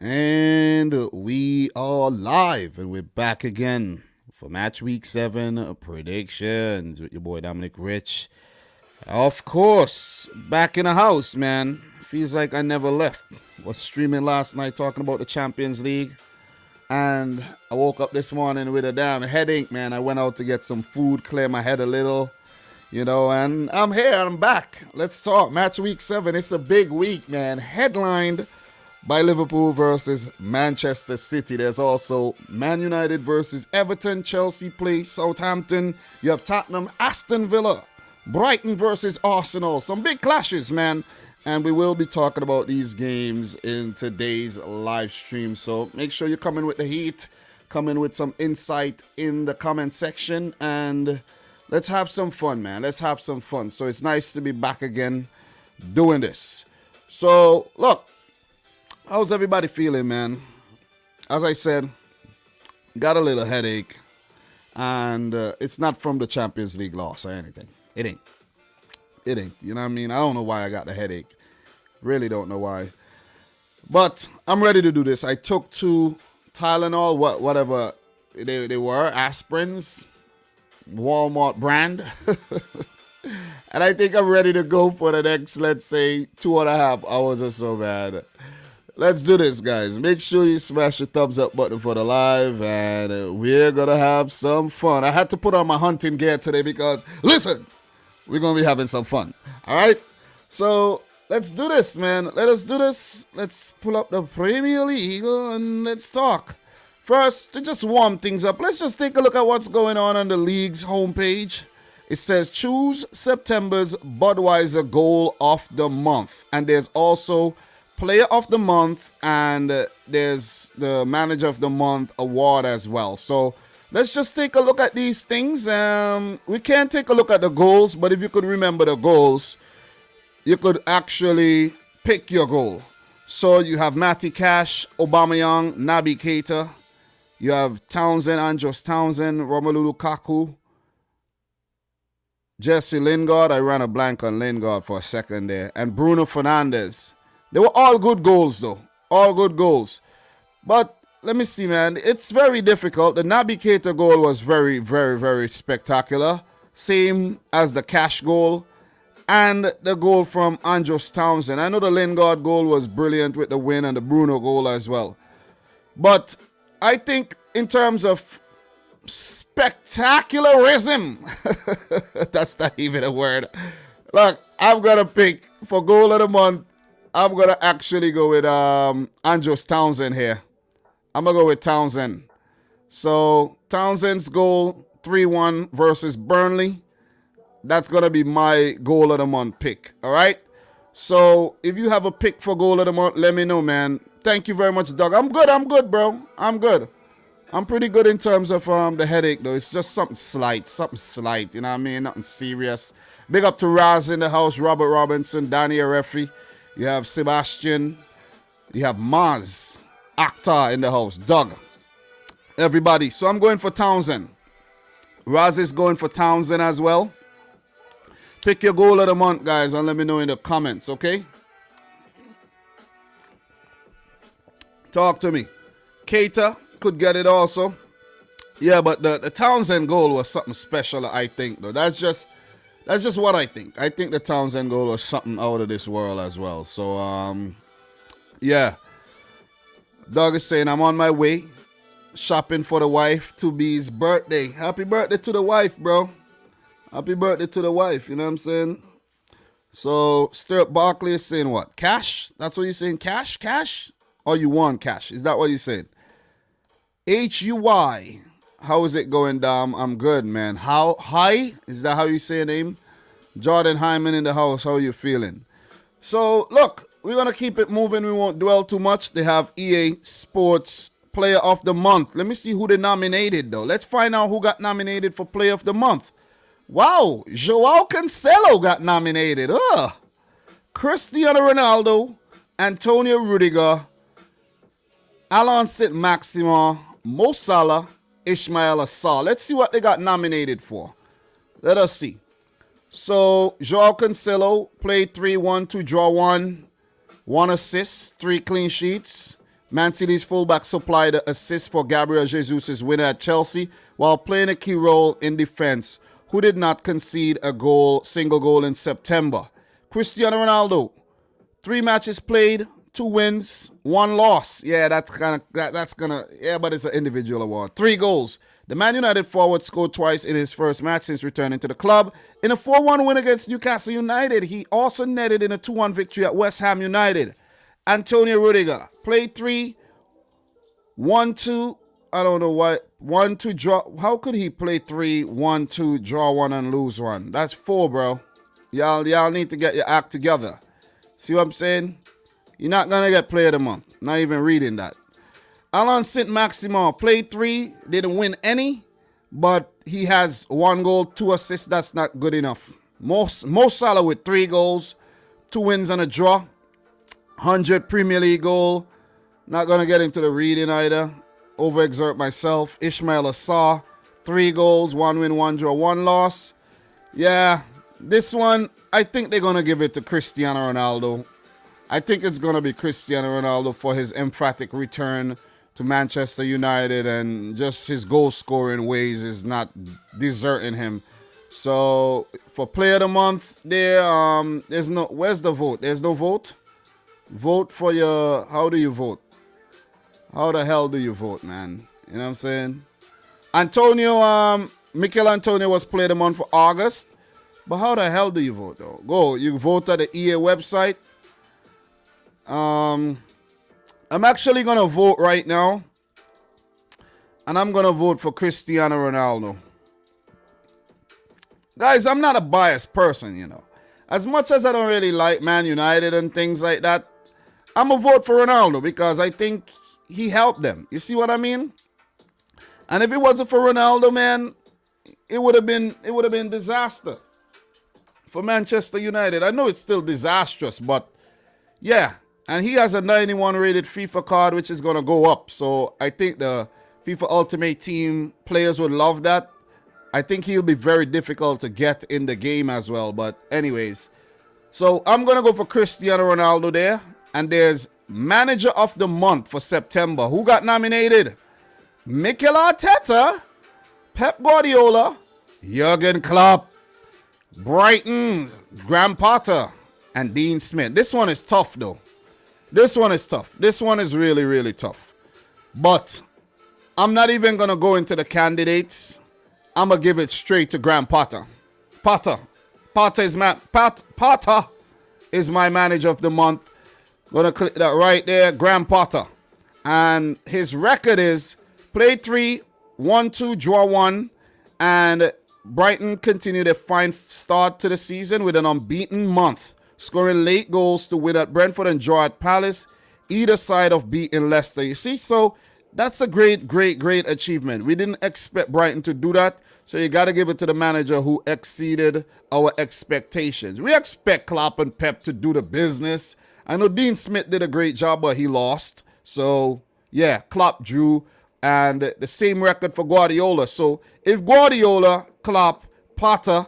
And we are live, and we're back again for match week 7 predictions with your boy Dominic Rich. Of course, back in the house, man. Feels like I never left. Was streaming last night talking about the Champions League, and I woke up this morning with a damn headache, man. I went out to get some food, clear my head a little, and I'm here, I'm back. Let's talk. Match week 7, it's a big week, man. Headlined by Liverpool versus Manchester City. There's also Man United versus Everton. Chelsea play Southampton. You have Tottenham, Aston Villa, Brighton versus Arsenal. Some big clashes, man. And we will be talking about these games in today's live stream. So make sure you come in with the heat. Come in with some insight in the comment section. And let's have some fun, man. Let's have some fun. So it's nice to be back again doing this. So, look. How's everybody feeling, man? As I said, got a little headache, and it's not from the Champions League loss or anything. It ain't. You know what I mean? I don't know why I got the headache. Really don't know why. But I'm ready to do this. I took 2 Tylenol, whatever they were, aspirins, Walmart brand. And I think I'm ready to go for the next, let's say, 2.5 hours or so, man. Let's do this, guys. Make sure you smash the thumbs up button for the live, and we're going to have some fun. I had to put on my hunting gear today because, listen, we're going to be having some fun. All right? So let's do this, man. Let us do this. Let's pull up the Premier League and let's talk. First, to just warm things up, let's just take a look at what's going on the league's homepage. It says, choose September's Budweiser Goal of the Month. And there's also Player of the Month, and there's the Manager of the Month award as well. So let's just take a look at these things. We can't take a look at the goals, but if you could remember the goals, you could actually pick your goal. So you have Matty Cash, Aubameyang, Naby Keita. You have Townsend, Andros Townsend, Romelu Lukaku, Jesse Lingard. I ran a blank on Lingard for a second there. And Bruno Fernandes. They were all good goals, though. All good goals. But let me see, man. It's very difficult. The Naby Keita goal was very, very, very spectacular. Same as the Cash goal and the goal from Andros Townsend. I know the Lingard goal was brilliant with the win and the Bruno goal as well. But I think in terms of spectacularism, that's not even a word. Look, I'm going to pick for goal of the month. I'm going to actually go with Andros Townsend here. I'm going to go with Townsend. So, Townsend's goal, 3-1 versus Burnley. That's going to be my goal of the month pick. All right? So, if you have a pick for goal of the month, let me know, man. Thank you very much, Doug. I'm good, bro. I'm good. I'm pretty good in terms of the headache, though. It's just something slight. You know what I mean? Nothing serious. Big up to Raz in the house, Robert Robinson, Danny Arefi. You have Sebastian. You have Maz. Akhtar in the house. Doug. Everybody. So I'm going for Townsend. Raz is going for Townsend as well. Pick your goal of the month, guys, and let me know in the comments, okay? Talk to me. Keita could get it also. Yeah, but the Townsend goal was something special, I think, though. That's just what I think. I think the Townsend goal was something out of this world as well. So, yeah. Doug is saying, I'm on my way. Shopping for the wife to be's birthday. Happy birthday to the wife, bro. Happy birthday to the wife. You know what I'm saying? So, Stuart Barkley is saying what? Cash? That's what you're saying? Cash? Or you want cash? Is that what you're saying? HUY. How is it going, Dom? I'm good, man. How high? Is that how you say your name? Jordan Hyman in the house. How are you feeling? So, look, we're going to keep it moving. We won't dwell too much. They have EA Sports Player of the Month. Let me see who they nominated, though. Let's find out who got nominated for Player of the Month. Wow, Joao Cancelo got nominated. Cristiano Ronaldo, Antonio Rudiger, Alain Saint-Maximin, Mo Salah, Ismail Assar. Let's see what they got nominated for. Let us see. So, Joao Cancelo played 3-1 to draw 1 assist, 3 clean sheets. Man City's fullback supplied the assist for Gabriel Jesus' winner at Chelsea while playing a key role in defense, who did not concede a single goal in September. Cristiano Ronaldo, 3 matches played, 2 wins, 1 loss. Yeah, but it's an individual award. 3 goals. The Man United forward scored twice in his first match since returning to the club. In a 4-1 win against Newcastle United, he also netted in a 2-1 victory at West Ham United. Antonio Rudiger played 3, 1-2. I don't know why. 1-2 draw. How could he play 3, 1-2, draw 1 and lose 1? That's 4, bro. Y'all need to get your act together. See what I'm saying? You're not gonna get player of the month. Not even reading that. Alan Saint-Maximin played 3, didn't win any, but he has 1 goal, 2 assists. That's not good enough. Mo Salah with 3 goals, 2 wins and a draw. 100 Premier League goal. Not going to get into the reading either. Overexert myself. Ismail Assar, 3 goals, 1 win, 1 draw, 1 loss. Yeah, this one, I think they're going to give it to Cristiano Ronaldo. I think it's going to be Cristiano Ronaldo for his emphatic return to Manchester United, and just his goal scoring ways is not deserting him. So for player of the month there, where's the vote? There's no vote. Vote for how do you vote? How the hell do you vote, man? You know what I'm saying? Mikel Antonio was player of the month for August. But how the hell do you vote though? You vote at the EA website. I'm actually going to vote right now. And I'm going to vote for Cristiano Ronaldo. Guys, I'm not a biased person, you know. As much as I don't really like Man United and things like that, I'm going to vote for Ronaldo because I think he helped them. You see what I mean? And if it wasn't for Ronaldo, man, it would have been disaster for Manchester United. I know it's still disastrous, but yeah. And he has a 91 rated FIFA card, which is going to go up. So I think the FIFA Ultimate Team players would love that. I think he'll be very difficult to get in the game as well. But anyways, so I'm going to go for Cristiano Ronaldo there. And there's Manager of the Month for September. Who got nominated? Mikel Arteta, Pep Guardiola, Jurgen Klopp, Brighton's Graham Potter, and Dean Smith. This one is tough though. This one is tough. This one is really, really tough. But I'm not even going to go into the candidates. I'm going to give it straight to Graham Potter. Potter is my Manager of the Month. Going to click that right there. Graham Potter. And his record is play 3, 1-2, draw 1. And Brighton continued a fine start to the season with an unbeaten month, scoring late goals to win at Brentford and draw at Palace, either side of beating Leicester. You see, so that's a great, great, great achievement. We didn't expect Brighton to do that, so you got to give it to the manager who exceeded our expectations. We expect Klopp and Pep to do the business. I know Dean Smith did a great job, but he lost. So, yeah, Klopp drew, and the same record for Guardiola. So, if Guardiola, Klopp, Potter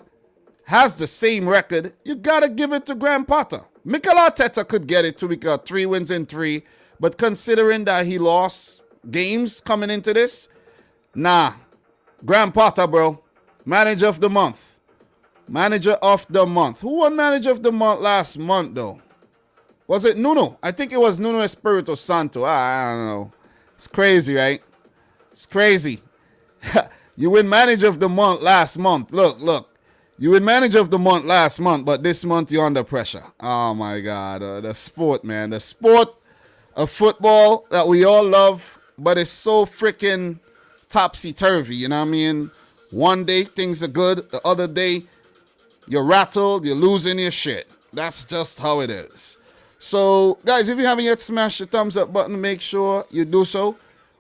has the same record, you got to give it to Graham Potter. Mikel Arteta could get it too because 3 wins in 3. But considering that he lost games coming into this, nah. Graham Potter, bro. Manager of the Month. Manager of the Month. Who won Manager of the Month last month, though? Was it Nuno? I think it was Nuno Espirito Santo. I don't know. It's crazy, right? It's crazy. You win Manager of the Month last month. Look. You win Manager of the Month last month, but this month you're under pressure. Oh, my God. The sport, man. The sport of football that we all love, but it's so freaking topsy-turvy, you know what I mean? One day, things are good. The other day, you're rattled. You're losing your shit. That's just how it is. So, guys, if you haven't yet smashed the thumbs up button, make sure you do so.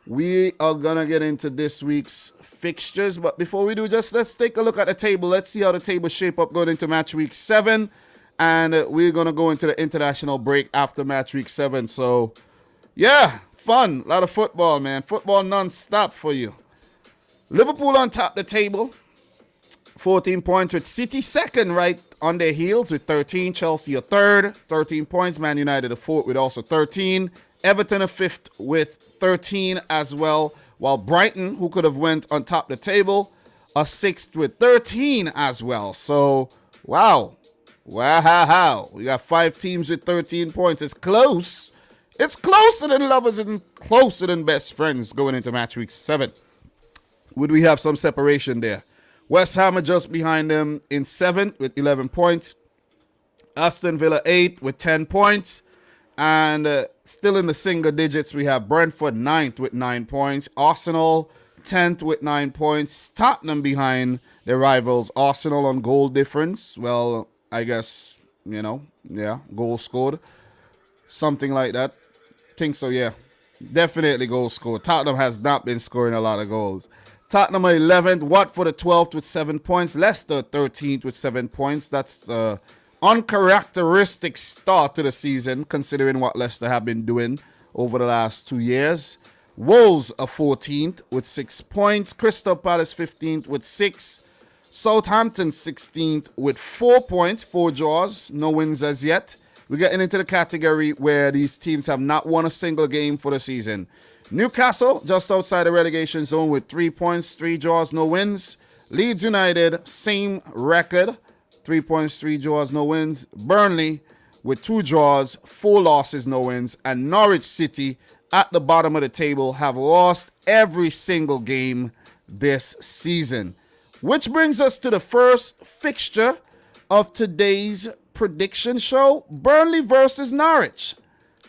We are going to get into this week's fixtures. But before we do, just let's take a look at the table. Let's see how the table shape up going into match week 7. And we're going to go into the international break after match week 7. So, yeah, fun. A lot of football, man. Football non-stop for you. Liverpool on top of the table. 14 points with City second right on their heels with 13. Chelsea a third, 13 points. Man United a fourth with also 13. Everton are 5th with 13 as well, while Brighton, who could have went on top of the table, are 6th with 13 as well. So, wow. We got 5 teams with 13 points. It's close. It's closer than lovers and closer than best friends going into match week 7. Would we have some separation there? West Ham are just behind them in 7th with 11 points. Aston Villa 8th with 10 points. And still in the single digits, we have Brentford 9th with 9 points. Arsenal 10th with 9 points. Tottenham behind their rivals. Arsenal on goal difference. Well, I guess, goal scored. Something like that. Think so, yeah. Definitely goal scored. Tottenham has not been scoring a lot of goals. Tottenham are 11th. Watford are 12th with 7 points. Leicester 13th with 7 points. That's uncharacteristic start to the season, considering what Leicester have been doing over the last 2 years. Wolves are 14th with 6 points. Crystal Palace 15th with 6. Southampton 16th with 4 points, 4 draws, no wins as yet. We're getting into the category where these teams have not won a single game for the season. Newcastle just outside the relegation zone with 3 points, 3 draws, no wins. Leeds United, same record. 3 points, 3 draws, no wins. Burnley with 2 draws, 4 losses, no wins. And Norwich City at the bottom of the table have lost every single game this season. Which brings us to the first fixture of today's prediction show, Burnley versus Norwich.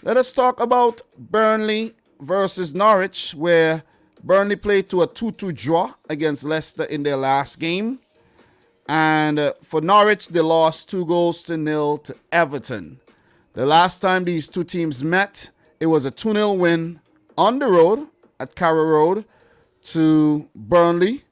Let us talk about Burnley versus Norwich, where Burnley played to a 2-2 draw against Leicester in their last game. And for Norwich, they lost 2-0 to Everton. The last time these two teams met, it was a 2-0 win on the road at Carrow Road to Burnley.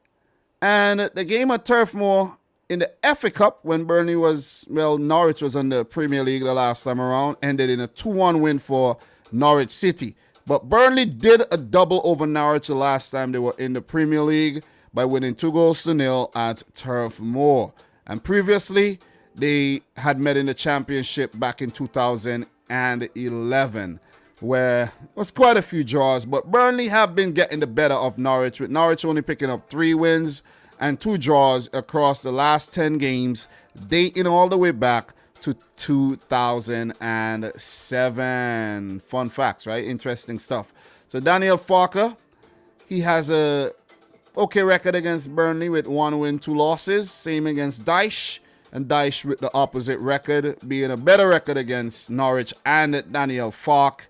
And the game at Turf Moor in the FA Cup, when Norwich was on the Premier League the last time around, ended in a 2-1 win for Norwich City. But Burnley did a double over Norwich the last time they were in the Premier League by winning 2-0 at Turf Moor. And previously, they had met in the Championship back in 2011, where it was quite a few draws. But Burnley have been getting the better of Norwich, with Norwich only picking up 3 wins and 2 draws across the last 10 games, dating all the way back to 2007. Fun facts, right? Interesting stuff. So Daniel Farke, he has a okay record against Burnley with 1 win, 2 losses. Same against Dyche. And Dyche with the opposite record, being a better record against Norwich and Daniel Farke.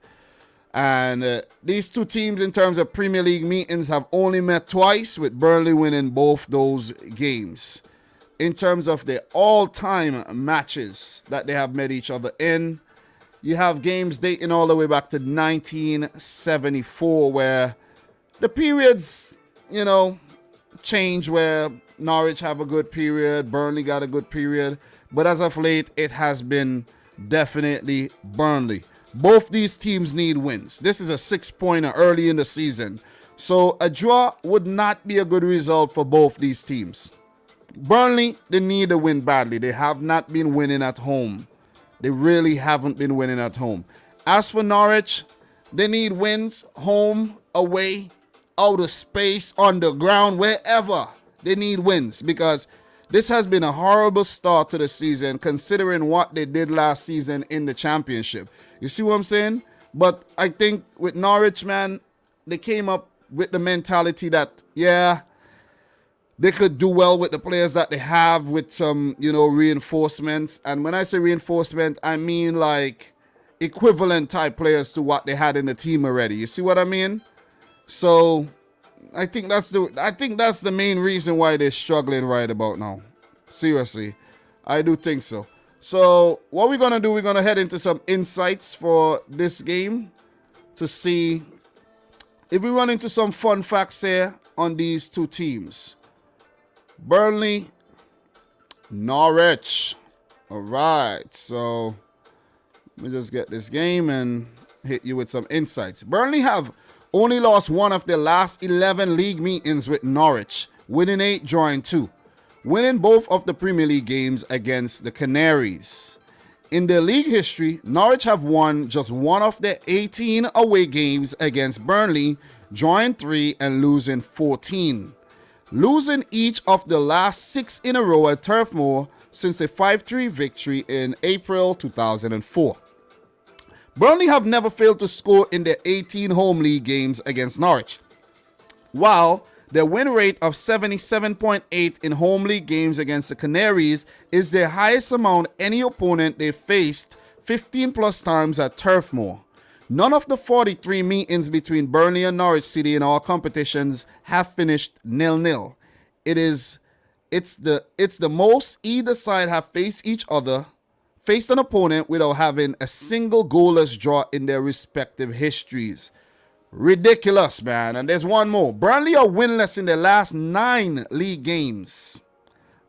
And these two teams, in terms of Premier League meetings, have only met twice, with Burnley winning both those games. In terms of their all-time matches that they have met each other in, you have games dating all the way back to 1974, where the periods, change, where Norwich have a good period, Burnley got a good period. But as of late, it has been definitely Burnley. Both these teams need wins. This is a 6-pointer early in the season. So a draw would not be a good result for both these teams. Burnley, they need a win badly. They have not been winning at home. They really haven't been winning at home. As for Norwich, they need wins home, away, out of space, on the ground, wherever. They need wins, because this has been a horrible start to the season, considering what they did last season in the Championship. You see what I'm saying? But I think with Norwich, man, they came up with the mentality that, they could do well with the players that they have, with some, reinforcements. And when I say reinforcement, I mean like equivalent type players to what they had in the team already. You see what I mean? So I think that's the main reason why they're struggling right about now. Seriously, I do think so. So what we're going to do, we're going to head into some insights for this game to see if we run into some fun facts here on these two teams. Burnley, Norwich. All right, so let me just get this game and hit you with some insights. Burnley have only lost 1 of their last 11 league meetings with Norwich, winning 8, drawing 2. Winning both of the Premier League games against the Canaries. In their league history, Norwich have won just one of their 18 away games against Burnley, drawing 3 and losing 14. Losing each of the last 6 in a row at Turf Moor since a 5-3 victory in April 2004. Burnley have never failed to score in their 18 home league games against Norwich, while their win rate of 77.8 in home league games against the Canaries is their highest amount any opponent they faced 15 plus times at Turf Moor. None of the 43 meetings between Burnley and Norwich City in all competitions have finished 0-0. It's the most either side have faced an opponent without having a single goalless draw in their respective histories. Ridiculous, man. And there's one more. Burnley are winless in their last 9 league games,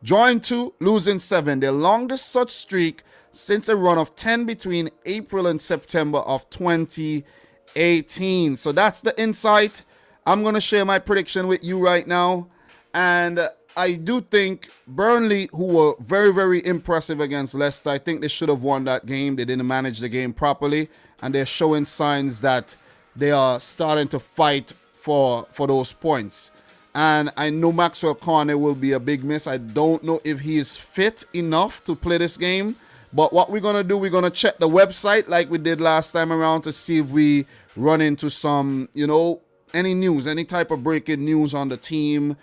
drawing 2, losing 7, their longest such streak since a run of 10 between April and September of 2018. So that's the insight. I'm going to share my prediction with you right now. And I do think Burnley, who were very, very impressive against Leicester, I think they should have won that game. They didn't manage the game properly, and they're showing signs that they are starting to fight for those points. And I know Maxwell Cornet will be a big miss. I don't know if he is fit enough to play this game. But what we're going to do, we're going to check the website like we did last time around to see if we run into some, any news, any type of breaking news on the team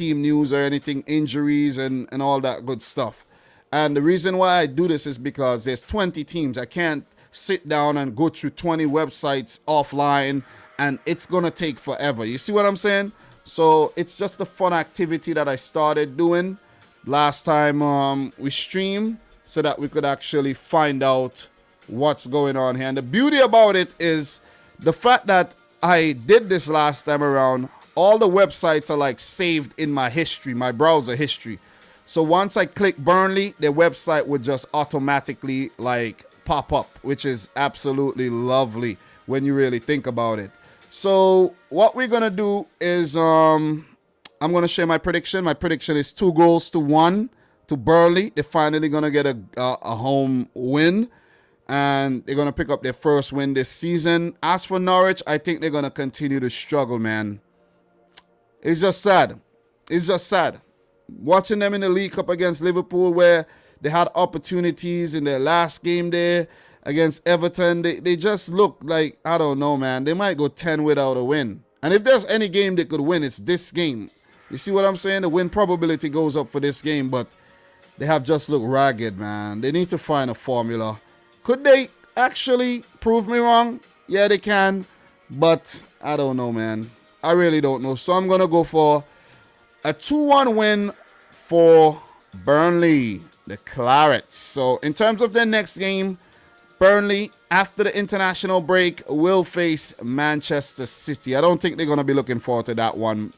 news or anything, injuries and all that good stuff. And the reason why I do this is because there's 20 teams. I can't sit down and go through 20 websites offline, and it's gonna take forever. You see what I'm saying? So it's just a fun activity that I started doing last time we streamed, so that we could actually find out what's going on here. And the beauty about it is the fact that I did this last time around, all the websites are like saved in my history, my browser history. So once I click Burnley, their website would just automatically like pop up, which is absolutely lovely when you really think about it. So what we're gonna do is I'm gonna share my prediction. My prediction is 2-1 to Burnley. They're finally gonna get a home win, and they're gonna pick up their first win this season. As for Norwich, I think they're gonna continue to struggle, man. It's just sad. Watching them in the League Cup against Liverpool, where they had opportunities in their last game there against Everton. They just look like, I don't know, man. They might go 10 without a win. And if there's any game they could win, it's this game. You see what I'm saying? The win probability goes up for this game, but they have just looked ragged, man. They need to find a formula. Could they actually prove me wrong? Yeah, they can. But I don't know, man. I really don't know. So I'm going to go for a 2-1 win for Burnley, the Clarets. So in terms of their next game, Burnley, after the international break, will face Manchester City. I don't think they're going to be looking forward to that one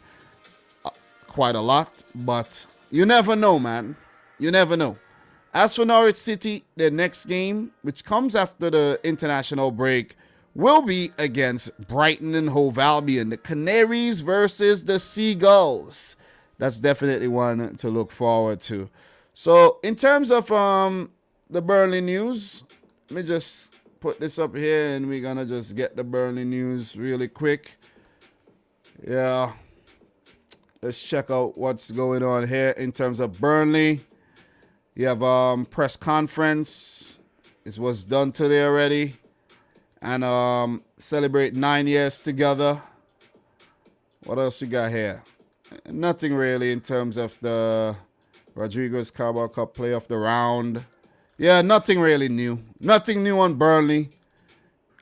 quite a lot. But you never know, man. You never know. As for Norwich City, their next game, which comes after the international break, will be against Brighton and Hove Albion. The Canaries versus the Seagulls. That's definitely one to look forward to. So in terms of the Burnley news, let me just put this up here and we're going to just get the Burnley news really quick. Yeah. Let's check out what's going on here in terms of Burnley. You have press conference. This was done today already. And celebrate 9 years together. What else you got here? Nothing really in terms of the Rodriguez Carabao Cup play of the round. Yeah, nothing really new. Nothing new on Burnley.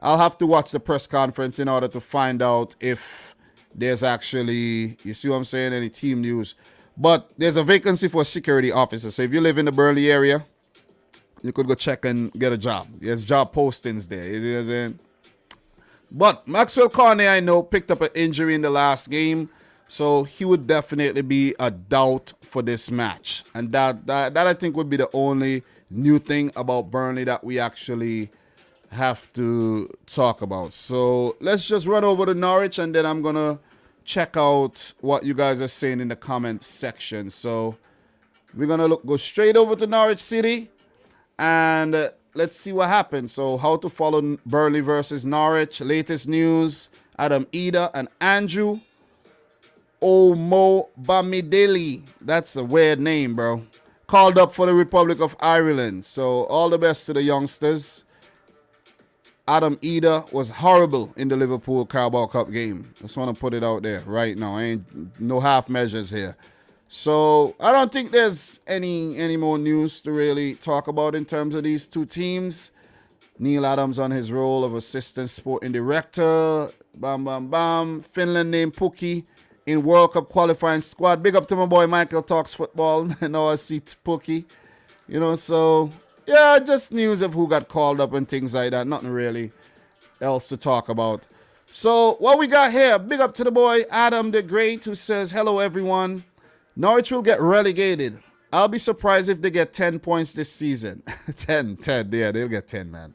I'll have to watch the press conference in order to find out if there's actually, you see what I'm saying, any team news. But there's a vacancy for a security officer. So if you live in the Burnley area, you could go check and get a job. There's job postings there. You know what I'm saying? But Maxwell Cornet, I know, picked up an injury in the last game. So he would definitely be a doubt for this match. And that I think would be the only new thing about Burnley that we actually have to talk about. So let's just run over to Norwich, and then I'm going to check out what you guys are saying in the comment section. So we're going to go straight over to Norwich City. And let's see what happens. So how to follow Burnley versus Norwich. Latest news, Adam Ida and Andrew Omo Bamidele. That's a weird name, bro. Called up for the Republic of Ireland. So all the best to the youngsters. Adam Ida was horrible in the Liverpool Carabao Cup game. Just want to put it out there right now. Ain't no half measures here. So I don't think there's any more news to really talk about in terms of these two teams. Neil Adams on his role of assistant sporting director. Bam, bam, bam. Finland named Pukki in World Cup qualifying squad. Big up to my boy Michael Talks Football. Now I see Pukki. You know, so yeah, just news of who got called up and things like that. Nothing really else to talk about. So what we got here, big up to the boy Adam the Great, who says, hello everyone. Norwich will get relegated. I'll be surprised if they get 10 points this season. 10, yeah, they'll get 10, man.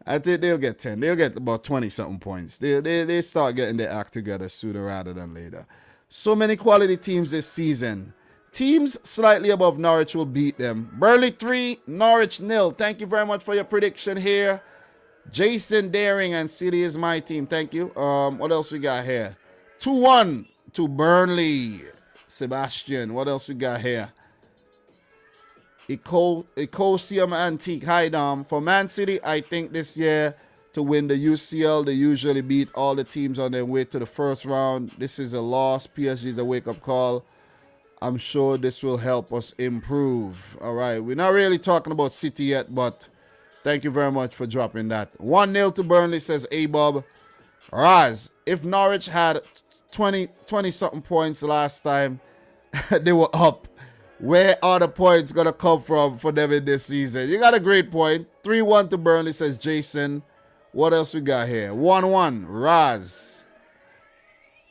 I think they'll get 10. They'll get about 20-something points. They start getting their act together sooner rather than later. So many quality teams this season. Teams slightly above Norwich will beat them. Burnley 3, Norwich 0. Thank you very much for your prediction here. Jason Daring and City is my team. Thank you. What else we got here? 2-1 to Burnley. Sebastian. What else we got here? Ecosium Antique. Hi, Dom. For Man City, I think this year to win the UCL, they usually beat all the teams on their way to the first round. This is a loss. PSG is a wake-up call. I'm sure this will help us improve. All right. We're not really talking about City yet, but thank you very much for dropping that. 1-0 to Burnley, says A-Bob. Raz, if Norwich had 20-something points last time, they were up. Where are the points going to come from for them in this season? You got a great point. 3-1 to Burnley, says Jason. What else we got here? 1-1, Raz.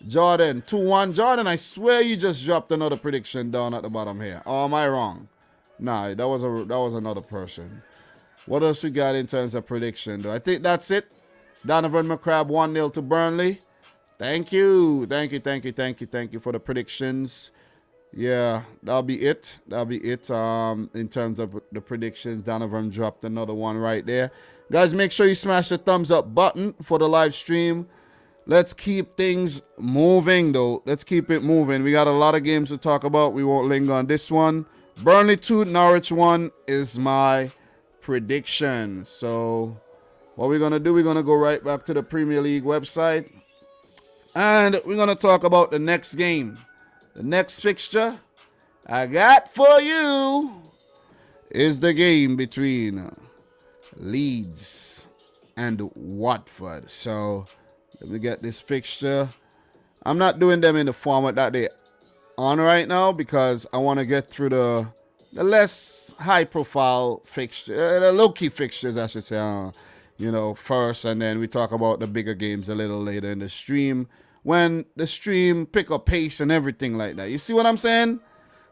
Jordan, 2-1. Jordan, I swear you just dropped another prediction down at the bottom here. Oh, am I wrong? Nah, that was another person. What else we got in terms of prediction, though? I think that's it. Donovan McCrabb, 1-0 to Burnley. Thank you. Thank you for the predictions. Yeah, that'll be it. In terms of the predictions, Donovan dropped another one right there. Guys, make sure you smash the thumbs up button for the live stream. Let's keep things moving, though. Let's keep it moving. We got a lot of games to talk about. We won't linger on this one. Burnley 2, Norwich 1 is my prediction. So what we're going to do, we're going to go right back to the Premier League website. And we're going to talk about the next game. The next fixture I got for you is the game between Leeds and Watford. So let me get this fixture. I'm not doing them in the format that they're on right now because I want to get through the less high-profile fixture, the low-key fixtures, I should say, first, and then we talk about the bigger games a little later in the stream when the stream pick up pace and everything like that. You see what I'm saying?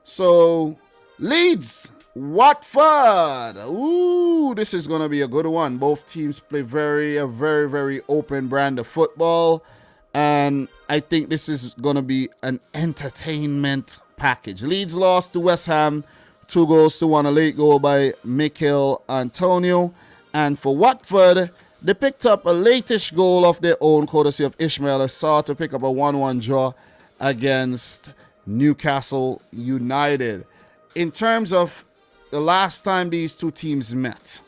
So, Leeds, Watford. Ooh, this is going to be a good one. Both teams play a very, very open brand of football. And I think this is going to be an entertainment package. Leeds lost to West Ham, 2-1, a late goal by Mikel Antonio. And for Watford, they picked up a late-ish goal of their own, courtesy of Ismail Assar, to pick up a 1-1 draw against Newcastle United. In terms of the last time these two teams met,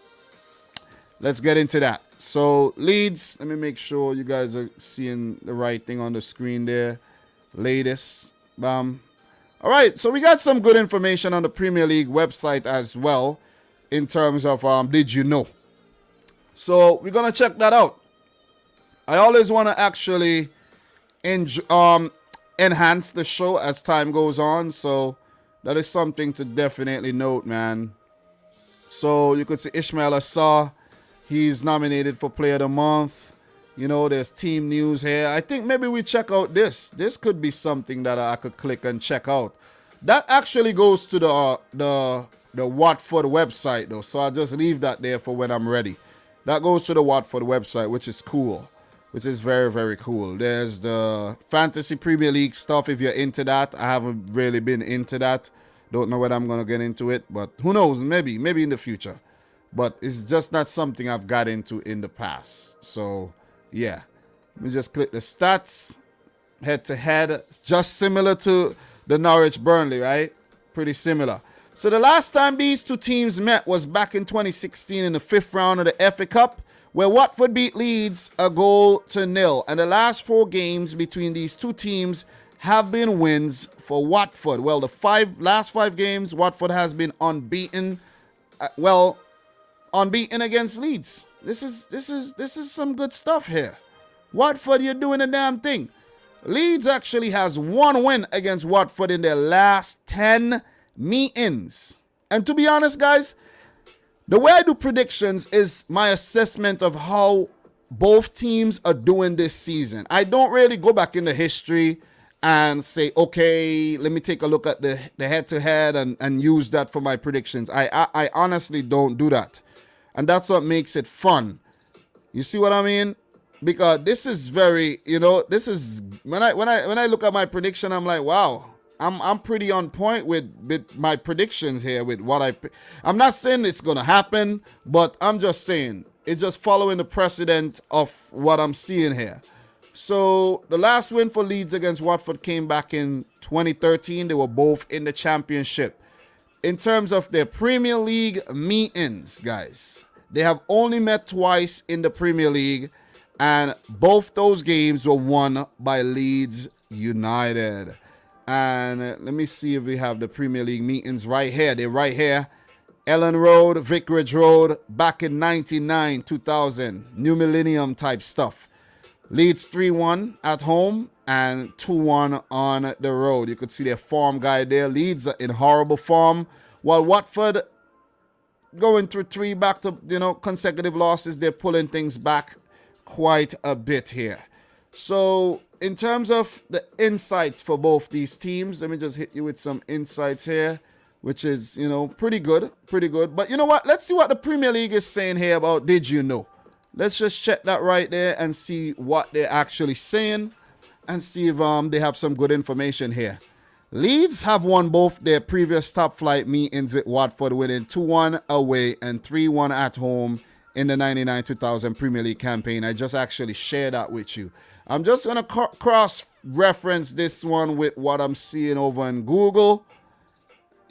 let's get into that. So, Leeds, let me make sure you guys are seeing the right thing on the screen there. Latest. Bam. All right, so we got some good information on the Premier League website as well in terms of Did You Know? So we're going to check that out. I always want to actually enhance the show as time goes on. So that is something to definitely note, man. So you could see Ismail Assar. He's nominated for Player of the Month. You know, there's team news here. I think maybe we check out this. This could be something that I could click and check out. That actually goes to the Watford website, though. So I'll just leave that there for when I'm ready. That goes to the Watford website, which is cool. Which is very, very cool. There's the Fantasy Premier League stuff if you're into that. I haven't really been into that. Don't know whether I'm going to get into it. But who knows? Maybe in the future. but it's just not something I've got into in the past. So, yeah. Let me just click the stats. Head to head. Just similar to the Norwich Burnley, right? Pretty similar. So the last time these two teams met was back in 2016 in the 5th round of the FA Cup, where Watford beat Leeds 1-0. And the last 4 games between these two teams have been wins for Watford. Well, the last 5 games, Watford has been unbeaten. Unbeaten against Leeds. This is some good stuff here. Watford, you're doing a damn thing. Leeds actually has 1 win against Watford in their last 10 meetings. And to be honest, guys, the way I do predictions is my assessment of how both teams are doing this season. I don't really go back into history and say, okay, let me take a look at the head-to-head and use that for my predictions. I honestly don't do that. And that's what makes it fun. You see what I mean? Because this is very, this is when I look at my prediction, I'm like, wow, I'm pretty on point with my predictions here with what I'm not saying it's gonna happen, but I'm just saying it's just following the precedent of what I'm seeing here. So the last win for Leeds against Watford came back in 2013. They were both in the championship. In terms of their Premier League meetings, guys, they have only met twice in the Premier League, and both those games were won by Leeds United. And let me see if we have the Premier League meetings right here. They're right here. Ellen Road, Vicarage Road, back in 99, 2000. New Millennium type stuff. Leeds 3-1 at home and 2-1 on the road. You could see their form guide there. Leeds are in horrible form, while Watford going through 3 back to consecutive losses. They're pulling things back quite a bit here. So in terms of the insights for both these teams, let me just hit you with some insights here, which is, pretty good. But you know what? Let's see what the Premier League is saying here about did you know. Let's just check that right there and see what they're actually saying and see if they have some good information here. Leeds have won both their previous top flight meetings with Watford, winning 2-1 away and 3-1 at home in the 99-2000 Premier League campaign. I just actually shared that with you. I'm just going to cross-reference this one with what I'm seeing over in Google.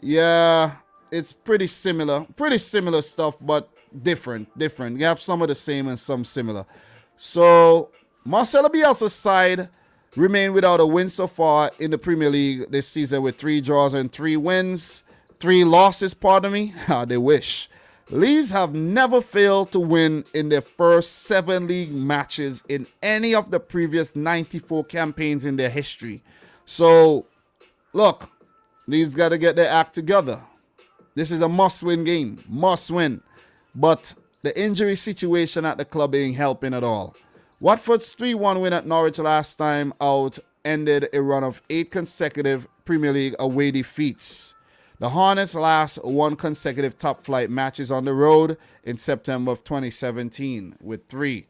Yeah, it's pretty similar. Pretty similar stuff, but different. You have some of the same and some similar. So, Marcelo Bielsa's side remain without a win so far in the Premier League this season with 3 draws and 3 losses, pardon me. They wish. Leeds have never failed to win in their first 7 league matches in any of the previous 94 campaigns in their history. So, look, Leeds got to get their act together. This is a must-win game. Must win. But the injury situation at the club ain't helping at all. Watford's 3-1 win at Norwich last time out ended a run of 8 consecutive Premier League away defeats. The Hornets' last 1 consecutive top-flight matches on the road in September of 2017 with 3.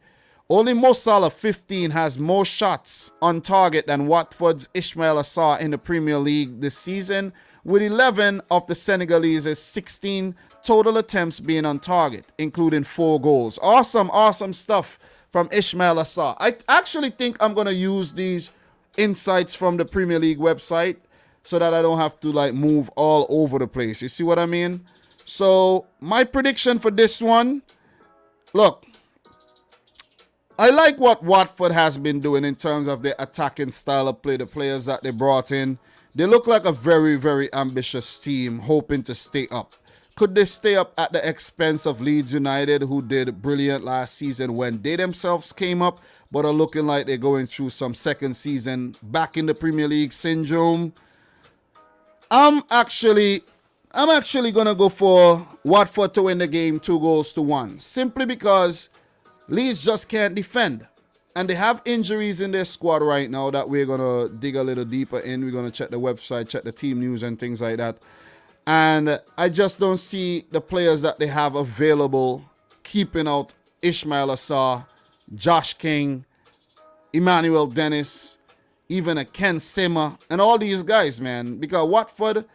Only Mo Salah, 15, has more shots on target than Watford's Ismail Assar in the Premier League this season, with 11 of the Senegalese 16 total attempts being on target, including 4 goals. Awesome stuff from Ismail Assar. I actually think I'm going to use these insights from the Premier League website so that I don't have to move all over the place. You see what I mean? So my prediction for this one, look, I like what Watford has been doing in terms of their attacking style of play, the players that they brought in. They look like a very, very ambitious team hoping to stay up. Could they stay up at the expense of Leeds United, who did brilliant last season when they themselves came up, but are looking like they're going through some second season back in the Premier League syndrome? I'm actually going to go for Watford to win the game 2-1, simply because Leeds just can't defend. And they have injuries in their squad right now that we're going to dig a little deeper in. We're going to check the website, check the team news and things like that. And I just don't see the players that they have available keeping out Ismail Assar, Josh King, Emmanuel Dennis, even a Ken Sema, and all these guys, man. Because Watford,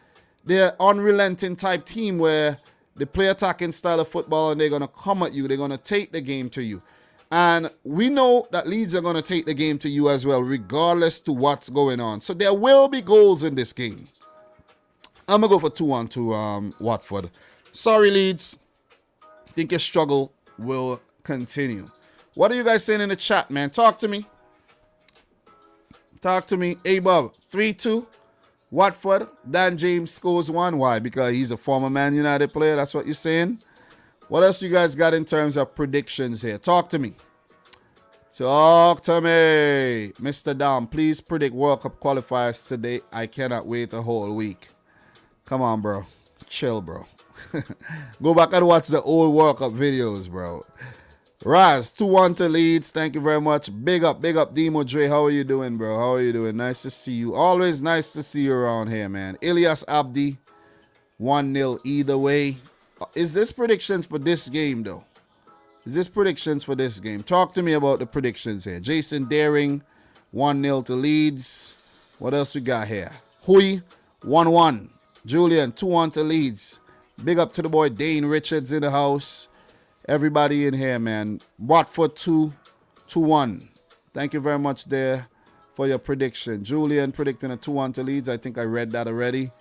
they're unrelenting type team where They play attacking style of football, and they're going to come at you. They're going to take the game to you. And we know that Leeds are going to take the game to you as well, regardless to what's going on. So there will be goals in this game. I'm going to go for 2-1 to Watford. Sorry, Leeds. I think your struggle will continue. What are you guys saying in the chat, man? Talk to me. Talk to me. Hey, Bob. 3-2. Watford. Dan James scores 1. Why? Because he's a former Man United player. That's what you're saying? What else you guys got in terms of predictions here? Talk to me. Talk to me. Mr. Dom, please predict World Cup qualifiers today. I cannot wait a whole week. Come on, bro. Chill, bro. Go back and watch the old World Cup videos, bro. Raz, 2-1 to Leeds. Thank you very much. Big up, Demo Dre. How are you doing, bro? How are you doing? Nice to see you. Always nice to see you around here, man. Ilyas Abdi, 1-0 either way. Is this predictions for this game, though? Is this predictions for this game? Talk to me about the predictions here. Jason Daring, 1-0 to Leeds. What else we got here? Hui, 1-1. Julian, 2-1 to Leeds. Big up to the boy Dane Richards in the house. Everybody in here, man. Watford 2-1. Thank you very much there for your prediction. Julian predicting a 2-1 to Leeds. I think I read that already.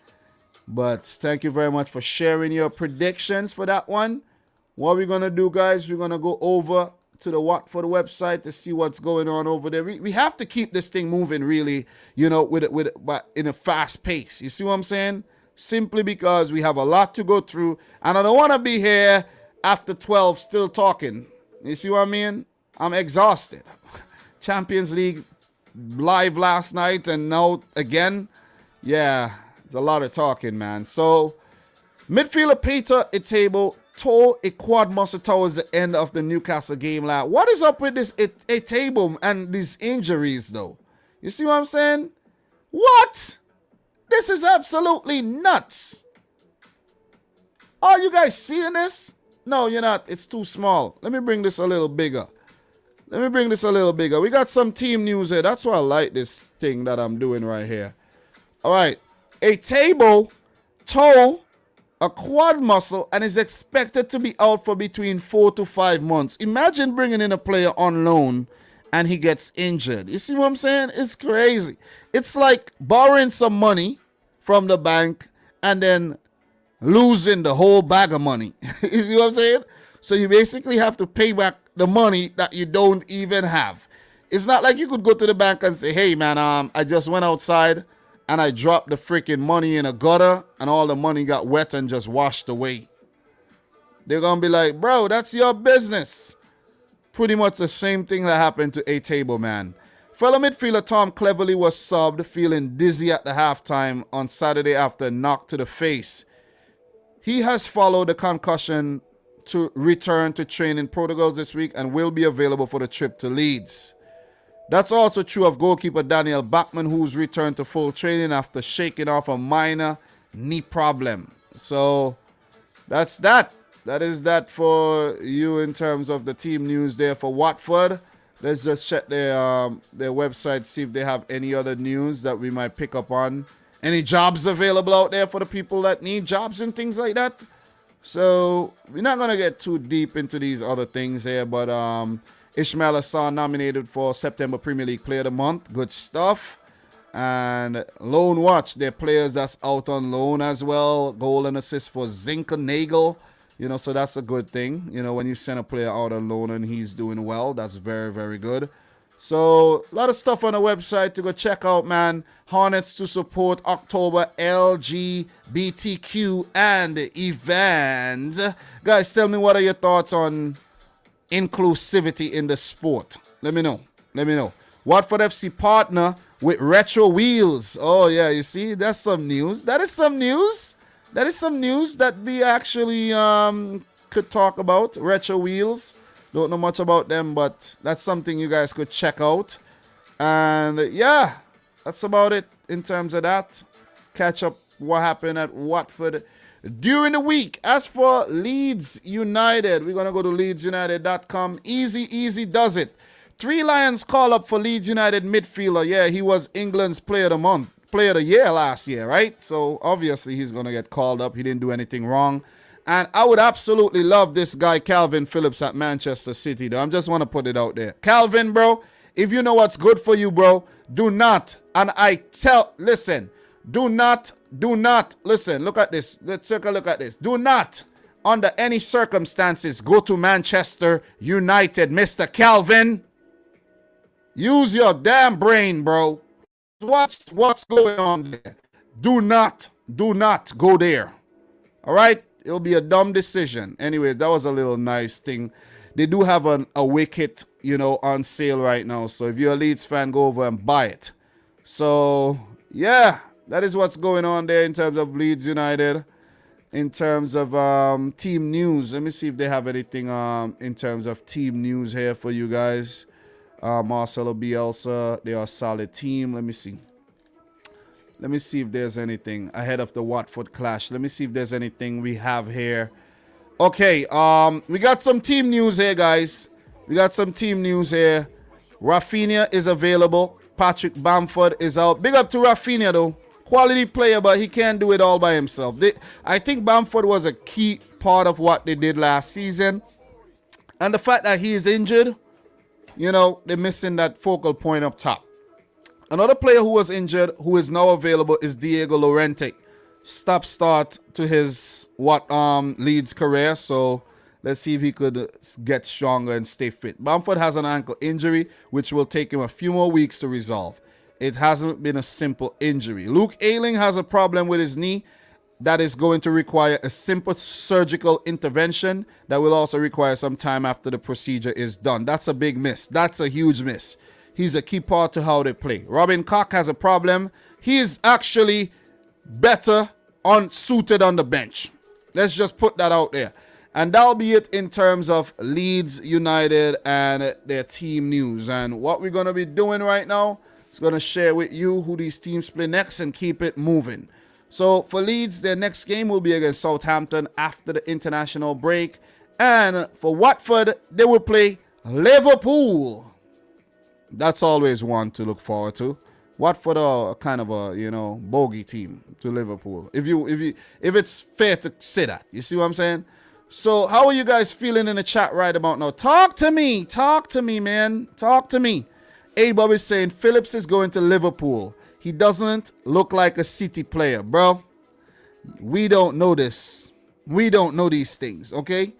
But thank you very much for sharing your predictions for that one. What we're going to do, guys, we're going to go over to the Watford website to see what's going on over there. We have to keep this thing moving, really, you know, but in a fast pace. You see what I'm saying? Simply because we have a lot to go through. And I don't want to be here after 12 still talking. You see what I mean? I'm exhausted. Champions League live last night and now again. Yeah, it's a lot of talking, man. So, midfielder Peter Etebo tore a quad muscle towards the end of the Newcastle game. Like, what is up with this Etebo and these injuries, though? You see what I'm saying? What? This is absolutely nuts. Are you guys seeing this? No, you're not. It's too small. Let me bring this a little bigger. We got some team news here. That's why I like this thing that I'm doing right here. All right. Etebo tore a quad muscle and is expected to be out for between 4 to 5 months. Imagine bringing in a player on loan and he gets injured. You see what I'm saying? It's crazy. It's like borrowing some money from the bank and then losing the whole bag of money. You see what I'm saying? So you basically have to pay back the money that you don't even have. It's not like you could go to the bank and say, hey, man, I just went outside and I dropped the freaking money in a gutter and all the money got wet and just washed away. They're going to be like, bro, that's your business. Pretty much the same thing that happened to Etebo, man. Fellow midfielder Tom Cleverley was subbed, feeling dizzy at the halftime on Saturday after a knock to the face. He has followed the concussion to return to training protocols this week and will be available for the trip to Leeds. That's also true of goalkeeper Daniel Bachmann, who's returned to full training after shaking off a minor knee problem. So that's that. That is that for you in terms of the team news there for Watford. Let's just check their website, see if they have any other news that we might pick up on. Any jobs available out there for the people that need jobs and things like that. So we're not going to get too deep into these other things here, but Ismail Assar nominated for September Premier League Player of the Month. Good stuff. And Loan Watch, their players that's out on loan as well. Goal and assist for Zinkernagel. You know, so that's a good thing. You know, when you send a player out on loan and he's doing well, that's very, very good. So a lot of stuff on the website to go check out, man. Hornets to support October LGBTQ and events. Guys, tell me, what are your thoughts on inclusivity in the sport? Let me know. Watford FC partner with Retro Wheels. Oh, yeah, you see, that's some news. That is some news that we actually could talk about. Retro Wheels. Don't know much about them, but that's something you guys could check out. And yeah, that's about it in terms of that. Catch up what happened at Watford during the week. As for Leeds United, we're going to go to leedsunited.com. Easy does it. 3 Lions call up for Leeds United midfielder. Yeah, he was England's player of the year last year, right? So obviously he's going to get called up. He didn't do anything wrong. And I would absolutely love this guy, Calvin Phillips, at Manchester City, though. I just want to put it out there. Calvin, bro, if you know what's good for you, bro, do not, and listen, listen, look at this. Let's take a look at this. Do not, under any circumstances, go to Manchester United, Mr. Calvin. Use your damn brain, bro. Watch what's going on there. Do not go there. All right? It'll be a dumb decision. Anyway, that was a little nice thing. They do have a wicket, on sale right now. So if you're a Leeds fan, go over and buy it. So, yeah, that is what's going on there in terms of Leeds United. In terms of team news, let me see if they have anything in terms of team news here for you guys. Marcelo Bielsa, they are a solid team. Let me see. Let me see if there's anything ahead of the Watford clash. Let me see if there's anything we have here. Okay, we got some team news here, guys. We got some team news here. Rafinha is available. Patrick Bamford is out. Big up to Rafinha, though. Quality player, but he can't do it all by himself. I think Bamford was a key part of what they did last season. And the fact that he is injured, they're missing that focal point up top. Another player who was injured, who is now available, is Diego Llorente. Stop-start to his Leeds career. So let's see if he could get stronger and stay fit. Bamford has an ankle injury, which will take him a few more weeks to resolve. It hasn't been a simple injury. Luke Ayling has a problem with his knee that is going to require a simple surgical intervention that will also require some time after the procedure is done. That's a big miss. That's a huge miss. He's a key part to how they play. Robin Koch has a problem. He is actually better unsuited on the bench. Let's just put that out there. And that'll be it in terms of Leeds United and their team news. And what we're going to be doing right now is going to share with you who these teams play next and keep it moving. So for Leeds, their next game will be against Southampton after the international break. And for Watford, they will play Liverpool. That's always one to look forward to. Watford are kind of a, bogey team to Liverpool. If it's fair to say that. You see what I'm saying? So how are you guys feeling in the chat right about now? Talk to me, man. Talk to me. A-Bob is saying Phillips is going to Liverpool. He doesn't look like a City player, bro. We don't know this. We don't know these things, okay?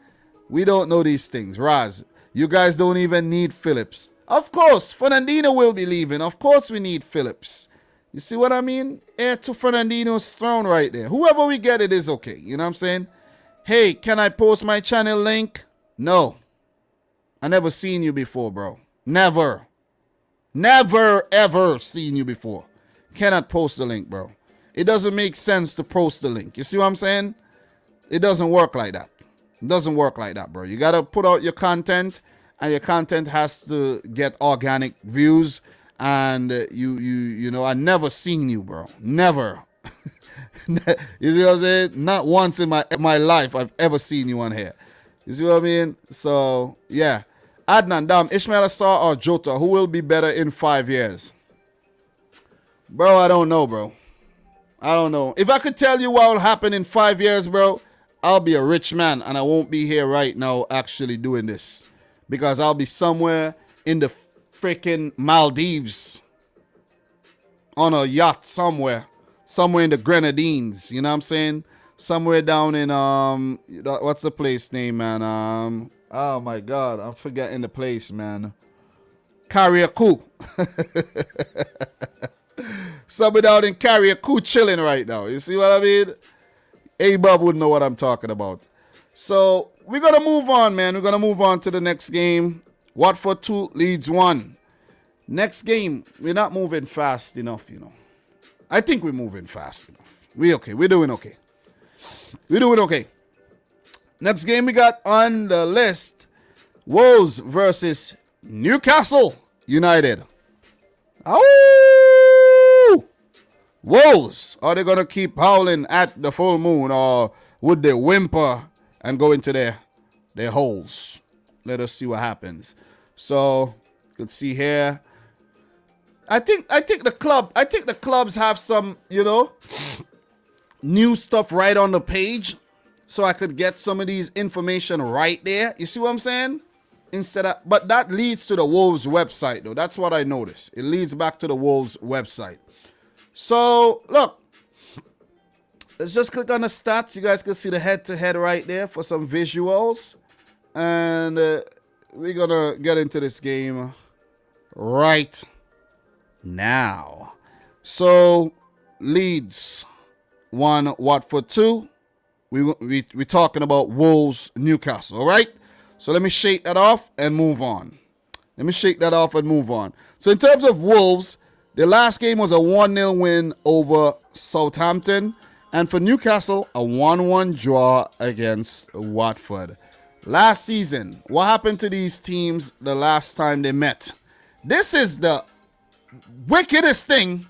We don't know these things. Raz, you guys don't even need Phillips. Of course, Fernandinho will be leaving. Of course we need Phillips. You see what I mean? Heir to Fernandinho's throne right there. Whoever we get, it is okay. You know what I'm saying? Hey, can I post my channel link? No. I never seen you before, bro. Never. Never, ever seen you before. Cannot post the link, bro. It doesn't make sense to post the link. You see what I'm saying? It doesn't work like that. It doesn't work like that, bro. You got to put out your content. And your content has to get organic views. And I never seen you, bro. Never. You see what I'm saying? Not once in my life I've ever seen you on here. You see what I mean? So, yeah. Adnan, Dam, Ismail Assar or Jota, who will be better in 5 years? Bro, I don't know, bro. I don't know. If I could tell you what will happen in 5 years, bro, I'll be a rich man. And I won't be here right now actually doing this. Because I'll be somewhere in the freaking Maldives. On a yacht somewhere. Somewhere in the Grenadines. You know what I'm saying? Somewhere down in, what's the place name, man? Oh my God. I'm forgetting the place, man. Carriacou. Somewhere down in Carriacou chilling right now. You see what I mean? A-Bob would know what I'm talking about. So, we're going to move on, man. We're going to move on to the next game. Watford 2, Leeds 1. Next game, we're not moving fast enough, I think we're moving fast enough. We're okay. We're doing okay. We're doing okay. Next game we got on the list. Wolves versus Newcastle United. Oh! Wolves. Are they going to keep howling at the full moon, or would they whimper and go into their holes? Let us see what happens. So, you can see here. I think the clubs have some, new stuff right on the page. so I could get some of these information right there. You see what I'm saying? But that leads to the Wolves website, though. That's what I noticed. It leads back to the Wolves website. So, look. Let's just click on the stats. You guys can see the head-to-head right there for some visuals. And we're going to get into this game right now. So, Leeds 1, Watford 2. We're talking about Wolves, Newcastle, all right? So let me shake that off and move on. So in terms of Wolves, the last game was a 1-0 win over Southampton. And for Newcastle, a 1-1 draw against Watford. Last season, what happened to these teams the last time they met? This is the wickedest thing.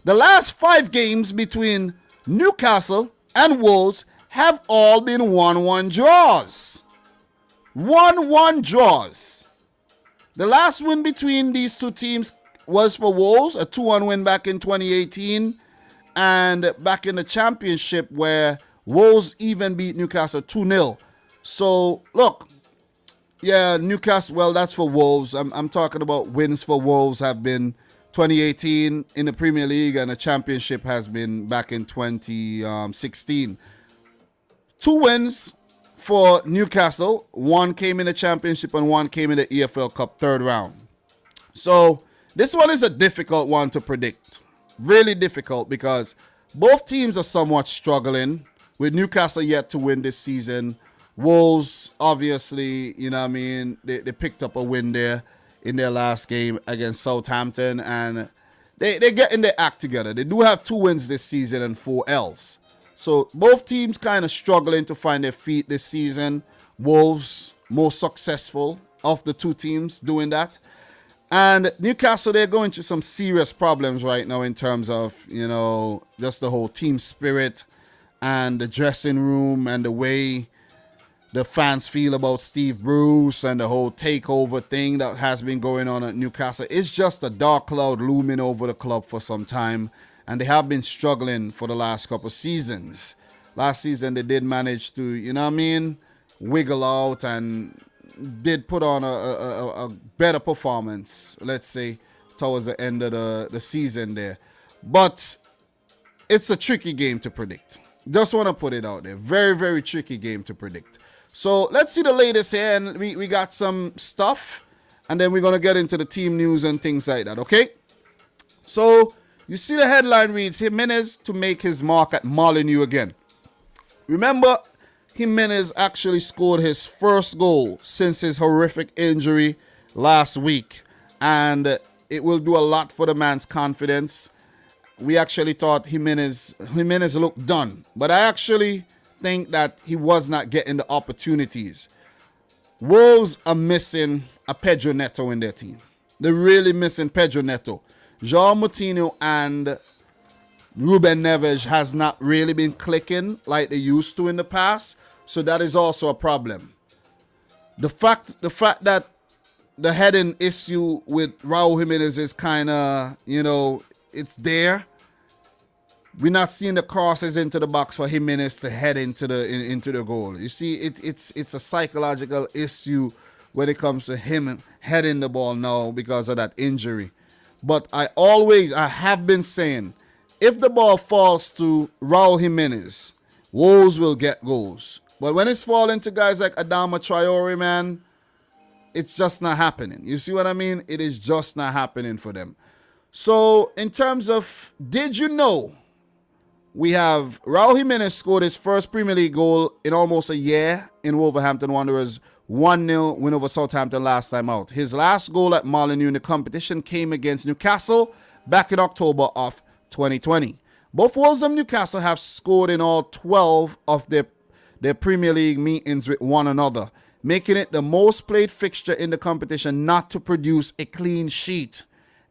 The last 5 games between Newcastle and Wolves have all been 1-1 draws. 1-1 draws. The last win between these two teams was for Wolves, a 2-1 win back in 2018. And back in the championship where Wolves even beat Newcastle 2-0. So, look. Yeah, Newcastle, well, that's for Wolves. I'm talking about wins for Wolves have been 2018 in the Premier League, and the championship has been back in 2016. 2 wins for Newcastle. 1 came in the championship and 1 came in the EFL Cup 3rd round. So, this one is a difficult one to predict. Really difficult because both teams are somewhat struggling, with Newcastle yet to win this season. Wolves, obviously, you know what I mean, they picked up a win there in their last game against Southampton, and they're getting their act together. They do have 2 wins this season and 4 L's. So both teams kind of struggling to find their feet this season. Wolves more successful of the 2 teams doing that. And Newcastle, they're going through some serious problems right now in terms of, you know, just the whole team spirit and the dressing room and the way the fans feel about Steve Bruce and the whole takeover thing that has been going on at Newcastle. It's just a dark cloud looming over the club for some time, and they have been struggling for the last couple of seasons. Last season, they did manage to, you know what I mean, wiggle out and did put on a better performance, let's say, towards the end of the season there. But it's a tricky game to predict. Just want to put it out there. Very, very tricky game to predict. So let's see the latest here, and we got some stuff, and then we're going to get into the team news and things like that, okay? So you see the headline reads, Jimenez to make his mark at Molineux again. Remember, Jimenez actually scored his first goal since his horrific injury last week, and it will do a lot for the man's confidence. We actually thought Jimenez looked done, but I actually think that he was not getting the opportunities. Wolves are missing a Pedro Neto in their team. They're really missing Pedro Neto. João Moutinho and Ruben Neves has not really been clicking like they used to in the past. So that is also a problem. The fact that the heading issue with Raul Jimenez is kind of, you know, it's there. We're not seeing the crosses into the box for Jimenez to head into the goal. You see, it's a psychological issue when it comes to him heading the ball now because of that injury. But I have been saying, if the ball falls to Raul Jimenez, Wolves will get goals. But when it's falling to guys like Adama Traore, man, it's just not happening. You see what I mean? It is just not happening for them. So in terms of, did you know, we have Raul Jimenez scored his first Premier League goal in almost a year in Wolverhampton Wanderers' 1-0 win over Southampton last time out. His last goal at Molineux in the competition came against Newcastle back in October of 2020. Both Wolves and Newcastle have scored in all 12 of their Premier League meetings with one another, making it the most played fixture in the competition not to produce a clean sheet.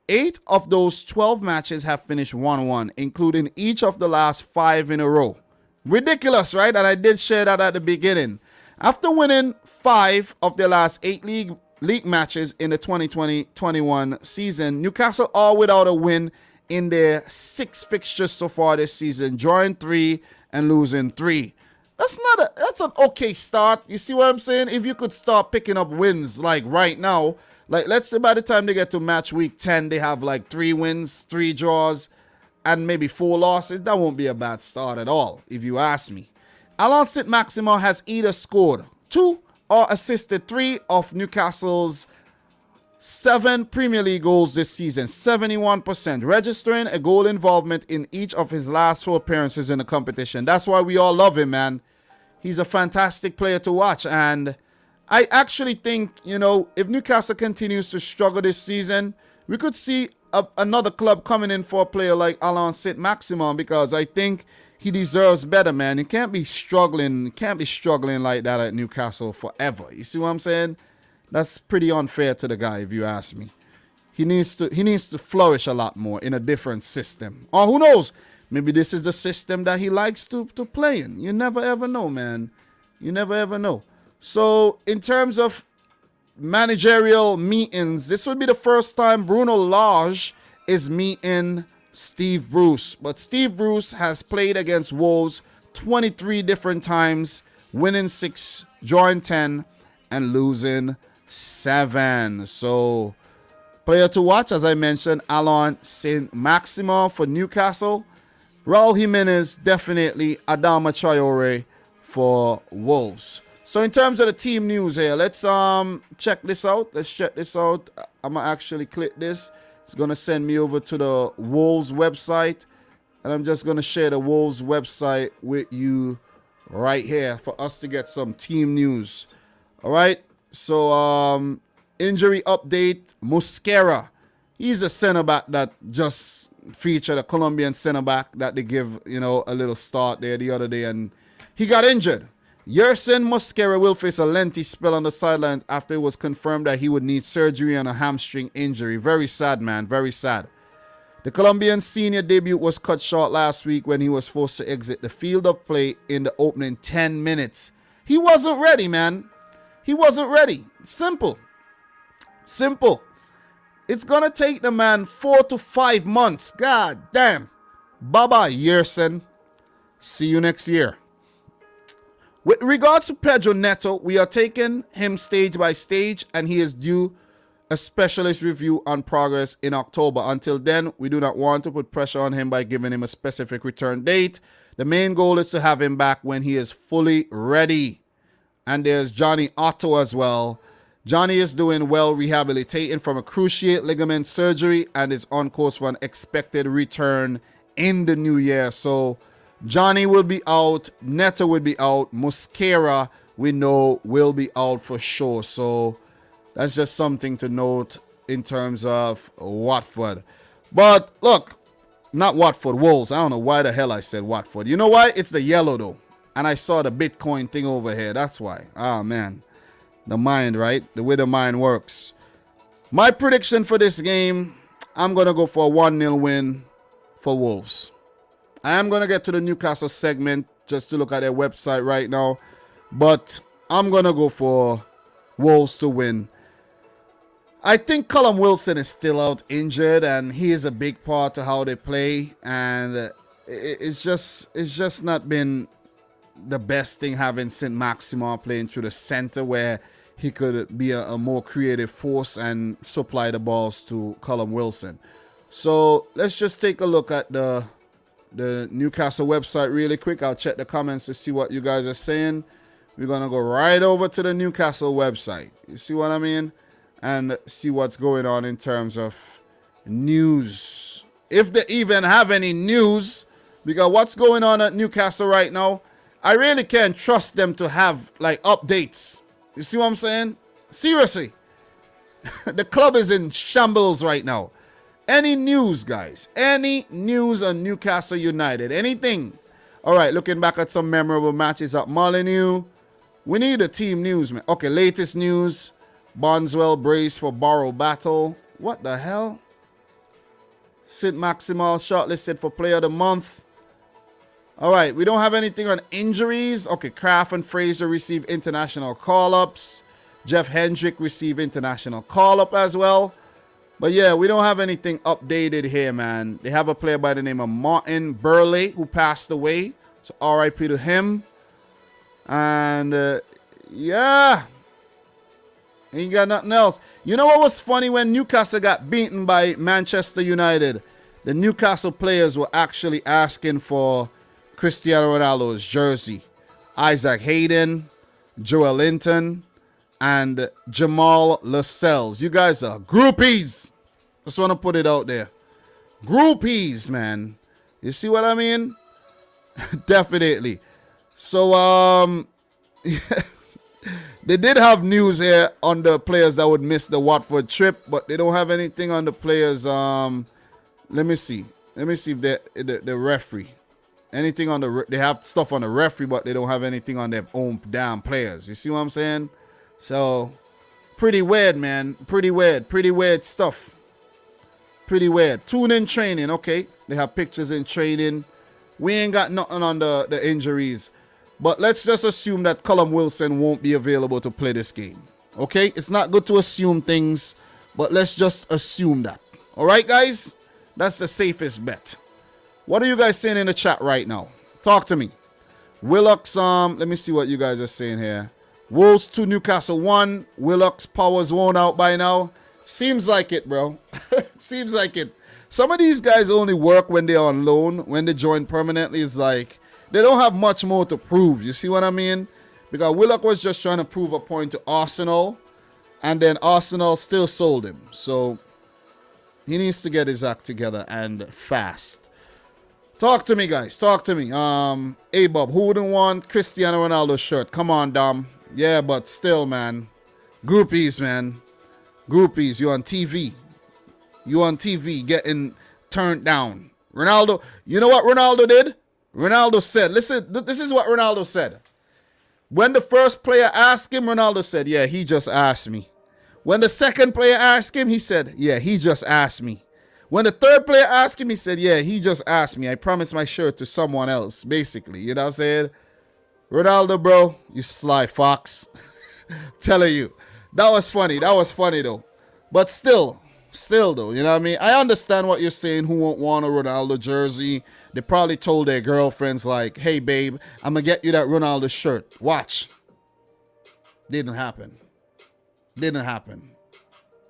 8 of those 12 matches have finished 1-1, including each of the last 5 in a row. Ridiculous, right? And I did share that at the beginning. After winning 5 of their last 8 league matches in the 2020-21 season, Newcastle are without a win in their 6 fixtures so far this season, drawing 3 and losing 3. That's an okay start. You see what I'm saying? If you could start picking up wins like right now, like let's say by the time they get to match week 10, they have like 3 wins, 3 draws, and maybe 4 losses. That won't be a bad start at all, if you ask me. Alain Saint-Maximin has either scored 2 or assisted 3 of Newcastle's 7 Premier League goals this season, 71%, registering a goal involvement in each of his last 4 appearances in the competition. That's why we all love him, man. He's a fantastic player to watch, and I actually think, if Newcastle continues to struggle this season, we could see another club coming in for a player like Alain Saint-Maximin, because I think he deserves better, man. He can't be struggling like that at Newcastle forever. You see what I'm saying? That's pretty unfair to the guy, if you ask me. He needs to flourish a lot more in a different system. Or who knows? Maybe this is the system that he likes to play in. You never ever know, man. You never ever know. So in terms of managerial meetings, this would be the first time Bruno Lage is meeting Steve Bruce. But Steve Bruce has played against Wolves 23 different times, winning 6, drawing 10, and losing 7. So player to watch, as I mentioned, Alain Saint-Maximin for Newcastle. Raul Jimenez, definitely. Adama Traore for Wolves. So in terms of the team news here, let's check this out. I'm going to actually click this. It's going to send me over to the Wolves website. And I'm just going to share the Wolves website with you right here for us to get some team news. All right. So injury update, Mosquera. He's a center back that just featured, a Colombian center back that they give, a little start there the other day, and he got injured. Yerson Mosquera will face a lengthy spell on the sidelines after it was confirmed that he would need surgery on a hamstring injury. Very sad, man. Very sad. The Colombian senior debut was cut short last week when he was forced to exit the field of play in the opening 10 minutes. He wasn't ready, man. He wasn't ready. Simple. It's going to take the man 4 to 5 months. God damn. Bye-bye, Yerson. See you next year. With regards to Pedro Neto, we are taking him stage by stage, and he is due a specialist review on progress in October. Until then, we do not want to put pressure on him by giving him a specific return date. The main goal is to have him back when he is fully ready. And there's Johnny Otto as well. Johnny is doing well, rehabilitating from a cruciate ligament surgery and is on course for an expected return in the new year. So Johnny will be out, Neto will be out, Mosquera we know will be out for sure. So that's just something to note in terms of Watford. But look, not Watford, Wolves. I don't know why the hell I said Watford. You know why? It's the yellow though. And I saw the Bitcoin thing over here. That's why. Ah, man. The mind, right? The way the mind works. My prediction for this game, I'm going to go for a 1-0 win for Wolves. I am going to get to the Newcastle segment just to look at their website right now. But I'm going to go for Wolves to win. I think Callum Wilson is still out injured, and he is a big part to how they play. And it's just not been the best thing having Saint-Maximin playing through the center, where he could be a more creative force and supply the balls to Callum Wilson. So let's just take a look at the Newcastle website really quick. I'll check the comments to see what you guys are saying. We're going to go right over to the Newcastle website. You see what I mean? And see what's going on in terms of news. If they even have any news, because what's going on at Newcastle right now, I really can't trust them to have like updates. You see what I'm saying? Seriously. The club is in shambles right now. Any news, guys? Any news on Newcastle United? Anything? All right, looking back at some memorable matches at Molineux. We need a team news, man. Okay, latest news. Bonswell braced for Borough battle. What the hell? Saint-Maximin shortlisted for Player of the Month. All right, we don't have anything on injuries. Okay, Kraft and Fraser receive international call-ups. Jeff Hendrick received international call-up as well. But yeah, we don't have anything updated here, man. They have a player by the name of Martin Burley who passed away. So RIP to him. And yeah, ain't got nothing else. You know what was funny? When Newcastle got beaten by Manchester United, the Newcastle players were actually asking for Cristiano Ronaldo's jersey. Isaac Hayden, Joel Linton, and Jamal Lascelles. You guys are groupies. Just want to put it out there. Groupies, man. You see what I mean? Definitely. So, they did have news here on the players that would miss the Watford trip, but they don't have anything on the players. Let me see. Let me see if the referee. Anything on the... They have stuff on the referee, but they don't have anything on their own damn players. You see what I'm saying? So, pretty weird, man. Pretty weird. Pretty weird stuff. Pretty weird. Tune in training, okay. They have pictures in training. We ain't got nothing on the injuries. But let's just assume that Callum Wilson won't be available to play this game. Okay? It's not good to assume things, but let's just assume that. All right, guys? That's the safest bet. What are you guys saying in the chat right now? Talk to me. Willock's, let me see what you guys are saying here. Wolves 2, Newcastle 1. Willock's powers worn out by now. Seems like it, bro. Seems like it. Some of these guys only work when they're on loan. When they join permanently, it's like they don't have much more to prove. You see what I mean? Because Willock was just trying to prove a point to Arsenal. And then Arsenal still sold him. So he needs to get his act together and fast. Talk to me, guys. Talk to me. Hey, Bob, who wouldn't want Cristiano Ronaldo's shirt? Come on, Dom. Yeah, but still, man. Groupies, man. Groupies. You on TV. You on TV getting turned down. Ronaldo. You know what Ronaldo did? Ronaldo said, listen, this is what Ronaldo said. When the first player asked him, Ronaldo said, yeah, he just asked me. When the second player asked him, he said, yeah, he just asked me. When the third player asked him, he said, yeah, he just asked me. I promised my shirt to someone else, basically. You know what I'm saying? Ronaldo, bro, you sly fox. Telling you. That was funny. That was funny, though. But still, though, you know what I mean? I understand what you're saying, who won't want a Ronaldo jersey. They probably told their girlfriends, like, hey, babe, I'm going to get you that Ronaldo shirt. Watch. Didn't happen. Didn't happen.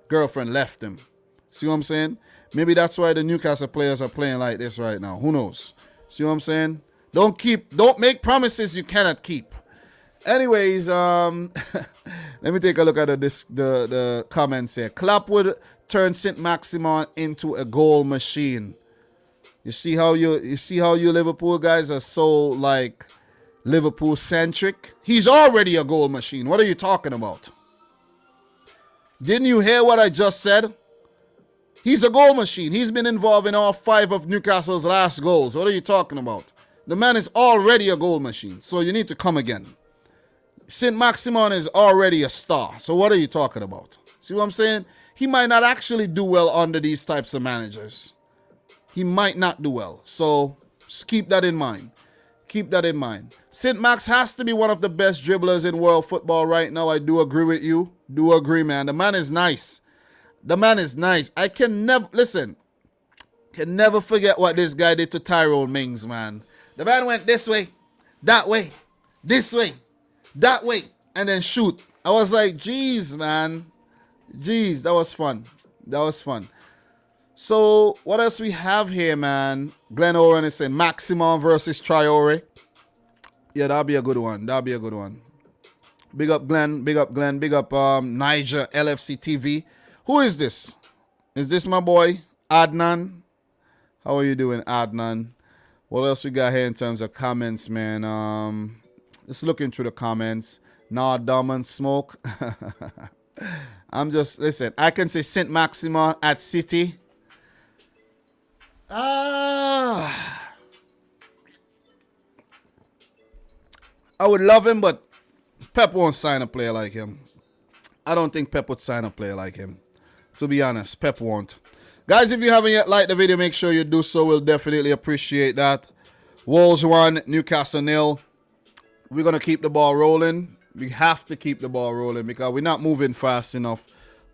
Girlfriend left him. See what I'm saying? Maybe that's why the Newcastle players are playing like this right now. Who knows? See what I'm saying? Don't make promises you cannot keep. Anyways, let me take a look at the comments here. Klopp would turn Saint-Maximin into a goal machine. You see how you Liverpool guys are so like Liverpool centric? He's already a goal machine. What are you talking about? Didn't you hear what I just said? He's a goal machine. He's been involved in all 5 of Newcastle's last goals. What are you talking about? The man is already a goal machine. So you need to come again. Saint-Maximin is already a star. So what are you talking about? See what I'm saying? He might not actually do well under these types of managers. He might not do well. So just keep that in mind. Keep that in mind. Saint-Max has to be one of the best dribblers in world football right now. I do agree with you. Do agree, man. The man is nice. The man is nice. I can never, listen, can never forget what this guy did to Tyrone Mings, man. The man went this way, that way, this way, that way, and then shoot. I was like, geez, man. Geez, that was fun. That was fun. So, what else we have here, man? Glenn Owen is saying Maximin versus Traore. Yeah, that'll be a good one. That'll be a good one. Big up Glenn. Big up Glenn. Big up Niger LFC TV. Who is this? Is this my boy, Adnan? How are you doing, Adnan? What else we got here in terms of comments, man? Just looking through the comments. Nah, dumb and smoke. I'm just, listen, I can say Saint-Maximin at City. I would love him, but Pep won't sign a player like him. I don't think Pep would sign a player like him. To be honest, Pep won't. Guys, if you haven't yet liked the video, make sure you do so. We'll definitely appreciate that. Wolves 1, Newcastle 0. We're going to keep the ball rolling. We have to keep the ball rolling because we're not moving fast enough.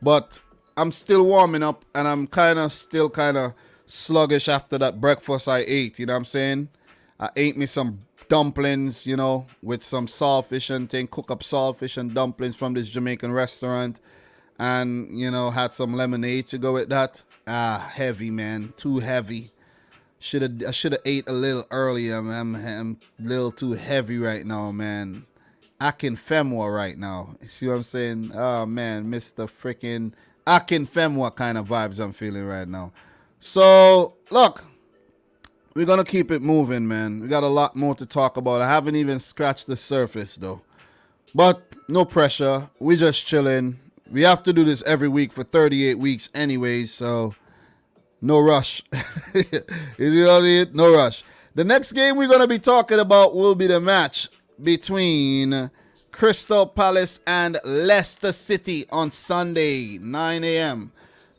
But I'm still warming up and I'm still kind of sluggish after that breakfast I ate. You know what I'm saying? I ate me some dumplings, you know, with some saltfish and thing. Cook up saltfish and dumplings from this Jamaican restaurant. And, you know, had some lemonade to go with that. Heavy, man. Too heavy. I should have ate a little earlier. I'm a little too heavy right now, man. Akin Femwa right now. You see what I'm saying? Oh, man. Mr. Freaking Akin Femwa kind of vibes I'm feeling right now. So, look. We're going to keep it moving, man. We got a lot more to talk about. I haven't even scratched the surface, though. But no pressure. We just chilling. We have to do this every week for 38 weeks anyways, so no rush. Is it all it? No rush. The next game we're going to be talking about will be the match between Crystal Palace and Leicester City on Sunday, 9 a.m.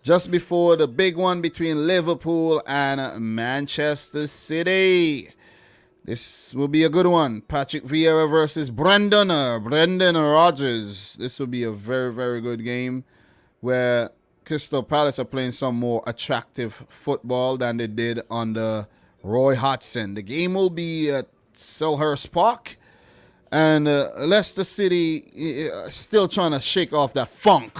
Just before the big one between Liverpool and Manchester City. This will be a good one. Patrick Vieira versus Brendan Rodgers. This will be a very, very good game where Crystal Palace are playing some more attractive football than they did under Roy Hodgson. The game will be at Selhurst Park. And Leicester City still trying to shake off that funk.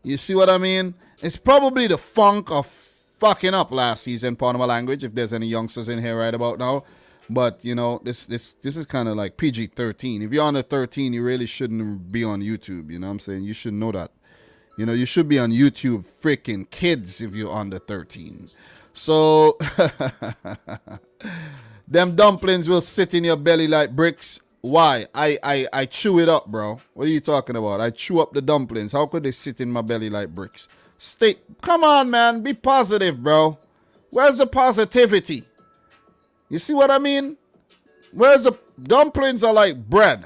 You see what I mean? It's probably the funk of fucking up last season, pardon my language, if there's any youngsters in here right about now. But, you know, this is kind of like PG-13. If you're under 13, you really shouldn't be on YouTube. You know what I'm saying? You should know that. You know, you should be on YouTube freaking kids if you're under 13. So, them dumplings will sit in your belly like bricks. Why? I chew it up, bro. What are you talking about? I chew up the dumplings. How could they sit in my belly like bricks? Come on, man. Be positive, bro. Where's the positivity? You see what I mean? Whereas the dumplings are like bread.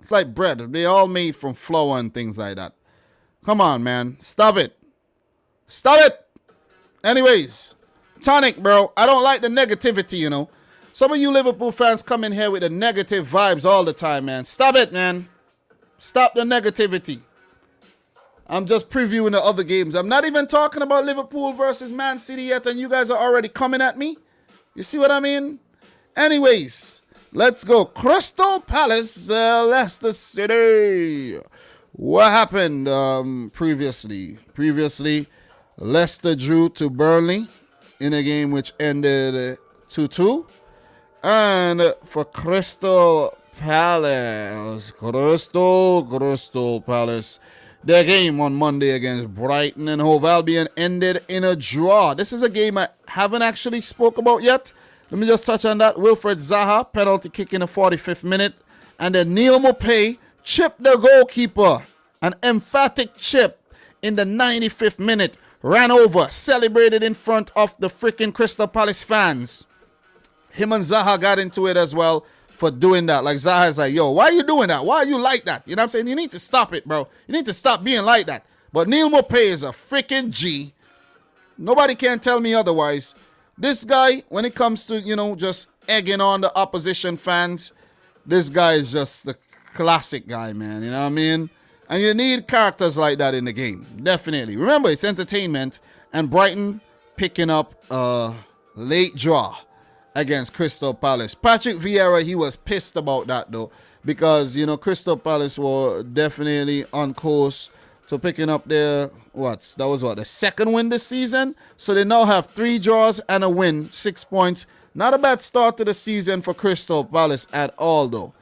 It's like bread. They're all made from flour and things like that. Come on, man. Stop it. Stop it. Anyways, tonic, bro. I don't like the negativity, you know. Some of you Liverpool fans come in here with the negative vibes all the time, man. Stop it, man. Stop the negativity. I'm just previewing the other games. I'm not even talking about Liverpool versus Man City yet, and you guys are already coming at me. You see what I mean? Anyways, let's go. Crystal Palace, Leicester City. What happened previously? Previously, Leicester drew to Burnley in a game which ended 2-2. And for Crystal Palace, their game on Monday against Brighton and Hove Albion ended in a draw. This is a game I haven't actually spoke about yet. Let me just touch on that. Wilfred Zaha, penalty kick in the 45th minute. And then Neil Maupay chipped the goalkeeper. An emphatic chip in the 95th minute. Ran over, celebrated in front of the freaking Crystal Palace fans. Him and Zaha got into it as well for doing that. Like, Zaha's like, yo, why are you doing that? Why are you like that? You know what I'm saying? You need to stop it, bro. You need to stop being like that. But Neil Maupay is a freaking G. Nobody can tell me otherwise. This guy, when it comes to, you know, just egging on the opposition fans, this guy is just the classic guy, man. You know what I mean? And you need characters like that in the game. Definitely. Remember, it's entertainment. And Brighton picking up a late draw against Crystal Palace. Patrick Vieira, he was pissed about that, though. Because, you know, Crystal Palace were definitely on course to picking up their, the second win this season? So they now have 3 draws and a win, 6 points. Not a bad start to the season for Crystal Palace at all, though.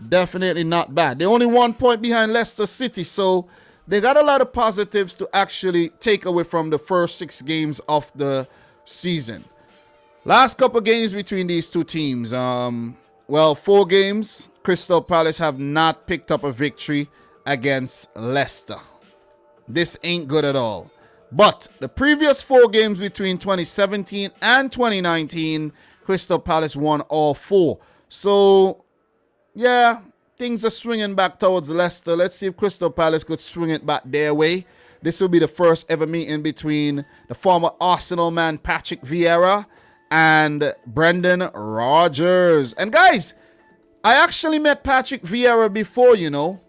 Definitely not bad. They're only 1 point behind Leicester City, so they got a lot of positives to actually take away from the first 6 games of the season. Last couple games between these two teams. 4 games. Crystal Palace have not picked up a victory against Leicester. This ain't good at all. But the previous 4 games between 2017 and 2019, Crystal Palace won all 4. So, yeah, things are swinging back towards Leicester. Let's see if Crystal Palace could swing it back their way. This will be the first ever meeting between the former Arsenal man Patrick Vieira and Brendan Rodgers. And guys, I actually met Patrick Vieira before, you know.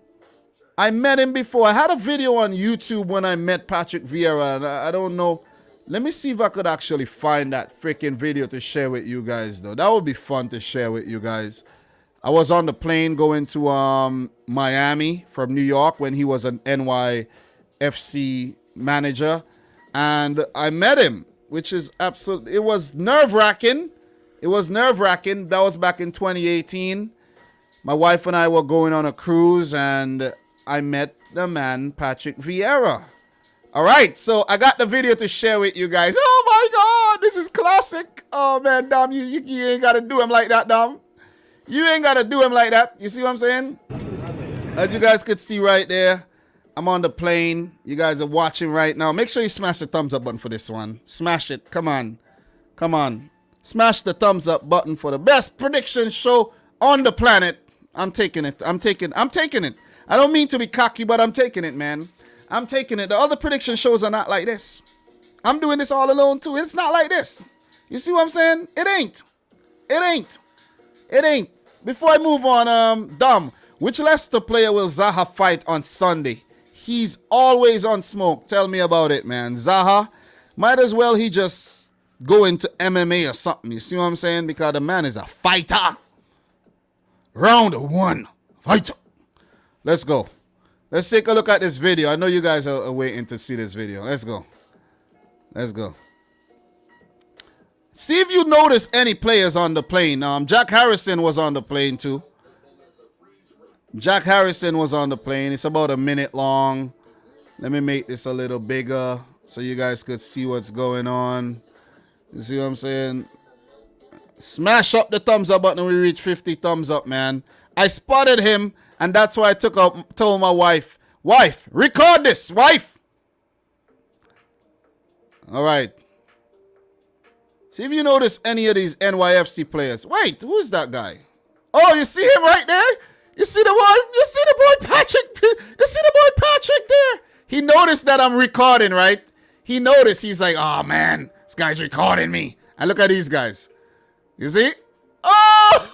I met him before. I had a video on YouTube when I met Patrick Vieira, and I don't know. Let me see if I could actually find that freaking video to share with you guys, though. That would be fun to share with you guys. I was on the plane going to Miami from New York when he was an NYFC manager, and I met him, which is absolutely, it was nerve-wracking. It was nerve-wracking. That was back in 2018. My wife and I were going on a cruise, and I met the man, Patrick Vieira. All right, so I got the video to share with you guys. Oh, my God, this is classic. Oh, man, Dom, you ain't got to do him like that, Dom. You ain't got to do him like that. You see what I'm saying? As you guys could see right there, I'm on the plane. You guys are watching right now. Make sure you smash the thumbs up button for this one. Smash it. Come on. Come on. Smash the thumbs up button for the best prediction show on the planet. I'm taking it. I'm taking it. I don't mean to be cocky, but I'm taking it, man. I'm taking it. The other prediction shows are not like this. I'm doing this all alone, too. It's not like this. You see what I'm saying? It ain't. It ain't. It ain't. Before I move on, Dom, which Leicester player will Zaha fight on Sunday? He's always on smoke. Tell me about it, man. Zaha, might as well he just go into MMA or something. You see what I'm saying? Because the man is a fighter. Round one. Fighter. Let's go. Let's take a look at this video. I know you guys are waiting to see this video. Let's go. Let's go. See if you notice any players on the plane. Jack Harrison was on the plane too. Jack Harrison was on the plane. It's about a minute long. Let me make this a little bigger so you guys could see what's going on. You see what I'm saying? Smash up the thumbs up button when we reach 50 thumbs up, man. I spotted him, and that's why I told my wife, record this, wife. All right. See if you notice any of these NYFC players. Wait, who's that guy? Oh, you see him right there? You see the boy? You see the boy Patrick? You see the boy Patrick there? He noticed that I'm recording, right? He noticed. He's like, oh, man, this guy's recording me. And look at these guys. You see? Oh,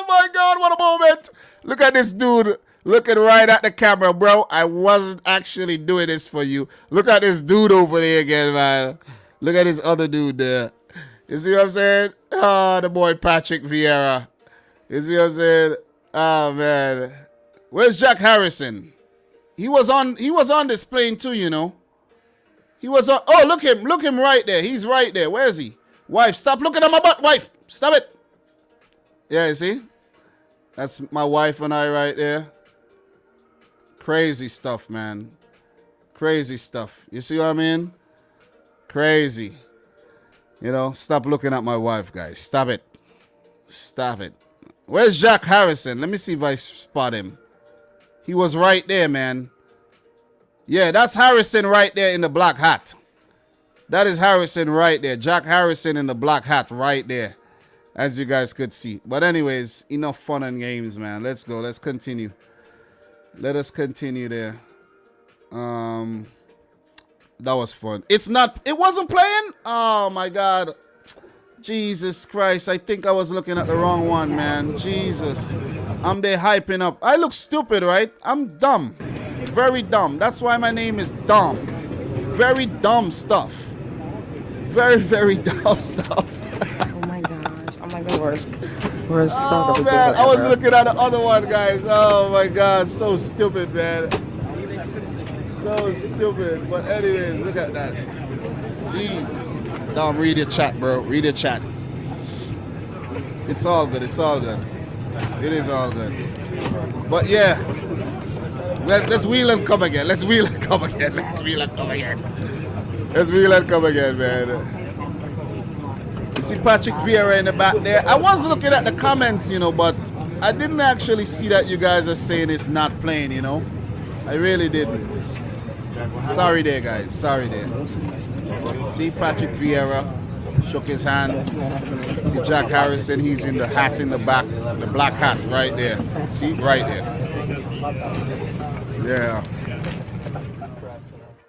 my God, what a moment. Look at this dude looking right at the camera, bro. I wasn't actually doing this for you. Look at this dude over there again, man. Look at this other dude there. You see what I'm saying? Oh, the boy Patrick Vieira. You see what I'm saying? Oh, man. Where's Jack Harrison? He was on this plane too, you know. He was on. Oh, look him right there. He's right there. Where is he? Wife, stop looking at my butt, wife. Stop it. Yeah, you see? That's my wife and I right there. Crazy stuff, man. Crazy stuff. You see what I mean? Crazy. You know, stop looking at my wife, guys. Stop it. Stop it. Where's Jack Harrison? Let me see if I spot him. He was right there, man. Yeah, that's Harrison right there in the black hat. That is Harrison right there. Jack Harrison in the black hat right there. As you guys could see. But anyways, enough fun and games, man. Let's go. Let's continue. Let us continue there. That was fun. It wasn't playing? Oh, my God. Jesus Christ. I think I was looking at the wrong one, man. Jesus. I'm there hyping up. I look stupid, right? I'm dumb. Very dumb. That's why my name is Dumb. Very dumb stuff. Very, very dumb stuff. Oh, my gosh. Oh, my God. Where's oh, man. I was looking at the other one, guys. Oh, my God. So stupid, man. So stupid. But anyways, look at that. Jeez. Dom, read your chat, bro. Read your chat. It's all good. It's all good. It is all good. But yeah. Let's wheel and come again. Let's wheel and come again. Let's wheel and come again. Let's wheel and come again, man. You see Patrick Vieira in the back there. I was looking at the comments, you know, but I didn't actually see that you guys are saying it's not playing, you know. I really didn't. Sorry there, guys. Sorry there. See Patrick Vieira shook his hand. See Jack Harrison. He's in the hat in the back, the black hat right there. See, right there. Yeah.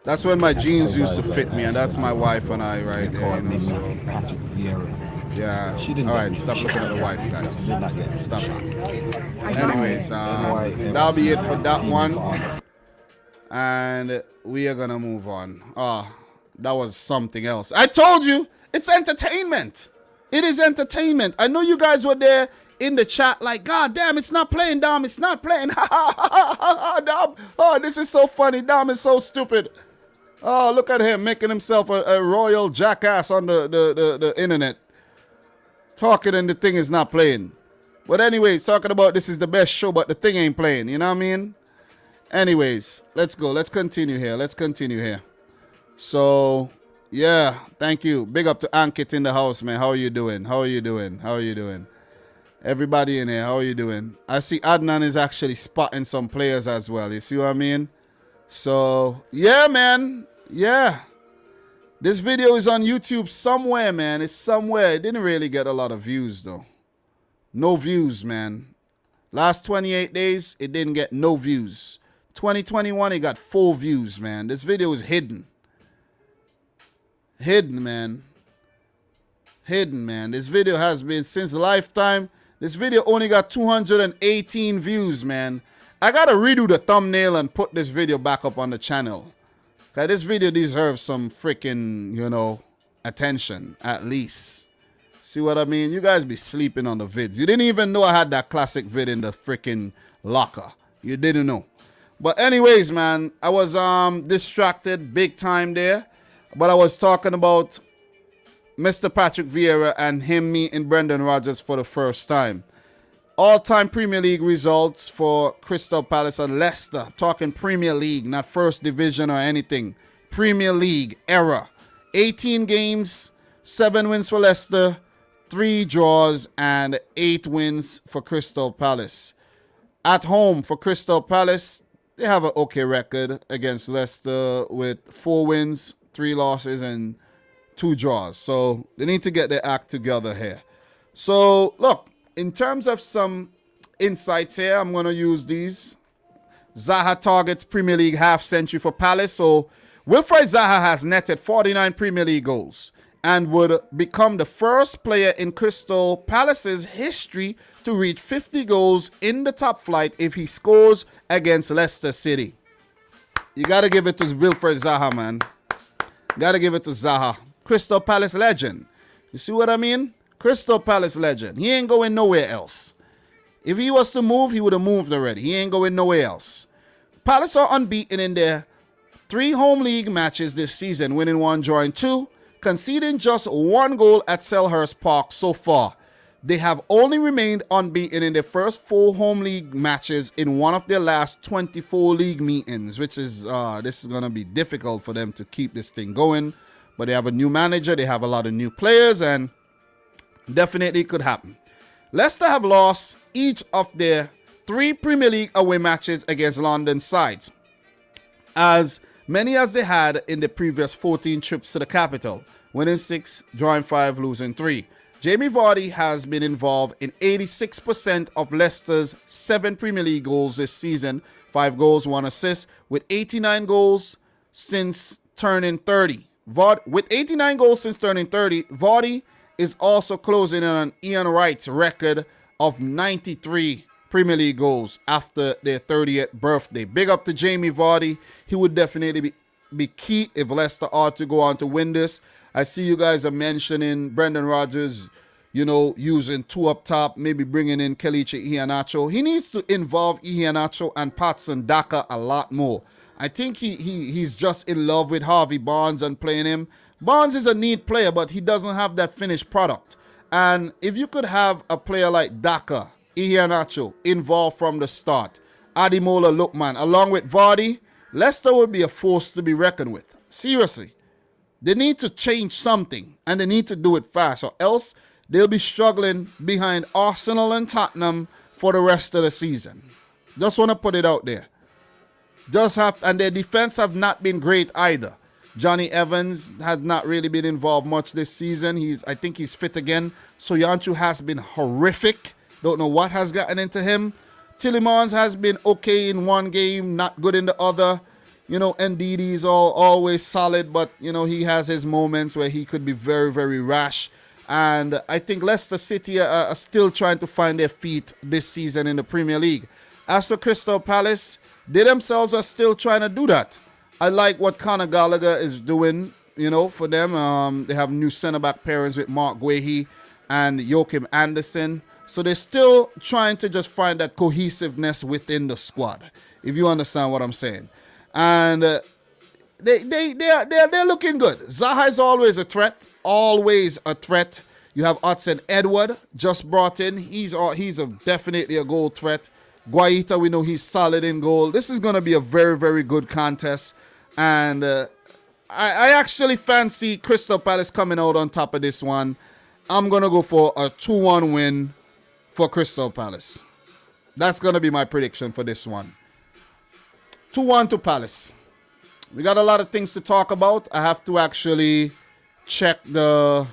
That's when my jeans used to fit me, and that's my wife and I right there. You know, so. Yeah. All right, stop looking at the wife, guys. Stop. Anyways, that'll be it for that one. And we are going to move on. Oh, that was something else. I told you, it's entertainment. It is entertainment. I know you guys were there in the chat like, God damn, it's not playing, Dom. It's not playing. Dom. Oh, this is so funny. Dom is so stupid. Oh, look at him making himself a royal jackass on the internet. Talking and the thing is not playing. But anyways, talking about this is the best show, but the thing ain't playing. You know what I mean? Anyways, let's go. Let's continue here. So, yeah, thank you. Big up to Ankit in the house, man. How are you doing? Everybody in here, how are you doing? I see Adnan is actually spotting some players as well. You see what I mean? So, yeah, man. Yeah. This video is on YouTube somewhere, man. It's somewhere. It didn't really get a lot of views, though. No views, man. Last 28 days, it didn't get no views. 2021, it got 4 views, man. This video is hidden. Hidden, man. This video has been since Lifetime. This video only got 218 views, man. I gotta redo the thumbnail and put this video back up on the channel. Cause this video deserves some freaking, you know, attention, at least. See what I mean? You guys be sleeping on the vids. You didn't even know I had that classic vid in the freaking locker. You didn't know. But anyways, man, I was distracted big time there. But I was talking about Mr. Patrick Vieira and him meeting Brendan Rodgers for the first time. All-time Premier League results for Crystal Palace and Leicester. Talking Premier League, not First Division or anything. Premier League era. 18 games, 7 wins for Leicester, 3 draws, and 8 wins for Crystal Palace. At home for Crystal Palace, they have an okay record against Leicester with 4 wins, 3 losses, and 2 draws. So they need to get their act together here. So, look. In terms of some insights here, I'm going to use these. Zaha targets Premier League half century for Palace. So Wilfried Zaha has netted 49 Premier League goals and would become the first player in Crystal Palace's history to reach 50 goals in the top flight if he scores against Leicester City. You got to give it to Wilfried Zaha, man. Got to give it to Zaha. Crystal Palace legend. You see what I mean? Crystal Palace legend. He ain't going nowhere else. If he was to move, he would have moved already. He ain't going nowhere else. Palace are unbeaten in their 3 home league matches this season, winning 1, drawing 2, conceding just 1 goal at Selhurst Park so far. They have only remained unbeaten in their first 4 home league matches in one of their last 24 league meetings, which is, this is going to be difficult for them to keep this thing going. But they have a new manager, they have a lot of new players, and definitely could happen. Leicester have lost each of their 3 Premier League away matches against London sides, as many as they had in the previous 14 trips to the capital, winning 6, drawing 5, losing 3. Jamie Vardy has been involved in 86% of Leicester's 7 Premier League goals this season, 5 goals, 1 assist, with 89 goals since turning 30. With 89 goals since turning 30, Vardy is also closing in on Ian Wright's record of 93 Premier League goals after their 30th birthday. Big up to Jamie Vardy. He would definitely be key if Leicester are to go on to win this. I see you guys are mentioning Brendan Rodgers, you know, using 2 up top, maybe bringing in Kelechi Iheanacho. He needs to involve Iheanacho and Patson Daka a lot more. I think he's just in love with Harvey Barnes and playing him. Barnes is a neat player, but he doesn't have that finished product. And if you could have a player like Daka, Iheanacho involved from the start, Ademola Lookman, along with Vardy, Leicester would be a force to be reckoned with. Seriously. They need to change something, and they need to do it fast, or else they'll be struggling behind Arsenal and Tottenham for the rest of the season. Just want to put it out there. And their defense have not been great either. Johnny Evans has not really been involved much this season. I think he's fit again. Soyuncu has been horrific. Don't know what has gotten into him. Tielemans has been okay in one game, not good in the other. You know, Ndidi's always solid, but, you know, he has his moments where he could be very, very rash. And I think Leicester City are still trying to find their feet this season in the Premier League. As for Crystal Palace, they themselves are still trying to do that. I like what Conor Gallagher is doing, you know, for them. They have new centre-back pairings with Mark Guehi and Joachim Andersen. So they're still trying to just find that cohesiveness within the squad, if you understand what I'm saying. And they're looking good. Zaha is always a threat. Always a threat. You have Hudson Edward just brought in. He's definitely a goal threat. Guaita, we know he's solid in goal. This is going to be a very, very good contest. And I actually fancy Crystal Palace coming out on top of this one. I'm going to go for a 2-1 win for Crystal Palace. That's going to be my prediction for this one. 2-1 to Palace. We got a lot of things to talk about. I have to actually check the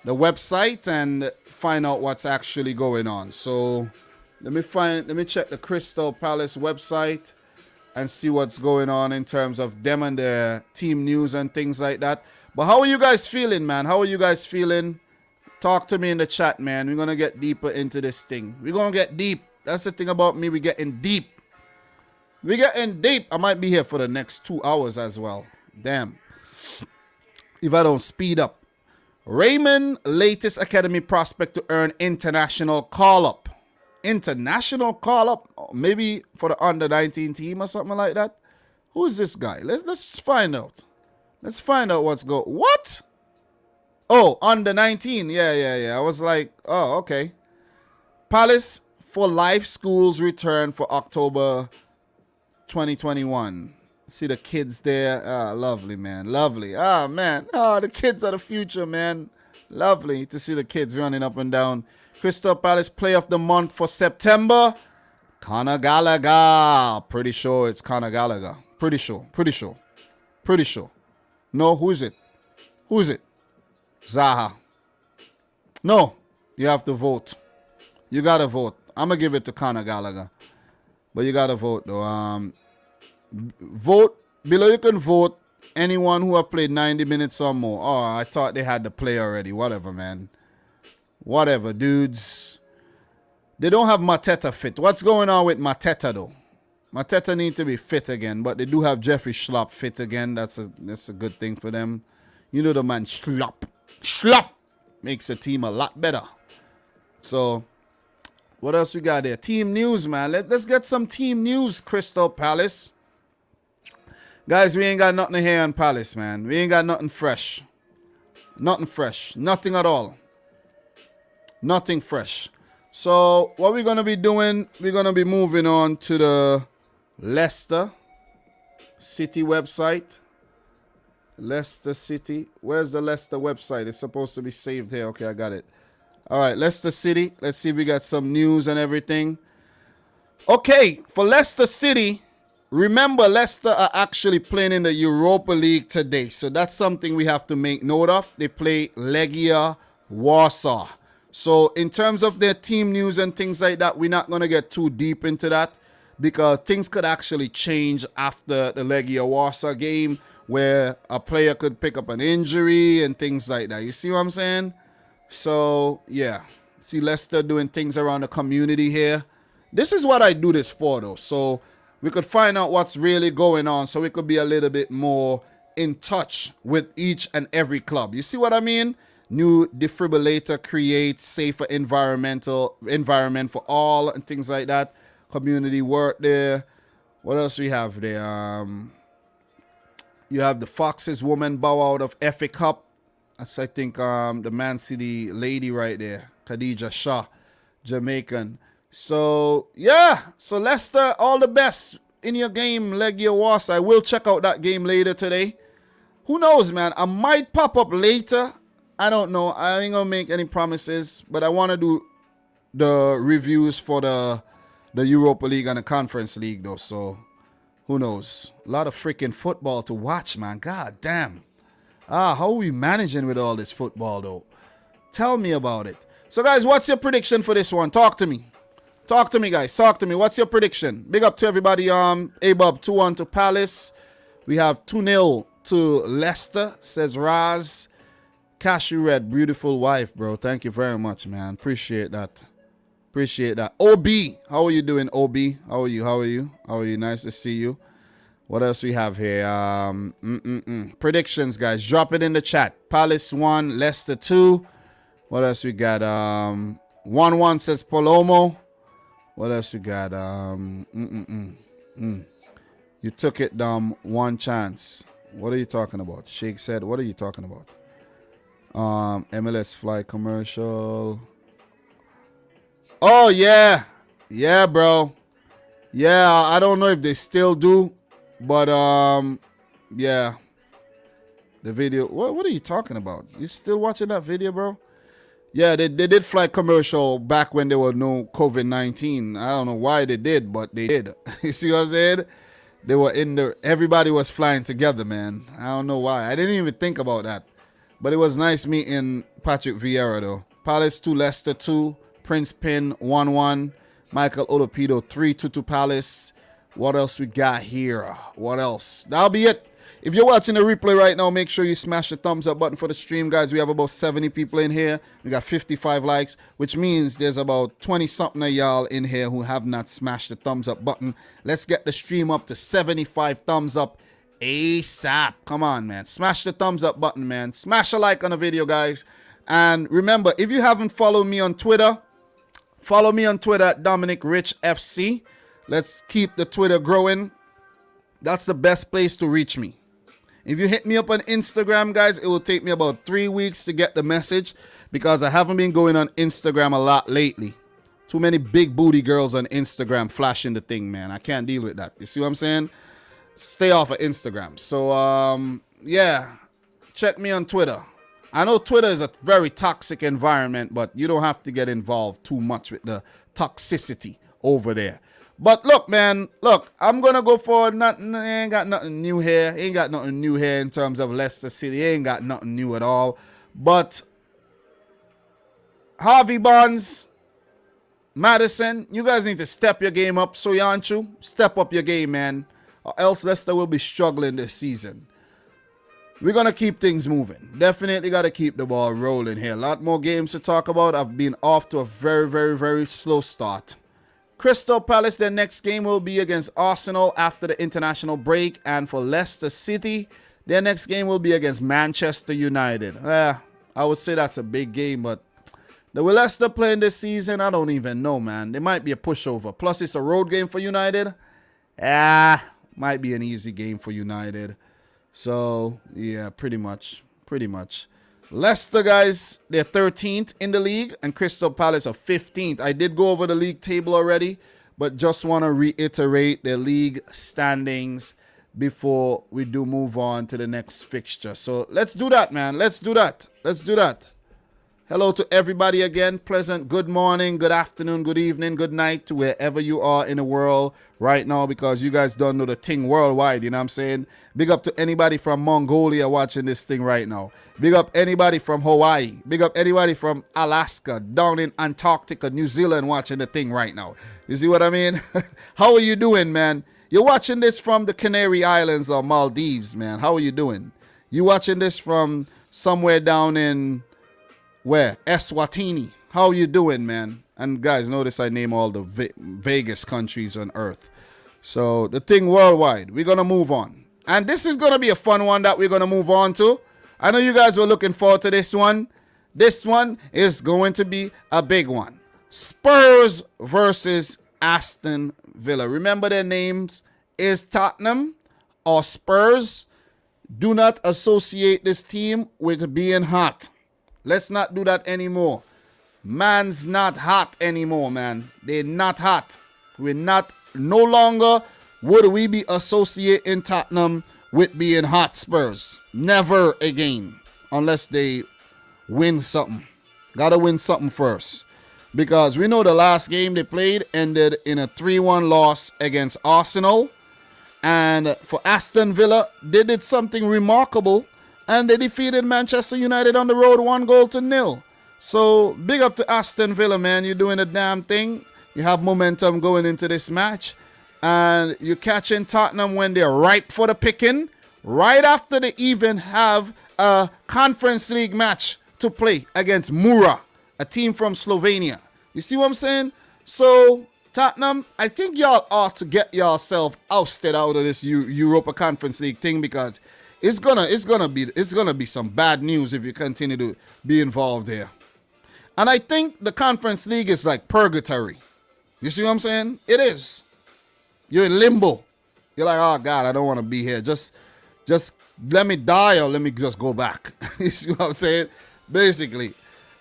website and find out what's actually going on. So let me check the Crystal Palace website and see what's going on in terms of them and their team news and things like that. But how are you guys feeling, man? How are you guys feeling? Talk to me in the chat, man. We're going to get deeper into this thing. We're going to get deep. That's the thing about me. We're getting deep. We're getting deep. I might be here for the next 2 hours as well. Damn. If I don't speed up. Raymond, latest academy prospect to earn international call-up. International call-up? Maybe for the under-19 team or something like that? Who is this guy? Let's find out. Let's find out what's going... What? Oh, under-19. Yeah. I was like, oh, okay. Palace for Life Schools return for October 2021. See the kids there. Ah, lovely, man. Lovely. Ah, man. Ah, the kids are the future, man. Lovely to see the kids running up and down. Crystal Palace Play of the Month for September. Conor Gallagher. Pretty sure it's Conor Gallagher. Pretty sure. No, who is it? Zaha. No, you have to vote. You got to vote. I'm going to give it to Conor Gallagher. But you got to vote, though. Vote. Below you can vote anyone who have played 90 minutes or more. Oh, I thought they had the play already. Whatever, man. Whatever, dudes. They don't have Mateta fit. What's going on with Mateta, though? Mateta need to be fit again. But they do have Jeffrey Schlupp fit again. That's a good thing for them. You know the man Schlupp makes the team a lot better. So, what else we got there? Team news, man. Let's get some team news, Crystal Palace. Guys, we ain't got nothing here on Palace, man. We ain't got nothing fresh. Nothing fresh. Nothing at all. Nothing fresh. So, what we're going to be doing, we're going to be moving on to the Leicester City website. Leicester City. Where's the Leicester website? It's supposed to be saved here. Okay, I got it. All right, Leicester City. Let's see if we got some news and everything. Okay, for Leicester City, remember Leicester are actually playing in the Europa League today. So that's something we have to make note of. They play Legia Warsaw. So in terms of their team news and things like that, we're not going to get too deep into that because things could actually change after the Legia Warsaw game where a player could pick up an injury and things like that. You see what I'm saying? So, yeah. See Leicester doing things around the community here. This is what I do this for, though. So we could find out what's really going on so we could be a little bit more in touch with each and every club. You see what I mean? New defibrillator creates safer environment for all and things like that. Community work there. What else we have there? You have the Foxes woman bow out of FA Cup. That's, I think, the Man City lady right there. Khadija Shah, Jamaican. So, yeah. So, Leicester, all the best in your game, Legia Warsaw. I will check out that game later today. Who knows, man? I might pop up later. I don't know. I ain't going to make any promises. But I want to do the reviews for the Europa League and the Conference League, though. So, who knows? A lot of freaking football to watch, man. God damn. How are we managing with all this football, though? Tell me about it. So, guys, what's your prediction for this one? Talk to me. Talk to me, guys. Talk to me. What's your prediction? Big up to everybody. A-Bub 2-1 to Palace. We have 2-0 to Leicester, says Raz. Cashew Red, beautiful wife, bro. Thank you very much, man. Appreciate that. Appreciate that. OB, how are you doing, OB? How are you? Nice to see you. What else we have here? Predictions, guys. Drop it in the chat. Palace 1, Leicester 2. What else we got? 1-1 says Palomo. What else you got? You took it, Dom. One chance. What are you talking about? Shake said, what are you talking about? MLS fly commercial. Oh, yeah. Yeah, bro. Yeah, I don't know if they still do. But, yeah. The video. What are you talking about? You still watching that video, bro? Yeah, they did fly commercial back when there was no COVID-19. I don't know why they did, but they did. You see what I'm saying? They were everybody was flying together, man. I don't know why. I didn't even think about that. But it was nice meeting Patrick Vieira, though. Palace 2, Leicester 2, Prince Pin 1-1, Michael Olopido 3-2 to Palace. What else we got here? What else? That'll be it. If you're watching the replay right now, make sure you smash the thumbs up button for the stream, guys. We have about 70 people in here. We got 55 likes, which means there's about 20-something of y'all in here who have not smashed the thumbs up button. Let's get the stream up to 75 thumbs up ASAP. Come on, man. Smash the thumbs up button, man. Smash a like on the video, guys. And remember, if you haven't followed me on Twitter, follow me on Twitter at Dominic Rich FC. Let's keep the Twitter growing. That's the best place to reach me. If you hit me up on Instagram, guys, it will take me about 3 weeks to get the message because I haven't been going on Instagram a lot lately. Too many big booty girls on Instagram flashing the thing, man. I can't deal with that. You see what I'm saying? Stay off of Instagram. So, yeah, check me on Twitter. I know Twitter is a very toxic environment, but you don't have to get involved too much with the toxicity over there. But look, man, look, I'm going to go for nothing. Ain't got nothing new here. Ain't got nothing new here in terms of Leicester City. Ain't got nothing new at all. But Harvey Barnes, Madison, you guys need to step your game up. So, Yanchu, step up your game, man. Or else Leicester will be struggling this season. We're going to keep things moving. Definitely got to keep the ball rolling here. A lot more games to talk about. I've been off to a very, very, very slow start. Crystal Palace, their next game will be against Arsenal after the international break. And for Leicester City, their next game will be against Manchester United. I would say that's a big game, but the way Leicester playing this season, I don't even know, man. They might be a pushover. Plus, it's a road game for United. Might be an easy game for United. So, yeah, pretty much. Leicester, guys, they're 13th in the league, and Crystal Palace are 15th. I did go over the league table already, but just want to reiterate the league standings before we do move on to the next fixture. So let's do that, man. Let's do that. Hello to everybody again. Pleasant good morning, good afternoon, good evening, good night to wherever you are in the world right now, because you guys don't know the thing worldwide, you know what I'm saying? Big up to anybody from Mongolia watching this thing right now. Big up anybody from Hawaii. Big up anybody from Alaska, down in Antarctica, New Zealand watching the thing right now. You see what I mean? How are you doing, man? You're watching this from the Canary Islands or Maldives, man. How are you doing? You watching this from somewhere down in... where? Eswatini. How you doing, man? And guys, notice I name all the Vegas countries on earth. So the thing worldwide. We're going to move on. And this is going to be a fun one that we're going to move on to. I know you guys were looking forward to this one. This one is going to be a big one. Spurs versus Aston Villa. Remember their names is Tottenham or Spurs. Do not associate this team with being hot. Let's not do that anymore. Man's not hot anymore, man. They're not hot. No longer would we be associating Tottenham with being hot Spurs. Never again. Unless they win something. Gotta win something first. Because we know the last game they played ended in a 3-1 loss against Arsenal. And for Aston Villa, they did something remarkable. And they defeated Manchester United on the road 1-0. So, big up to Aston Villa, man. You're doing a damn thing. You have momentum going into this match. And you're catching Tottenham when they're ripe for the picking. Right after they even have a Conference League match to play against Mura, a team from Slovenia. You see what I'm saying? So, Tottenham, I think y'all ought to get yourself ousted out of this Europa Conference League thing, because it's gonna be some bad news if you continue to be involved here. And I think the Conference League is like purgatory. You see what I'm saying? It is. You're in limbo. You're like, oh God, I don't want to be here. Just let me die or let me just go back. You see what I'm saying? Basically.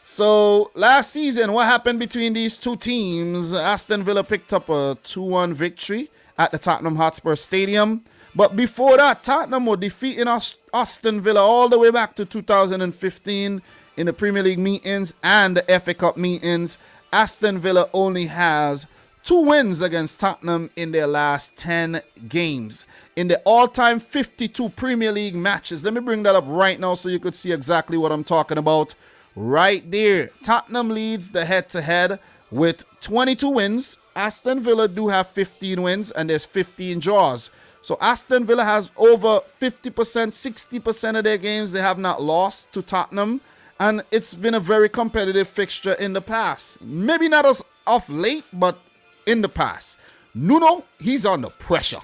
So last season, what happened between these two teams? Aston Villa picked up a 2-1 victory at the Tottenham Hotspur Stadium. But before that, Tottenham were defeating Aston Villa all the way back to 2015 in the Premier League meetings and the FA Cup meetings. Aston Villa only has 2 wins against Tottenham in their last 10 games. In the all-time 52 Premier League matches, let me bring that up right now so you could see exactly what I'm talking about. Right there, Tottenham leads the head-to-head with 22 wins. Aston Villa do have 15 wins and there's 15 draws. So Aston Villa has over 50%, 60% of their games they have not lost to Tottenham. And it's been a very competitive fixture in the past. Maybe not as of late, but in the past. Nuno, he's under pressure.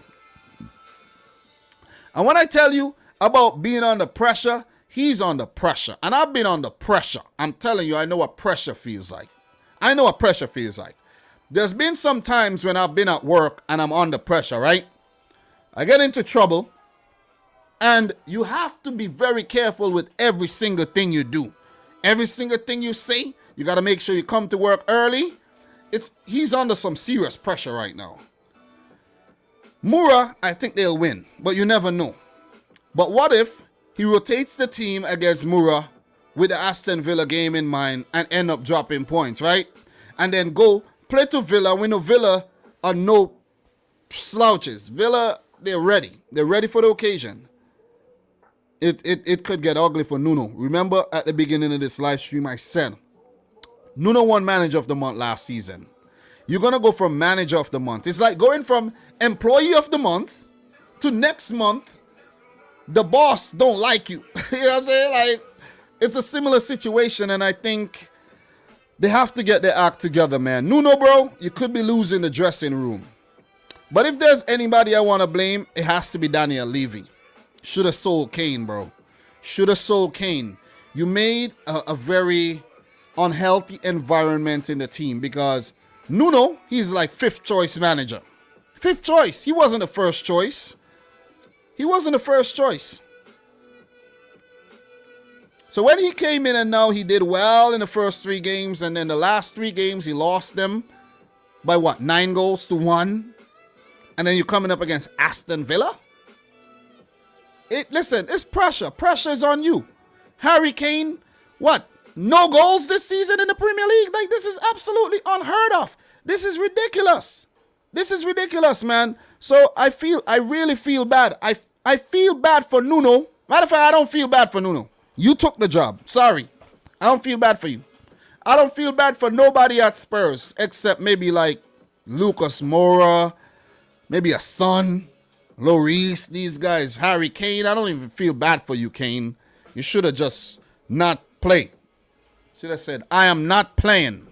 And when I tell you about being under pressure, he's under pressure. And I've been under pressure. I'm telling you, I know what pressure feels like. I know what pressure feels like. There's been some times when I've been at work and I'm under pressure, right? I get into trouble. And you have to be very careful with every single thing you do. Every single thing you say, you got to make sure you come to work early. He's under some serious pressure right now. Moura, I think they'll win, but you never know. But what if he rotates the team against Moura with the Aston Villa game in mind and end up dropping points, right? And then go play to Villa. We know Villa are no slouches. Villa, they're ready. They're ready for the occasion. It could get ugly for Nuno. Remember at the beginning of this live stream, I said, Nuno won Manager of the Month last season. You're going to go from Manager of the Month. It's like going from Employee of the Month to next month, the boss don't like you. You know what I'm saying? Like, it's a similar situation, and I think they have to get their act together, man. Nuno, bro, you could be losing the dressing room. But if there's anybody I want to blame, it has to be Daniel Levy. Should have sold Kane, bro. Should have sold Kane. You made a very unhealthy environment in the team because Nuno, he's like 5th choice manager. 5th choice. He wasn't the first choice. He wasn't the first choice. So when he came in and now he did well in the first 3 games and then the last 3 games he lost them by what? 9 goals to 1. And then you're coming up against Aston Villa? Listen, it's pressure. Pressure is on you. Harry Kane, what? No goals this season in the Premier League? Like, this is absolutely unheard of. This is ridiculous. This is ridiculous, man. So I really feel bad. I feel bad for Nuno. Matter of fact, I don't feel bad for Nuno. You took the job. Sorry. I don't feel bad for you. I don't feel bad for nobody at Spurs except maybe like Lucas Moura, maybe a Son, Lloris, these guys, Harry Kane. I don't even feel bad for you, Kane. You should have just not played. Should have said, I am not playing.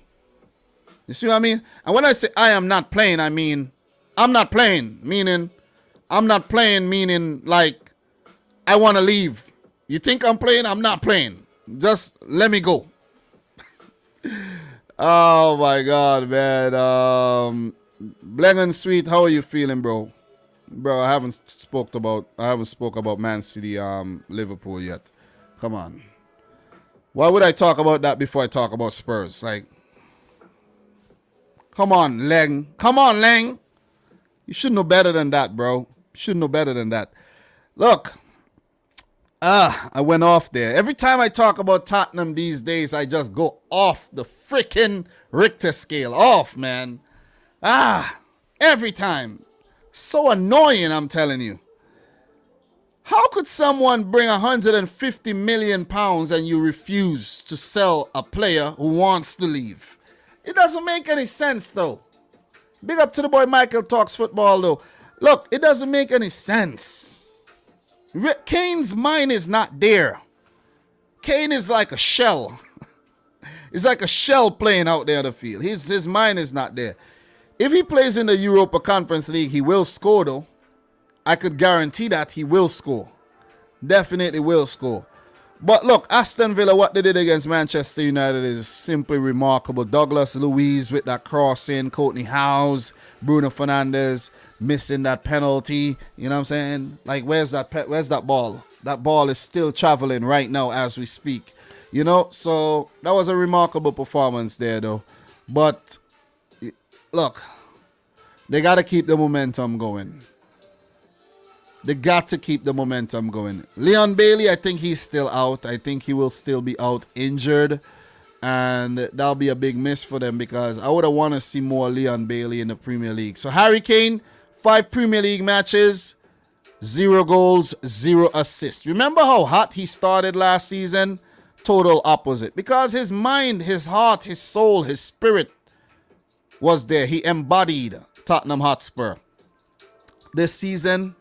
You see what I mean? And when I say I am not playing, I mean I'm not playing. Meaning, I'm not playing, meaning like I want to leave. You think I'm playing? I'm not playing. Just let me go. Oh my God, man. Blang and Sweet, how are you feeling, bro? Bro, I haven't spoke about Man City, Liverpool yet. Come on. Why would I talk about that before I talk about Spurs? Like, come on, Lang. Come on, Lang. You should know better than that, bro. You should know better than that. Look, I went off there. Every time I talk about Tottenham these days, I just go off the freaking Richter scale. Off, man. Every time. So annoying, I'm telling you. How could someone bring 150 million pounds and you refuse to sell a player who wants to leave? It doesn't make any sense, though. Big up to the boy Michael Talks Football, though. Look, it doesn't make any sense. Kane's mind is not there. Kane is like a shell. It's like a shell playing out there on the field. His mind is not there. If he plays in the Europa Conference League, he will score, though. I could guarantee that he will score. Definitely will score. But look, Aston Villa, what they did against Manchester United is simply remarkable. Douglas Luiz with that crossing, Courtney House, Bruno Fernandes missing that penalty. You know what I'm saying? Like, where's that ball? That ball is still traveling right now as we speak. You know, so that was a remarkable performance there, though. But look, they got to keep the momentum going. They got to keep the momentum going. Leon Bailey, I think he's still out. I think he will still be out injured. And that'll be a big miss for them because I would have wanted to see more Leon Bailey in the Premier League. So Harry Kane, 5 Premier League matches, 0 goals, 0 assists. Remember how hot he started last season? Total opposite. Because his mind, his heart, his soul, his spirit was there. He embodied Tottenham Hotspur. This season,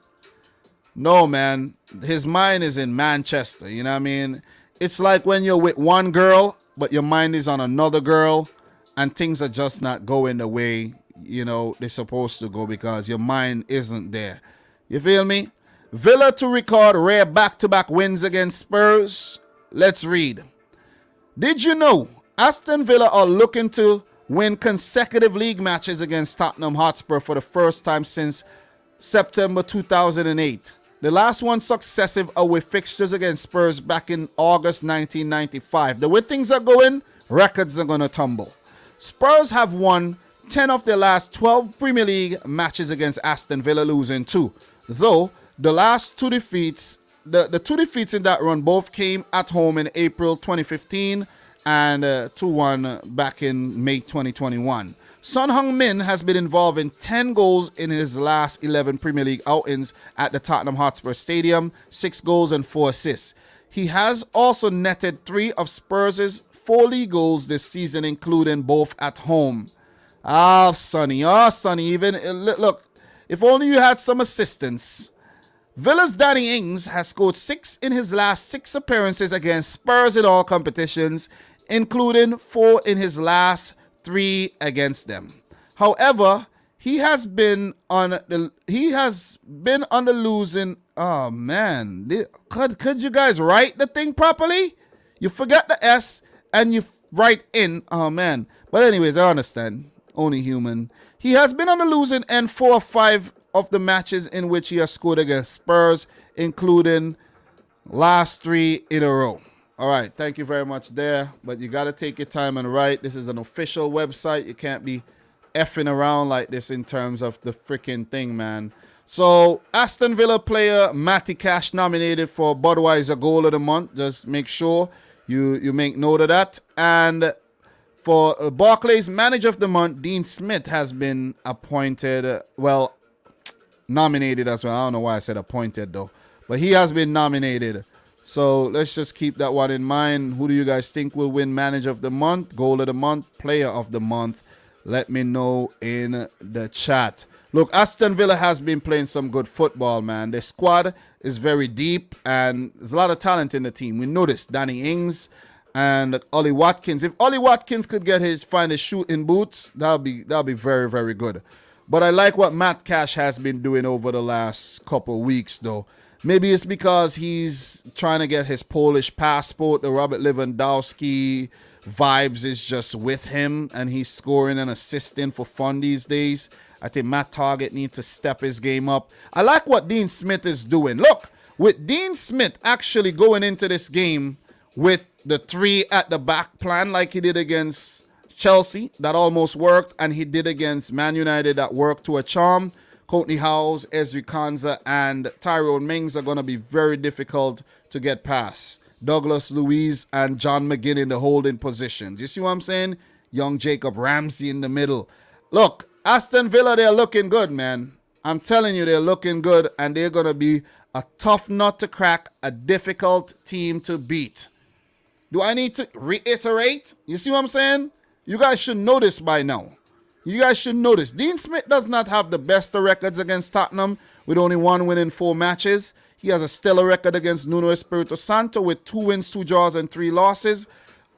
no, man. His mind is in Manchester. You know what I mean? It's like when you're with one girl, but your mind is on another girl, and things are just not going the way, you know, they're supposed to go because your mind isn't there. You feel me? Villa to record rare back-to-back wins against Spurs. Let's read. Did you know Aston Villa are looking to win consecutive league matches against Tottenham Hotspur for the first time since September 2008? The last one successive away fixtures against Spurs back in August 1995. The way things are going, records are going to tumble. Spurs have won 10 of their last 12 Premier League matches against Aston Villa, losing 2. Though the last 2 defeats, the 2 defeats in that run both came at home in April 2015 and 2-1 back in May 2021. Son Heung-min has been involved in 10 goals in his last 11 Premier League outings at the Tottenham Hotspur Stadium, 6 goals and 4 assists. He has also netted 3 of Spurs' 4 league goals this season, including both at home. Sonny, even, look, if only you had some assistance. Villa's Danny Ings has scored 6 in his last 6 appearances against Spurs in all competitions, including 4 in his last 3 against them. However, he has been on the losing. Oh man, could you guys write the thing properly? You forget the S and you write in. Oh man. But anyways, I understand. Only human. He has been on the losing end 4 or 5 of the matches in which he has scored against Spurs, including last 3 in a row. All right, thank you very much there. But you got to take your time and write. This is an official website. You can't be effing around like this in terms of the freaking thing, man. So, Aston Villa player Matty Cash nominated for Budweiser Goal of the Month. Just make sure you make note of that. And for Barclays Manager of the Month, Dean Smith has been appointed, nominated as well. I don't know why I said appointed, though. But he has been nominated. So let's just keep that one in mind. Who do you guys think will win Manager of the Month, Goal of the Month, Player of the Month? Let me know in the chat. Look, Aston Villa has been playing some good football, man. Their squad is very deep and there's a lot of talent in the team. We noticed Danny Ings and Ollie Watkins. If Ollie Watkins could find his shooting boots, that'll be very, very good. But I like what Matt Cash has been doing over the last couple weeks, though. Maybe it's because he's trying to get his Polish passport. The Robert Lewandowski vibes is just with him, and he's scoring and assisting for fun these days. I think Matt Target needs to step his game up. I like what Dean Smith is doing. Look, with Dean Smith actually going into this game with the 3 at the back plan like he did against Chelsea, that almost worked, and he did against Man United, that worked to a charm. Courtney House, Ezri Konsa, and Tyrone Mings are going to be very difficult to get past. Douglas Luiz and John McGinn in the holding positions. You see what I'm saying? Young Jacob Ramsey in the middle. Look, Aston Villa, they're looking good, man. I'm telling you, they're looking good, and they're going to be a tough nut to crack, a difficult team to beat. Do I need to reiterate? You see what I'm saying? You guys should know this by now. You guys should notice, Dean Smith does not have the best of records against Tottenham with only 1 win in 4 matches. He has a stellar record against Nuno Espirito Santo with 2 wins, 2 draws, and 3 losses.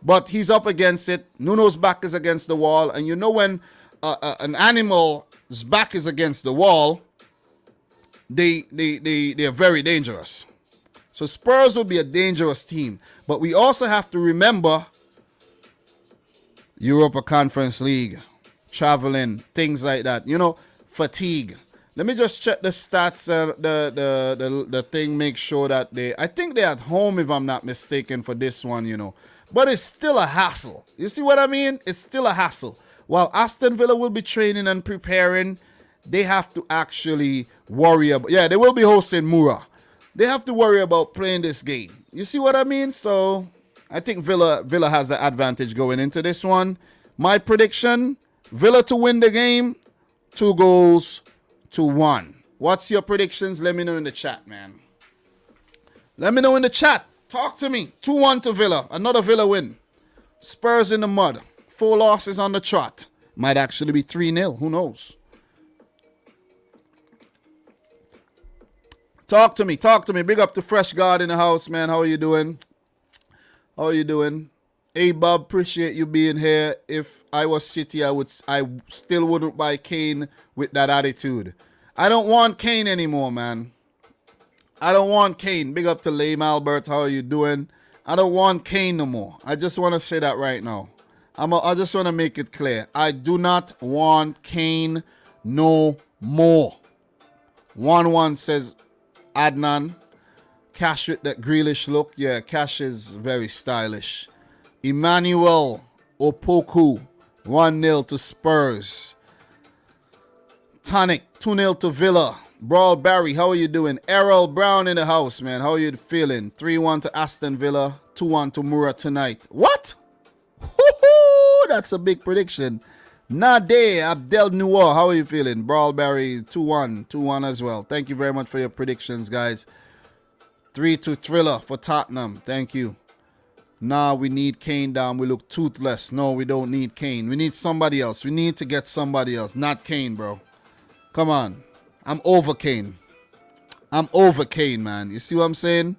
But he's up against it. Nuno's back is against the wall. And you know when an animal's back is against the wall, they are very dangerous. So Spurs will be a dangerous team. But we also have to remember Europa Conference League, traveling, things like that. You know, fatigue. Let me just check the stats, the thing, make sure that I think they're at home if I'm not mistaken for this one, you know. But it's still a hassle. You see what I mean? It's still a hassle. While Aston Villa will be training and preparing, they have to actually worry about, yeah, they will be hosting Mura. They have to worry about playing this game. You see what I mean? So I think Villa has the advantage going into this one. My prediction, Villa to win the game, 2-1. What's your predictions? Let me know in the chat, man. Let me know in the chat. Talk to me. 2-1 to Villa. Another Villa win. Spurs in the mud. 4 losses on the trot. Might actually be 3-0. Who knows? Talk to me. Talk to me. Big up to Fresh God in the house, man. How are you doing? How are you doing? Hey, Bob, appreciate you being here. If I was City, I still wouldn't buy Kane with that attitude. I don't want Kane anymore, man. I don't want Kane. Big up to Lame Albert. How are you doing? I don't want Kane no more. I just want to say that right now. I just want to make it clear. I do not want Kane no more. 1-1 says Adnan. Cash with that Grealish look. Yeah, Cash is very stylish. Emmanuel Opoku, 1-0 to Spurs. Tonic, 2-0 to Villa. Brawl Barry, how are you doing? Errol Brown in the house, man. How are you feeling? 3-1 to Aston Villa. 2-1 to Mura tonight. What? Woo-hoo! That's a big prediction. Nade Abdel Noor, how are you feeling? Brawl Barry, 2-1. 2-1 as well. Thank you very much for your predictions, guys. 3-2 Thriller for Tottenham. Thank you. Nah, we need Kane down. We look toothless. No, we don't need Kane. We need somebody else. We need to get somebody else. Not Kane, bro. Come on. I'm over Kane. I'm over Kane, man. You see what I'm saying?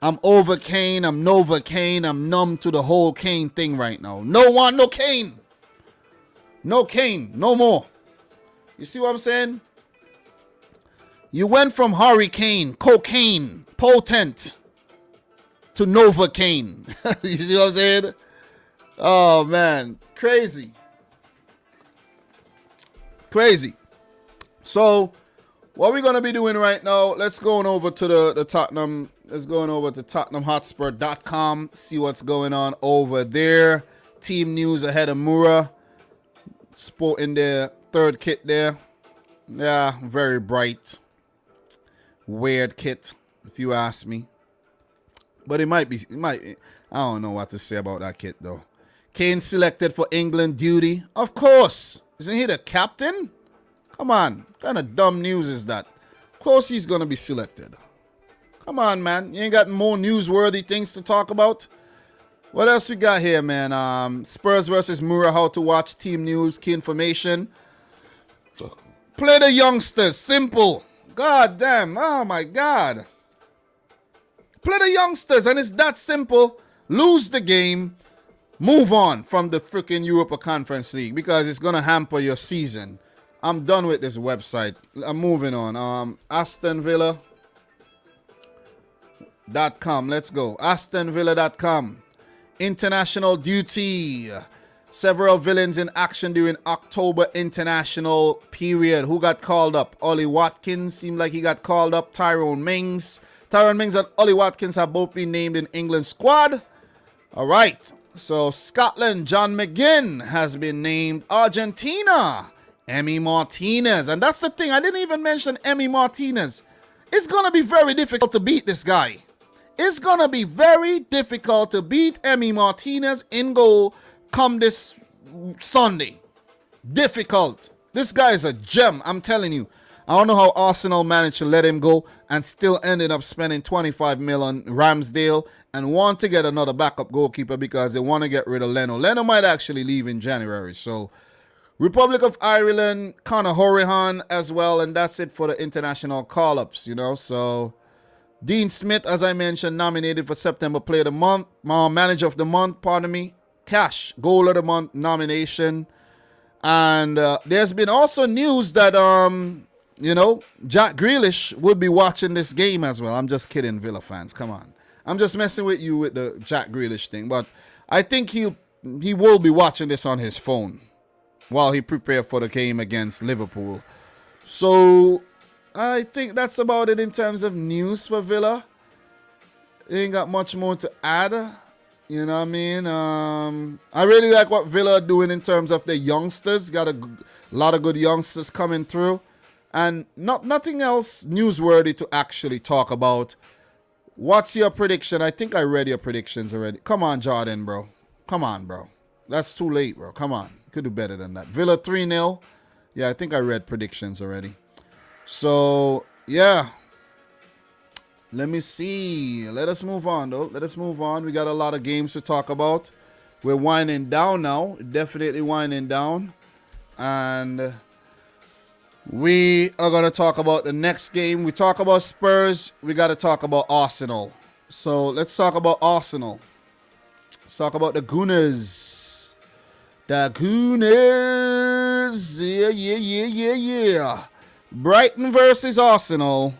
I'm over Kane. I'm Nova Kane. I'm numb to the whole Kane thing right now. No Kane. No Kane. No more. You see what I'm saying? You went from hurricane, cocaine, potent, to Novocaine. You see what I'm saying? Oh, man. Crazy. Crazy. So, what we're going to be doing right now, let's go on over to the Tottenham. Let's go on over to TottenhamHotspur.com. See what's going on over there. Team news ahead of Mura. Sporting their third kit there. Yeah, very bright. Weird kit, if you ask me. But it might. I don't know what to say about that kit, though. Kane selected for England duty. Of course. Isn't he the captain? Come on. What kind of dumb news is that? Of course he's going to be selected. Come on, man. You ain't got more newsworthy things to talk about? What else we got here, man? Spurs versus Mura, how to watch, team news, key information. Play the youngsters. Simple. God damn. Oh, my God. Play the youngsters, and it's that simple. Lose the game. Move on from the freaking Europa Conference League because it's going to hamper your season. I'm done with this website. I'm moving on. AstonVilla.com. Let's go. AstonVilla.com. International duty. Several villains in action during October international period. Who got called up? Ollie Watkins seemed like he got called up. Tyrone Mings and Ollie Watkins have both been named in England squad. All right. So Scotland, John McGinn has been named. Argentina, Emi Martinez. And that's the thing. I didn't even mention Emi Martinez. It's going to be very difficult to beat this guy. It's going to be very difficult to beat Emi Martinez in goal come this Sunday. Difficult. This guy is a gem, I'm telling you. I don't know how Arsenal managed to let him go and still ended up spending 25 million on Ramsdale and want to get another backup goalkeeper because they want to get rid of Leno. Leno might actually leave in January. So, Republic of Ireland, Conor Hourihan as well. And that's it for the international call-ups, you know. So, Dean Smith, as I mentioned, nominated for September Player of the Month. Manager of the Month, pardon me. Cash, Goal of the Month nomination. And there's been also news that Jack Grealish would be watching this game as well. I'm just kidding, Villa fans. Come on. I'm just messing with you with the Jack Grealish thing. But I think he will be watching this on his phone while he prepares for the game against Liverpool. So I think that's about it in terms of news for Villa. Ain't got much more to add. You know what I mean? I really like what Villa are doing in terms of the youngsters. Got a lot of good youngsters coming through. And nothing else newsworthy to actually talk about. What's your prediction? I think I read your predictions already. Come on, Jordan, bro. Come on, bro. That's too late, bro. Come on. Could do better than that. Villa 3-0. Yeah, I think I read predictions already. So, yeah. Let me see. Let us move on, though. Let us move on. We got a lot of games to talk about. We're winding down now. Definitely winding down. And we are going to talk about the next game. We talk about Spurs. We got to talk about Arsenal. So let's talk about Arsenal. Let's talk about the Gunners. The Gunners. Yeah. Brighton versus Arsenal.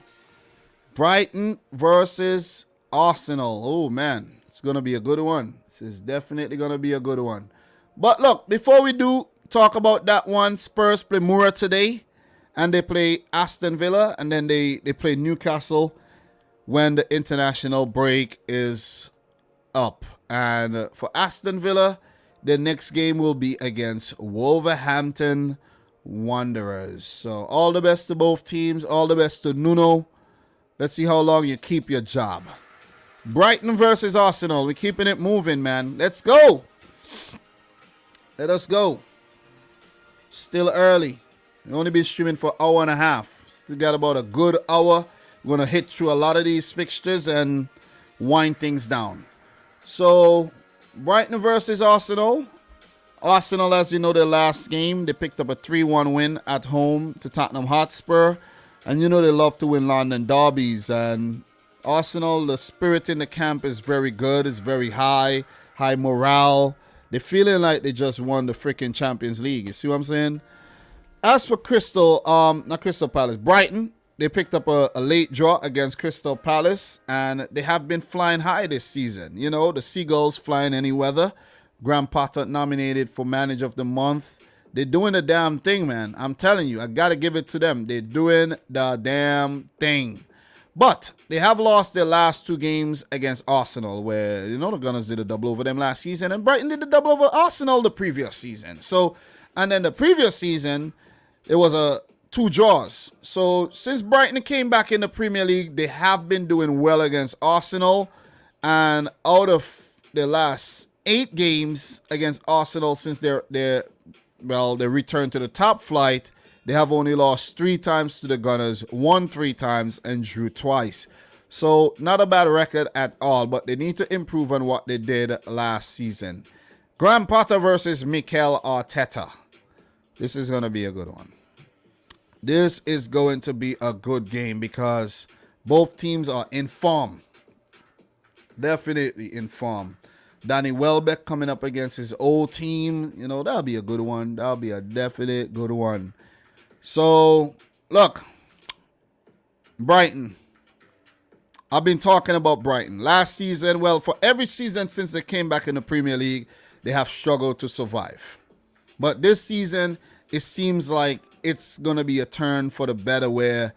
Brighton versus Arsenal. Oh, man. It's going to be a good one. This is definitely going to be a good one. But look, before we do talk about that one, Spurs play Mura today. And they play Aston Villa. And then they play Newcastle when the international break is up. And for Aston Villa, the next game will be against Wolverhampton Wanderers. So all the best to both teams. All the best to Nuno. Let's see how long you keep your job. Brighton versus Arsenal. We're keeping it moving, man. Let's go. Let us go. Still early. We'll only be streaming for an hour and a half. Still got about a good hour. We're going to hit through a lot of these fixtures and wind things down. So, Brighton versus Arsenal. Arsenal, as you know, their last game, they picked up a 3-1 win at home to Tottenham Hotspur. And you know they love to win London derbies. And Arsenal, the spirit in the camp is very good. It's very high morale. They're feeling like they just won the freaking Champions League. You see what I'm saying? As for Brighton, they picked up a late draw against Crystal Palace, and they have been flying high this season. You know, the Seagulls flying any weather. Graham Potter nominated for Manager of the Month. They're doing the damn thing, man. I'm telling you, I got to give it to them. They're doing the damn thing. But they have lost their last two games against Arsenal, where, you know, the Gunners did a double over them last season, and Brighton did a double over Arsenal the previous season. So, and then the previous season, it was 2 draws. So since Brighton came back in the Premier League, they have been doing well against Arsenal. And out of the last 8 games against Arsenal since they returned to the top flight, they have only lost 3 times to the Gunners, won 3 times, and drew twice. So not a bad record at all, but they need to improve on what they did last season. Graham Potter versus Mikel Arteta. This is going to be a good one. This is going to be a good game because both teams are in form. Definitely in form. Danny Welbeck coming up against his old team. You know, that'll be a good one. That'll be a definite good one. So, look. Brighton. I've been talking about Brighton. Last season, well, for every season since they came back in the Premier League, they have struggled to survive. But this season, it seems like it's going to be a turn for the better where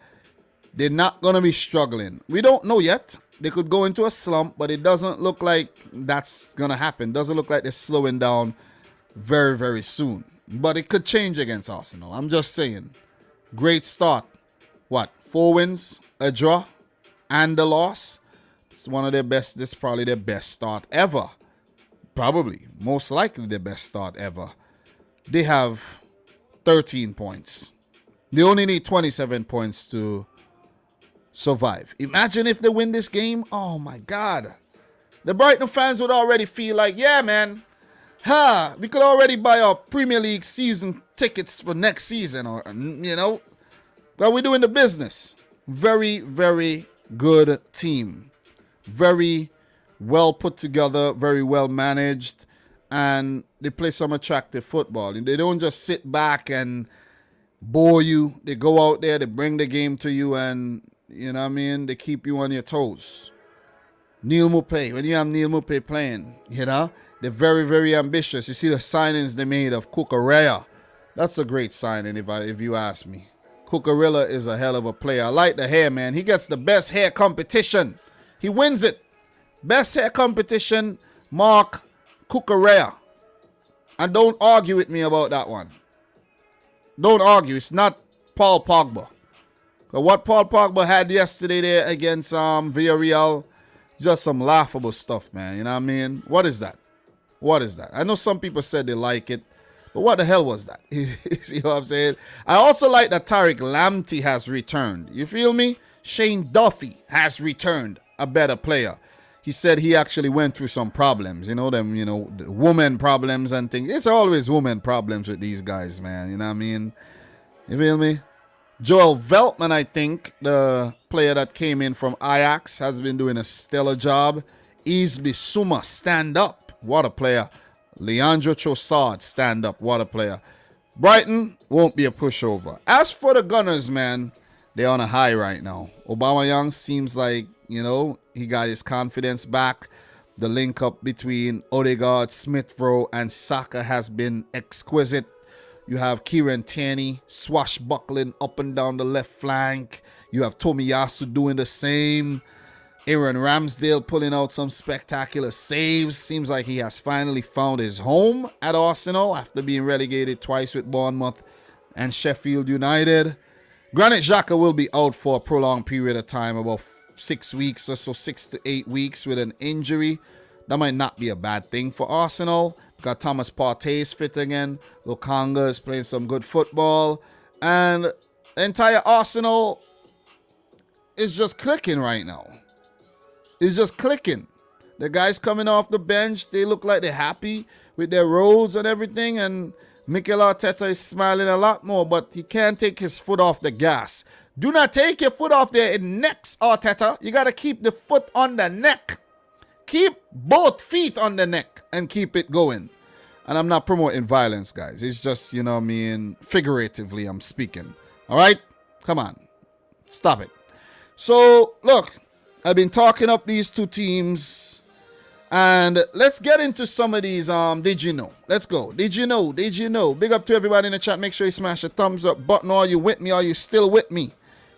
they're not going to be struggling. We don't know yet. They could go into a slump, but it doesn't look like that's going to happen. Doesn't look like they're slowing down very, very soon. But it could change against Arsenal. I'm just saying. Great start. 4 wins, a draw, and a loss. It's one of their best. This is probably their best start ever. Probably. Most likely their best start ever. They have 13 points. They only need 27 points to survive. Imagine if they win this game. Oh my God. The Brighton fans would already feel like, yeah, man. We could already buy our Premier League season tickets for next season, or, you know. But we're doing the business. Very, very good team. Very well put together, very well managed, and they play some attractive football. And they don't just sit back and bore you. They go out there, they bring the game to you, and you know what I mean? They keep you on your toes. Neil Mupay, when you have Neil Mupay playing, you know, they're very, very ambitious. You see the signings they made of Cucurella. That's a great signing if you ask me. Cucurella is a hell of a player. I like the hair, man. He gets the best hair competition. He wins it. Best hair competition, Mark Cucurella. And don't argue with me about that one. Don't argue. It's not Paul Pogba. What Paul Pogba had yesterday there against Villarreal, just some laughable stuff, man. You know what I mean? What is that? What is that? I know some people said they like it, but what the hell was that? You see what I'm saying? I also like that Tariq Lamptey has returned. You feel me? Shane Duffy has returned, a better player. He said he actually went through some problems, the woman problems and things. It's always woman problems with these guys, man. You know what I mean? You feel me? Joel Veltman, I think, the player that came in from Ajax, has been doing a stellar job. Yves Bissouma, stand up. What a player. Leandro Trossard, stand up. What a player. Brighton won't be a pushover. As for the Gunners, man, they're on a high right now. Aubameyang seems like, he got his confidence back. The link up between Odegaard, Smith Rowe, and Saka has been exquisite. You have Kieran Tierney swashbuckling up and down the left flank. You have Tomiyasu doing the same. Aaron Ramsdale pulling out some spectacular saves. Seems like he has finally found his home at Arsenal after being relegated twice with Bournemouth and Sheffield United. Granit Xhaka will be out for a prolonged period of time, about 6 weeks or so, 6 to 8 weeks with an injury. That might not be a bad thing for Arsenal. Got Thomas Partey is fit again. Lokanga is playing some good football. And the entire Arsenal is just clicking right now. It's just clicking. The guys coming off the bench, they look like they're happy with their roles and everything. And Mikel Arteta is smiling a lot more, but he can't take his foot off the gas. Do not take your foot off there in necks, Arteta. You got to keep the foot on the neck. Keep both feet on the neck and keep it going. And I'm not promoting violence, guys. It's just, figuratively I'm speaking. All right? Come on. Stop it. So, look, I've been talking up these two teams. And let's get into some of these, did you know? Let's go. Did you know? Did you know? Big up to everybody in the chat. Make sure you smash the thumbs up button. Are you with me? Are you still with me?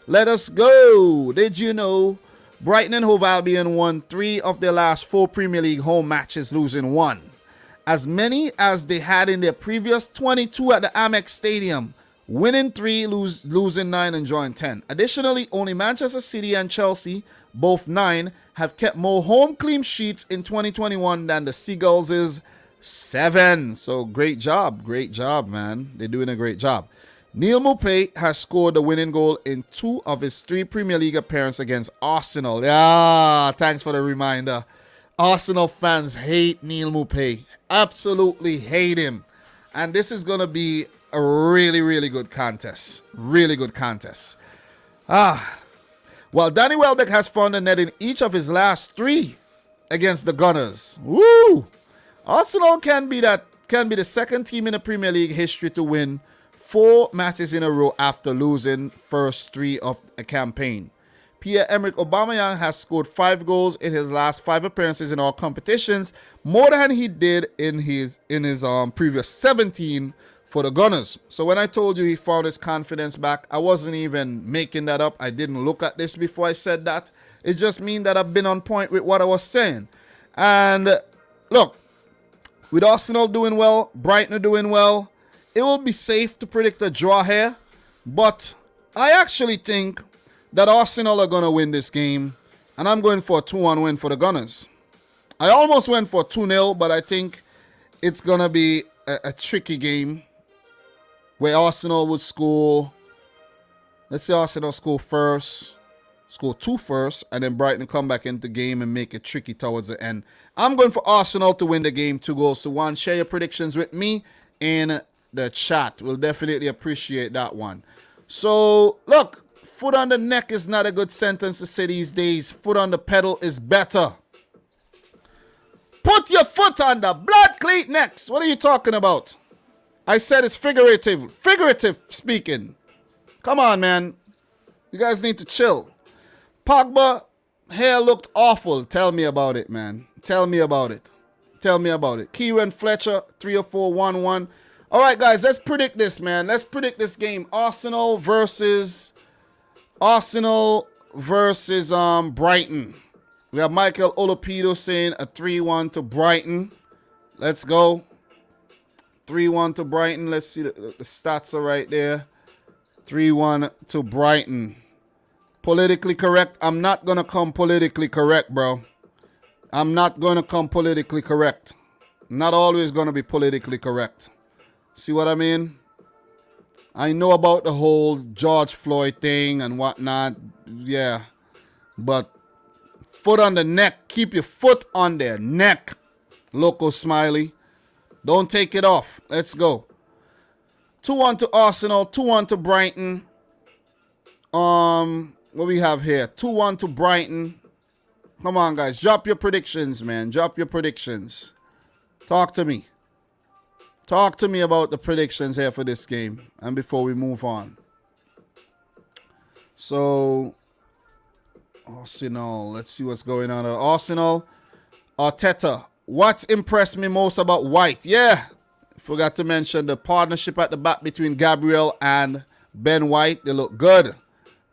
Let us go. Did you know? Brighton and Hove Albion won 3 of their last 4 Premier League home matches, losing 1. As many as they had in their previous 22 at the Amex Stadium, winning 3, losing 9, and drawing 10. Additionally, only Manchester City and Chelsea, both 9, have kept more home clean sheets in 2021 than the Seagulls' 7. So great job, man. They're doing a great job. Neil Mupay has scored the winning goal in 2 of his 3 Premier League appearances against Arsenal. Yeah, thanks for the reminder. Arsenal fans hate Neil Mupay. Absolutely hate him. And this is going to be a really, really good contest. Really good contest. Well, Danny Welbeck has found a net in each of his last 3 against the Gunners. Woo! Arsenal can be the second team in the Premier League history to win 4 matches in a row after losing first 3 of a campaign. Pierre-Emerick Aubameyang has scored 5 goals in his last 5 appearances in all competitions, more than he did in his previous 17 for the Gunners. So when I told you he found his confidence back, I wasn't even making that up. I didn't look at this before I said that. It just means that I've been on point with what I was saying. And look, with Arsenal doing well, Brighton doing well, it will be safe to predict a draw here. But I actually think that Arsenal are going to win this game. And I'm going for a 2-1 win for the Gunners. I almost went for 2-0, but I think it's going to be a tricky game where Arsenal would score. Let's say Arsenal score 2 first, and then Brighton come back into the game and make it tricky towards the end. I'm going for Arsenal to win the game 2-1. Share your predictions with me in the chat. We'll definitely appreciate that one. So, look, foot on the neck is not a good sentence to say these days. Foot on the pedal is better. Put your foot on the blood cleat next. What are you talking about? I said it's figurative. Figurative speaking. Come on, man. You guys need to chill. Pogba, hair looked awful. Tell me about it, man. Tell me about it. Tell me about it. Kieran Fletcher, 30411. All right, guys, let's predict this, man. Let's predict this game. Arsenal versus Brighton. We have Michael Olopido saying a 3-1 to Brighton. Let's go. 3-1 to Brighton. Let's see. The stats are right there. 3-1 to Brighton. Politically correct. I'm not going to come politically correct, bro. I'm not going to come politically correct. I'm not always going to be politically correct. See what I mean? I know about the whole George Floyd thing and whatnot. Yeah. But foot on the neck. Keep your foot on their neck. Loco Smiley. Don't take it off. Let's go. 2-1 to Arsenal. 2-1 to Brighton. What we have here? 2-1 to Brighton. Come on, guys. Drop your predictions, man. Drop your predictions. Talk to me. Talk to me about the predictions here for this game. And before we move on. So, Arsenal. Let's see what's going on at Arsenal. Arteta. What impressed me most about White? Yeah. Forgot to mention the partnership at the back between Gabriel and Ben White. They look good.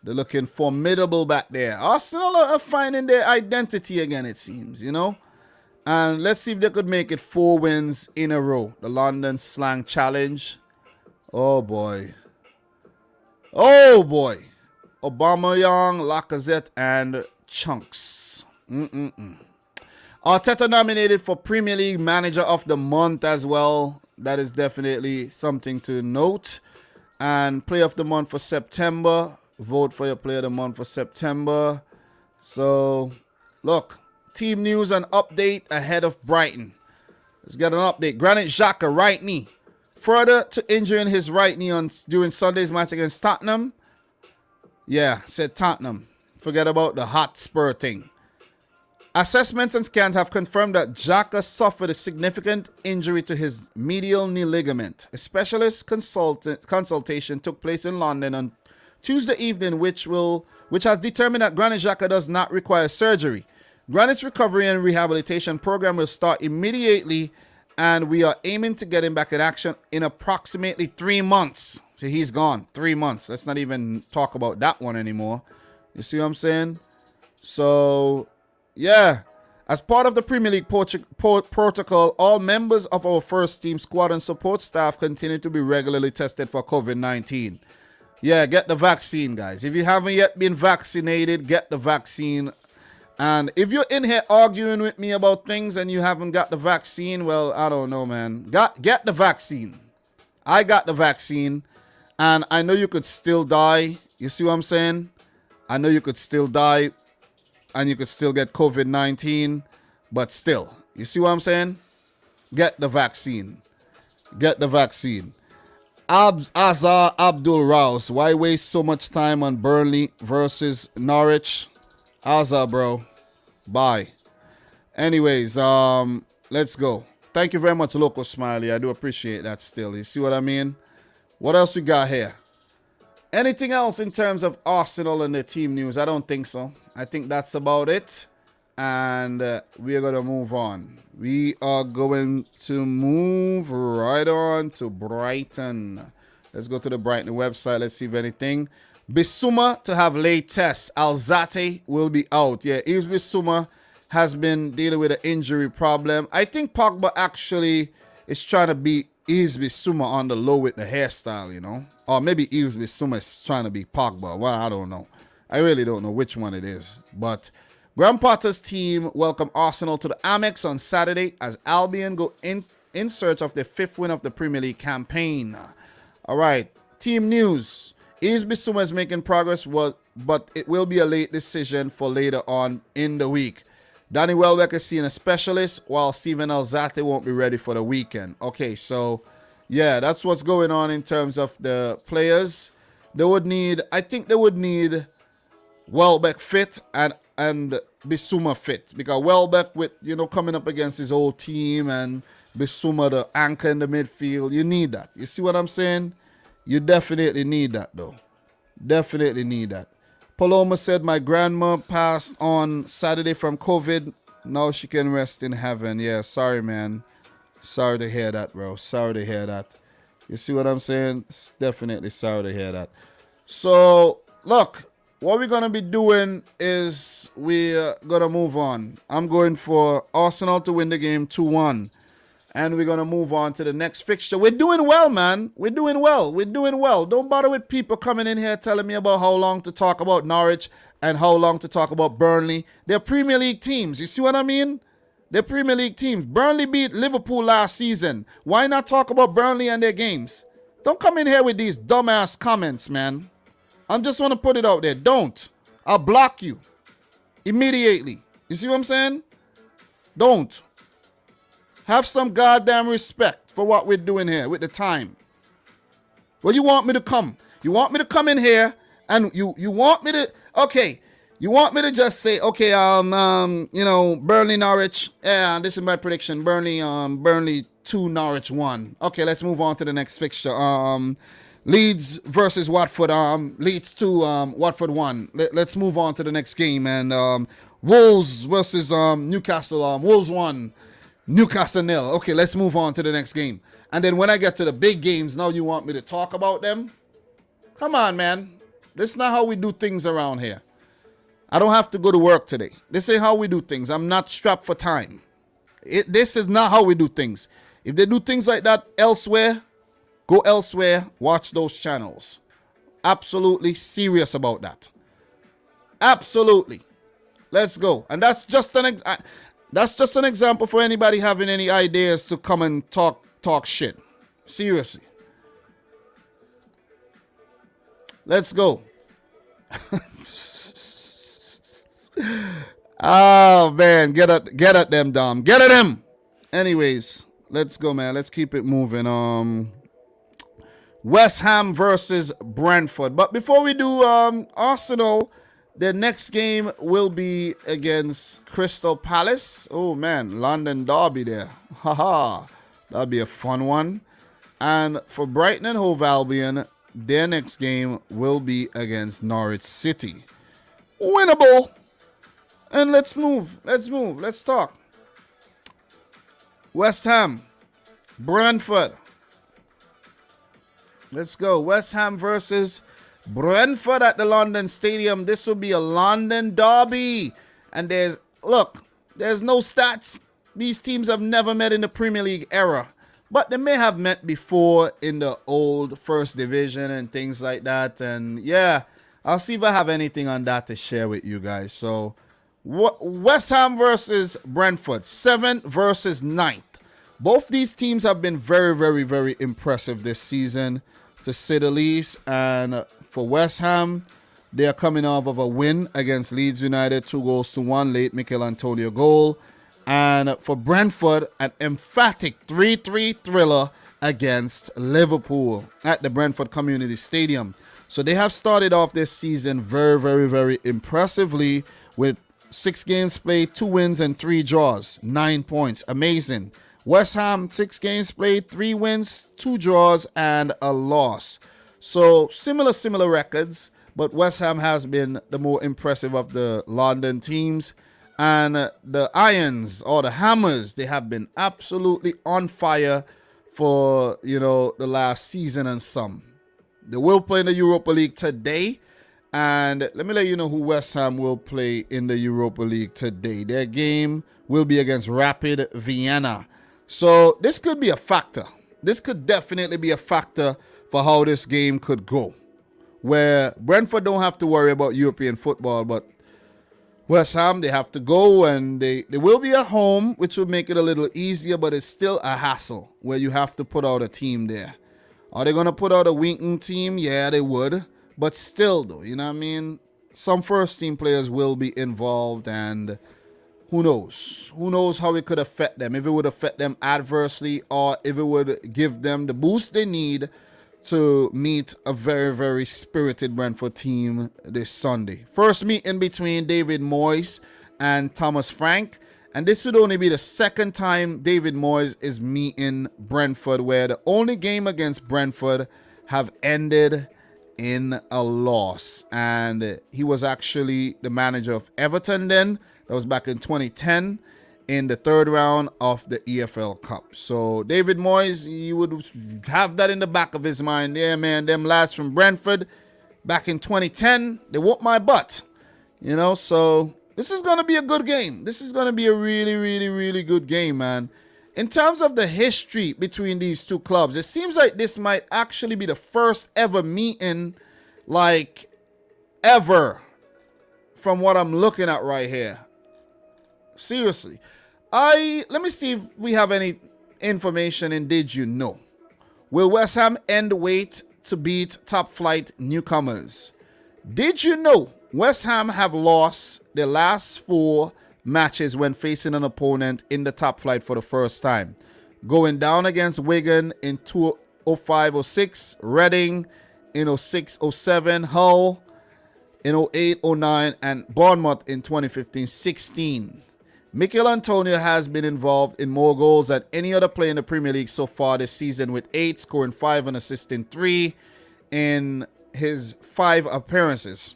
They're looking formidable back there. Arsenal are finding their identity again, it seems, you know. And let's see if they could make it 4 wins in a row. The London Slang Challenge. Oh, boy. Oh, boy. Aubameyang, Lacazette, and Chunks. Arteta nominated for Premier League Manager of the Month as well. That is definitely something to note. And Player of the Month for September. Vote for your Player of the Month for September. So, look. Team news and update ahead of Brighton. Let's get an update. Granit Xhaka, right knee. Further to injuring his right knee during Sunday's match against Tottenham. Yeah, said Tottenham. Forget about the Hotspur thing. Assessments and scans have confirmed that Xhaka suffered a significant injury to his medial knee ligament. A specialist consultation took place in London on Tuesday evening, which has determined that Granit Xhaka does not require surgery. Granit's recovery and rehabilitation program will start immediately, and we are aiming to get him back in action in approximately 3 months. So he's gone. 3 months. Let's not even talk about that one anymore. You see what I'm saying? So, yeah. As part of the Premier League protocol, all members of our first team squad and support staff continue to be regularly tested for COVID-19. Yeah, get the vaccine, guys. If you haven't yet been vaccinated, get the vaccine. And if you're in here arguing with me about things and you haven't got the vaccine, well, I don't know, man. Get the vaccine. I got the vaccine. And I know you could still die. You see what I'm saying? I know you could still die. And you could still get COVID-19. But still. You see what I'm saying? Get the vaccine. Get the vaccine. Azar Abdul Rouse. Why waste so much time on Burnley versus Norwich? Azar, bro. Bye. Anyways, let's go. Thank you very much, Loco Smiley. I do appreciate that still. You see what I mean? What else we got here? Anything else in terms of Arsenal and the team news? I don't think so. I think that's about it. And we are going to move on. We are going to move right on to Brighton. Let's go to the Brighton website. Let's see if anything. Bissouma to have late tests. Alzate will be out. Yeah, Yves Bissouma has been dealing with an injury problem. I think Pogba actually is trying to beat Yves Bissouma on the low with the hairstyle, you know. Or maybe Yves Bissouma is trying to be Pogba. Well, I don't know. I really don't know which one it is. But Graham Potter's team welcome Arsenal to the Amex on Saturday as Albion go in search of their 5th win of the Premier League campaign. All right, team news. Yves Bissouma is making progress, but it will be a late decision for later on in the week. Danny Welbeck is seeing a specialist, while Steven Alzate won't be ready for the weekend. Okay, so, yeah, that's what's going on in terms of the players. I think they would need Welbeck fit and Bissouma fit. Because Welbeck, with, coming up against his old team and Bissouma, the anchor in the midfield. You need that. You see what I'm saying? You definitely need that, though. Definitely need that. Paloma said, my grandma passed on Saturday from COVID. Now she can rest in heaven. Yeah, sorry, man. Sorry to hear that, bro. Sorry to hear that. You see what I'm saying? It's definitely sorry to hear that. So, look, what we're going to be doing is we're going to move on. I'm going for Arsenal to win the game 2-1. And we're going to move on to the next fixture. We're doing well, man. We're doing well. We're doing well. Don't bother with people coming in here telling me about how long to talk about Norwich and how long to talk about Burnley. They're Premier League teams. You see what I mean? They're Premier League teams. Burnley beat Liverpool last season. Why not talk about Burnley and their games? Don't come in here with these dumbass comments, man. I just want to put it out there. Don't. I'll block you immediately. You see what I'm saying? Don't. Have some goddamn respect for what we're doing here with the time. Well, you want me to come? You want me to come in here and you want me to, okay, you want me to just say, okay, Burnley, Norwich. Yeah, this is my prediction. Burnley 2, Norwich 1. Okay, let's move on to the next fixture. Leeds versus Watford. Leeds 2, Watford 1. Let's move on to the next game. And Wolves versus Newcastle. Wolves 1. Newcastle 0. Okay, let's move on to the next game. And then when I get to the big games, now you want me to talk about them? Come on, man. This is not how we do things around here. I don't have to go to work today. This ain't how we do things. I'm not strapped for time. This is not how we do things. If they do things like that elsewhere, go elsewhere, watch those channels. Absolutely serious about that. Absolutely. Let's go. And that's just an example for anybody having any ideas to come and talk shit. Seriously. Let's go. Oh, man. Get at them, Dom. Get at them. Anyways, let's go, man. Let's keep it moving. West Ham versus Brentford. But before we do Arsenal, the next game will be against Crystal Palace. Oh, man. London derby there. Haha. That'll be a fun one. And for Brighton and Hove Albion, their next game will be against Norwich City. Winnable. And let's move. Let's talk. West Ham. Brentford. Let's go. West Ham versus Brentford at the London Stadium. This will be a London derby. And there's no stats. These teams have never met in the Premier League era. But they may have met before in the old First Division and things like that. And yeah, I'll see if I have anything on that to share with you guys. So West Ham versus Brentford, 7th versus 9th. Both these teams have been very, very, very impressive this season, to say the least. And for West Ham, they are coming off of a win against Leeds United, 2-1, late Mikel Antonio goal. And for Brentford, an emphatic 3-3 thriller against Liverpool at the Brentford Community Stadium. So they have started off this season very, very, very impressively with 6 games played, 2 wins and 3 draws, 9 points. Amazing. West Ham, 6 games played, 3 wins, 2 draws, and a loss. So similar records, but West Ham has been the more impressive of the London teams. And the Irons, or the Hammers, they have been absolutely on fire for, the last season and some. They will play in the Europa League today. And let me let you know who West Ham will play in the Europa League today. Their game will be against Rapid Vienna. So this could be a factor. This could definitely be a factor for how this game could go. Where Brentford don't have to worry about European football, but West Ham, they have to go, and they will be at home, which will make it a little easier, but it's still a hassle where you have to put out a team there. Are they going to put out a Winton team? Yeah, they would. But still, though, you know what I mean? Some first-team players will be involved, and who knows? Who knows how it could affect them, if it would affect them adversely or if it would give them the boost they need to meet a very, very spirited Brentford team this Sunday. First meeting between David Moyes and Thomas Frank, And this would only be the second time David Moyes is meeting Brentford, where the only game against Brentford have ended in a loss. And he was actually the manager of Everton then. That was back in 2010 in the third round of the EFL Cup. So David Moyes, you would have that in the back of his mind. Yeah, man, them lads from Brentford back in 2010, they whooped my butt. You know, so this is going to be a good game. This is going to be a really, really, really good game, man. In terms of the history between these two clubs, it seems like this might actually be the first ever meeting, like, ever, from what I'm looking at right here. Seriously. Let me see if we have any information in Did You Know? Will West Ham end wait to beat top flight newcomers? Did you know West Ham have lost their last 4 matches when facing an opponent in the top flight for the first time? Going down against Wigan in 2005-06, Reading in 06-07, Hull in 08-09, and Bournemouth in 2015-16. Mikel Antonio has been involved in more goals than any other player in the Premier League so far this season, with 8, scoring 5 and assisting 3 in his 5 appearances.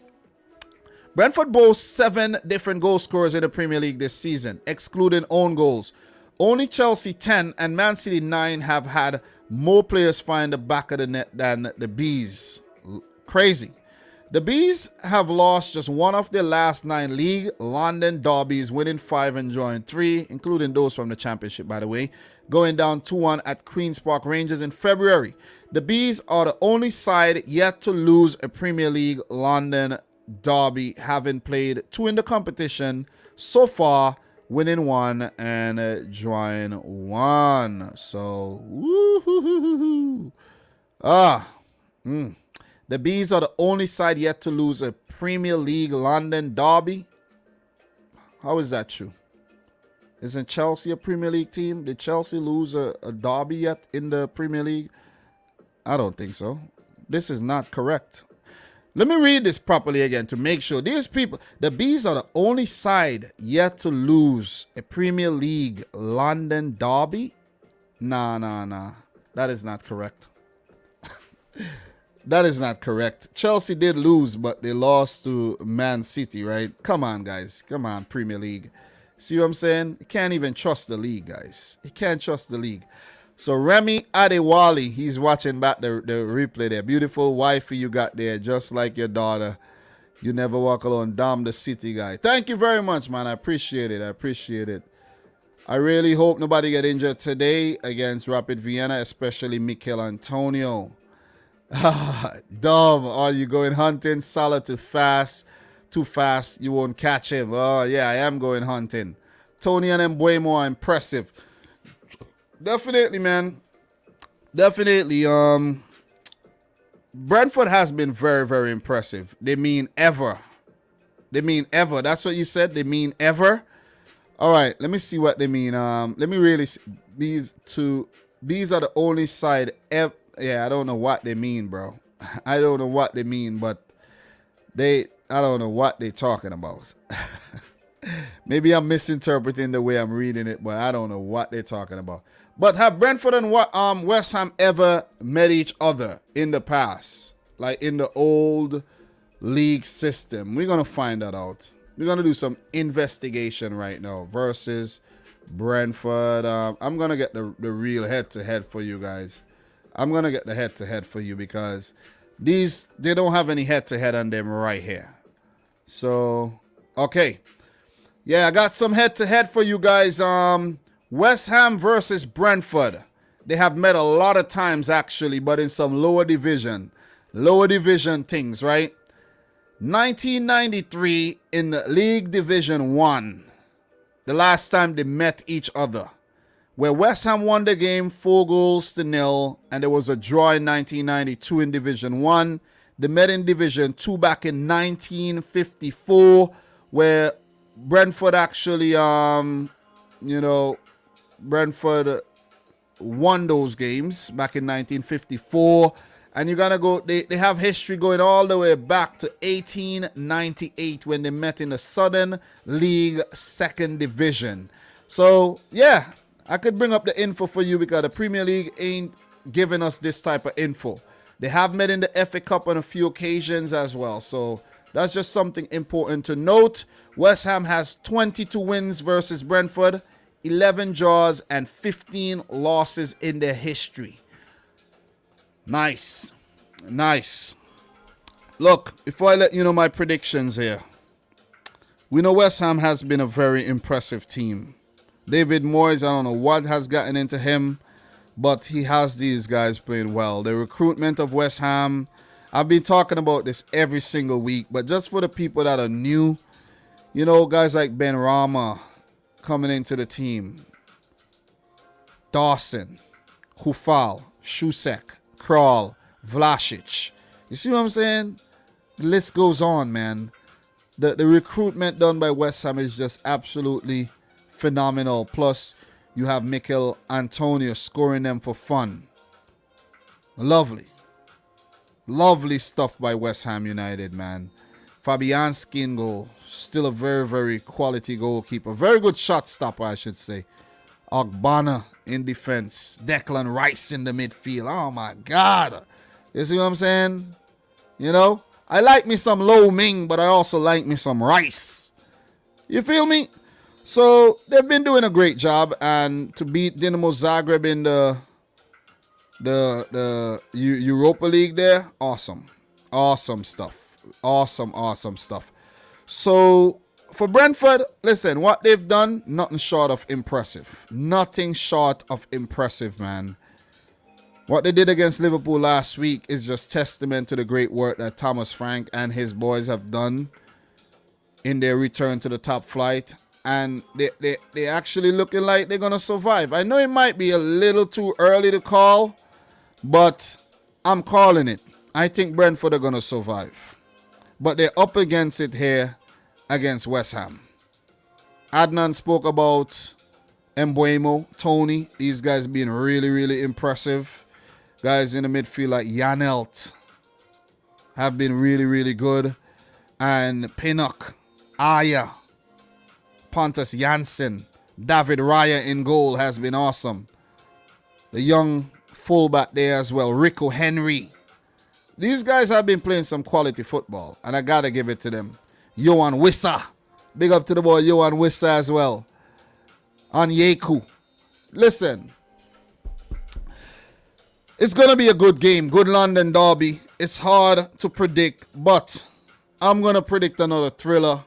Brentford boasts 7 different goal scorers in the Premier League this season, excluding own goals. Only Chelsea 10 and Man City 9 have had more players find the back of the net than the Bees. Crazy. The Bees have lost just one of their last 9 league London derbies, winning 5 and drawing 3, including those from the Championship, by the way, going down 2-1 at Queen's Park Rangers in February. The Bees are the only side yet to lose a Premier League London derby, having played 2 in the competition so far, winning 1 and drawing 1. So, woo-hoo-hoo-hoo-hoo. The Bees are the only side yet to lose a Premier League London derby. How is that true? Isn't Chelsea a Premier League team? Did Chelsea lose a derby yet in the Premier League? I don't think so. This is not correct. Let me read this properly again to make sure. These people, the Bees are the only side yet to lose a Premier League London derby? Nah. That is not correct. That is not correct. Chelsea did lose, but they lost to Man City, right? Come on, guys. Come on, Premier League. See what I'm saying? You can't even trust the league, guys. You can't trust the league. So Remy Adewale, he's watching back the replay there. Beautiful wifey you got there, just like your daughter. You never walk alone. Dom the City guy. Thank you very much, man. I appreciate it. I appreciate it. I really hope nobody get injured today against Rapid Vienna, especially Mikel Antonio. Dom, are you going hunting? Salah too fast, you won't catch him. Oh yeah, I am going hunting. Tony and Mbuemo are impressive. Definitely, man. Definitely. Brentford has been very, very impressive. They mean ever. They mean ever. That's what you said. They mean ever. All right, let me see what they mean. Let me really see. These are the only side ever. Yeah, I don't know what they mean, bro. I don't know what they mean, but I don't know what they're talking about. Maybe I'm misinterpreting the way I'm reading it, but I don't know what they're talking about. But have Brentford and West Ham ever met each other in the past? Like in the old league system? We're going to find that out. We're going to do some investigation right now versus Brentford. I'm going to get the real head-to-head for you guys. I'm going to get the head-to-head for you because they don't have any head-to-head on them right here. So, okay. Yeah, I got some head-to-head for you guys. West Ham versus Brentford. They have met a lot of times, actually, but in some lower division things, right? 1993 in the League Division 1. The last time they met each other, where West Ham won the game 4-0, and there was a draw in 1992 in Division 1. They met in Division 2 back in 1954, where Brentford actually, Brentford won those games back in 1954. And you're going to go, they have history going all the way back to 1898 when they met in the Southern League 2nd Division. So, yeah, I could bring up the info for you because the Premier League ain't giving us this type of info. They have met in the FA Cup on a few occasions as well. So, that's just something important to note. West Ham has 22 wins versus Brentford, 11 draws, and 15 losses in their history. Nice. Nice. Look, before I let you know my predictions here, we know West Ham has been a very impressive team. David Moyes, I don't know what has gotten into him, but he has these guys playing well. The recruitment of West Ham, I've been talking about this every single week, but just for the people that are new, you know, guys like Ben Rama coming into the team, Dawson, Hufal, Shusek, Kral, Vlasic. You see what I'm saying? The list goes on, man. The recruitment done by West Ham is just absolutely phenomenal. Plus, you have Mikel Antonio scoring them for fun. Lovely. Lovely stuff by West Ham United, man. Fabianski in goal. Still a very, very quality goalkeeper. Very good shot stopper, I should say. Ogbonna in defense. Declan Rice in the midfield. Oh, my God. You see what I'm saying? You know? I like me some Lo Ming, but I also like me some Rice. You feel me? So, they've been doing a great job. And to beat Dinamo Zagreb in the Europa League there, awesome. Awesome stuff. Awesome stuff. So, for Brentford, listen, what they've done, nothing short of impressive. Nothing short of impressive, man. What they did against Liverpool last week is just testament to the great work that Thomas Frank and his boys have done in their return to the top flight. And they actually looking like they're going to survive. I know it might be a little too early to call, but I'm calling it. I think Brentford are going to survive. But they're up against it here against West Ham. Adnan spoke about Mbuemo, Tony. These guys being really, really impressive. Guys in the midfield like Janelt have been really, really good. And Pinnock, Aya, Pontus Janssen, David Raya in goal has been awesome. The young fullback there as well, Rico Henry. These guys have been playing some quality football, and I got to give it to them. Johan Wissa. Big up to the boy Johan Wissa as well. Anyeku. Listen. It's going to be a good game. Good London derby. It's hard to predict, but I'm going to predict another thriller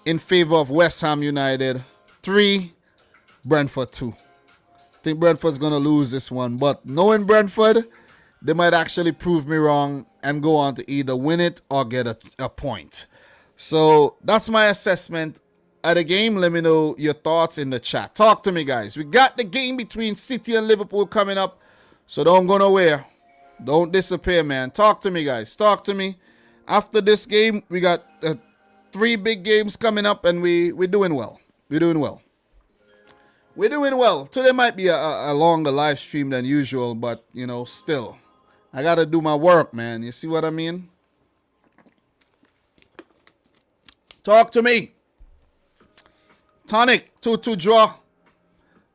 in favor of West Ham United. 3, Brentford 2. I think Brentford's going to lose this one, but knowing Brentford, they might actually prove me wrong and go on to either win it or get a point. So that's my assessment of the game. Let me know your thoughts in the chat. Talk to me, guys. We got the game between City and Liverpool coming up. So don't go nowhere. Don't disappear, man. Talk to me, guys. Talk to me. After this game, we got 3 big games coming up, and we're doing well. We're doing well. We're doing well. Today might be a longer live stream than usual, but, you know, still. I got to do my work, man. You see what I mean? Talk to me. Tonic, 2-2 draw.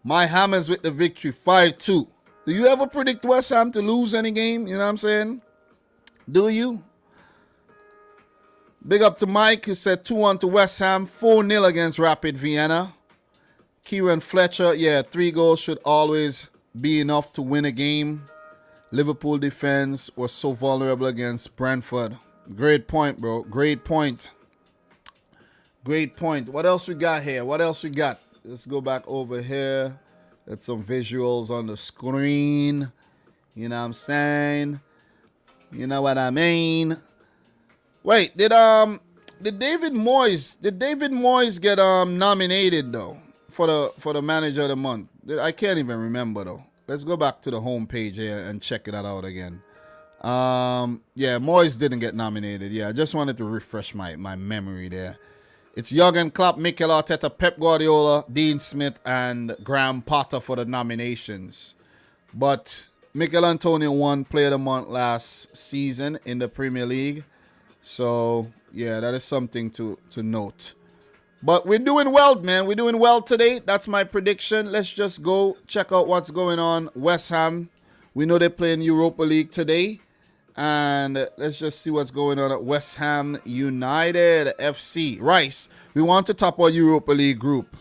My Hammers with the victory, 5-2. Do you ever predict West Ham to lose any game? You know what I'm saying? Do you? Big up to Mike, who said 2-1 to West Ham, 4-0 against Rapid Vienna. Kieran Fletcher, yeah, 3 goals should always be enough to win a game. Liverpool defense was so vulnerable against Brentford. Great point, bro. Great point. Great point. What else we got here? What else we got? Let's go back over here. There's some visuals on the screen. You know what I'm saying? You know what I mean? Wait, did David Moyes get nominated though for the manager of the month? I can't even remember though. Let's go back to the homepage here and check it out again. Yeah, Moyes didn't get nominated. Yeah, I just wanted to refresh my memory there. It's Jurgen Klopp, Mikel Arteta, Pep Guardiola, Dean Smith, and Graham Potter for the nominations. But Mikel Antonio won Player of the Month last season in the Premier League. So, yeah, that is something to note. But we're doing well, man. We're doing well today. That's my prediction. Let's just go check out what's going on. West Ham. We know they're playing Europa League today. And let's just see what's going on at West Ham United FC. Rice, we want to top our Europa League group.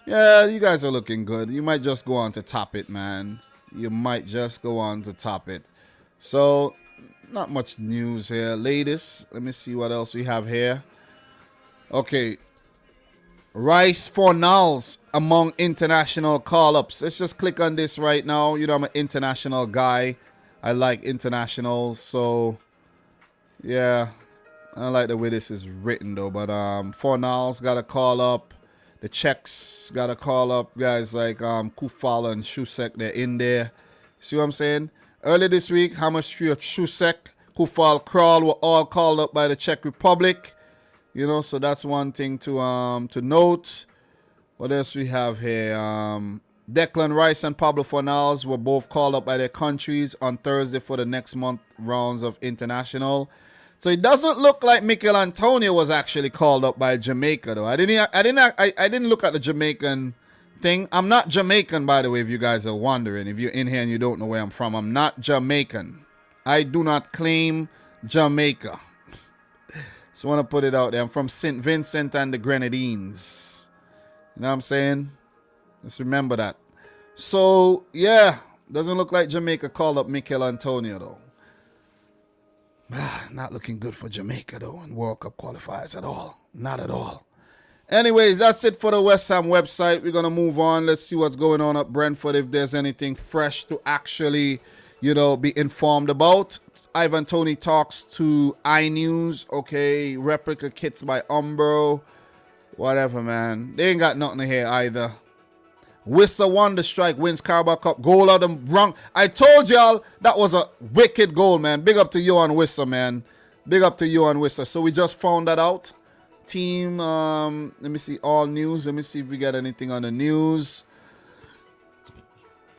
Yeah, you guys are looking good. You might just go on to top it, man. You might just go on to top it. So, not much news here. Latest. Let me see what else we have here. Okay. Rice for nulls among international call-ups. Let's just click on this right now. You know, I'm an international guy. I like internationals, so yeah, I don't like the way this is written though. But Fornals got a call up, the Czechs got a call up, guys like Kufal and Shusek, they're in there. See what I'm saying? Earlier this week, Hammerstreet, Shusek, Kufal, Kral were all called up by the Czech Republic. You know, so that's one thing to note. What else we have here? Declan Rice and Pablo Fornals were both called up by their countries on Thursday for the next month rounds of international. So it doesn't look like Mikel Antonio was actually called up by Jamaica though. I didn't look at the Jamaican thing. I'm not Jamaican, by the way, if you guys are wondering. If you're in here and you don't know where I'm from, I'm not Jamaican. I do not claim Jamaica. So I want to put it out there. I'm from St. Vincent and the Grenadines. You know what I'm saying? Just remember that. So, yeah. Doesn't look like Jamaica called up Mikel Antonio, though. Not looking good for Jamaica, though, in World Cup qualifiers at all. Not at all. Anyways, that's it for the West Ham website. We're going to move on. Let's see what's going on at Brentford, if there's anything fresh to actually, you know, be informed about. Ivan Toney talks to iNews. Okay, replica kits by Umbro. Whatever, man. They ain't got nothing here either. Worcester won the strike, wins Carabao Cup. Goal of them wrong. I told y'all that was a wicked goal, man. Big up to you on Worcester, man. Big up to you on Worcester. So we just found that out. Team, let me see, all news. Let me see if we got anything on the news.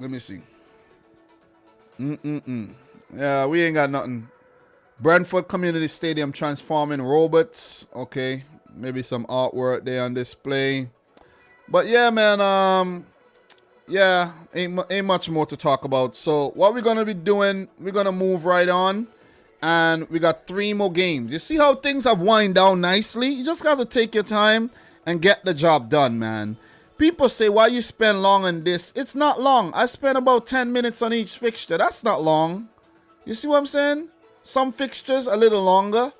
Let me see. Yeah, we ain't got nothing. Brentford Community Stadium transforming robots. Okay, maybe some artwork there on display. But yeah, man, yeah, ain't much more to talk about. So what we're gonna be doing, we're gonna move right on, and we got 3 more games. You see how things have wind down nicely? You just have to take your time and get the job done, man. People say, why you spend long on this? It's not long. I spend about 10 minutes on each fixture. That's not long. You see what I'm saying? Some fixtures a little longer,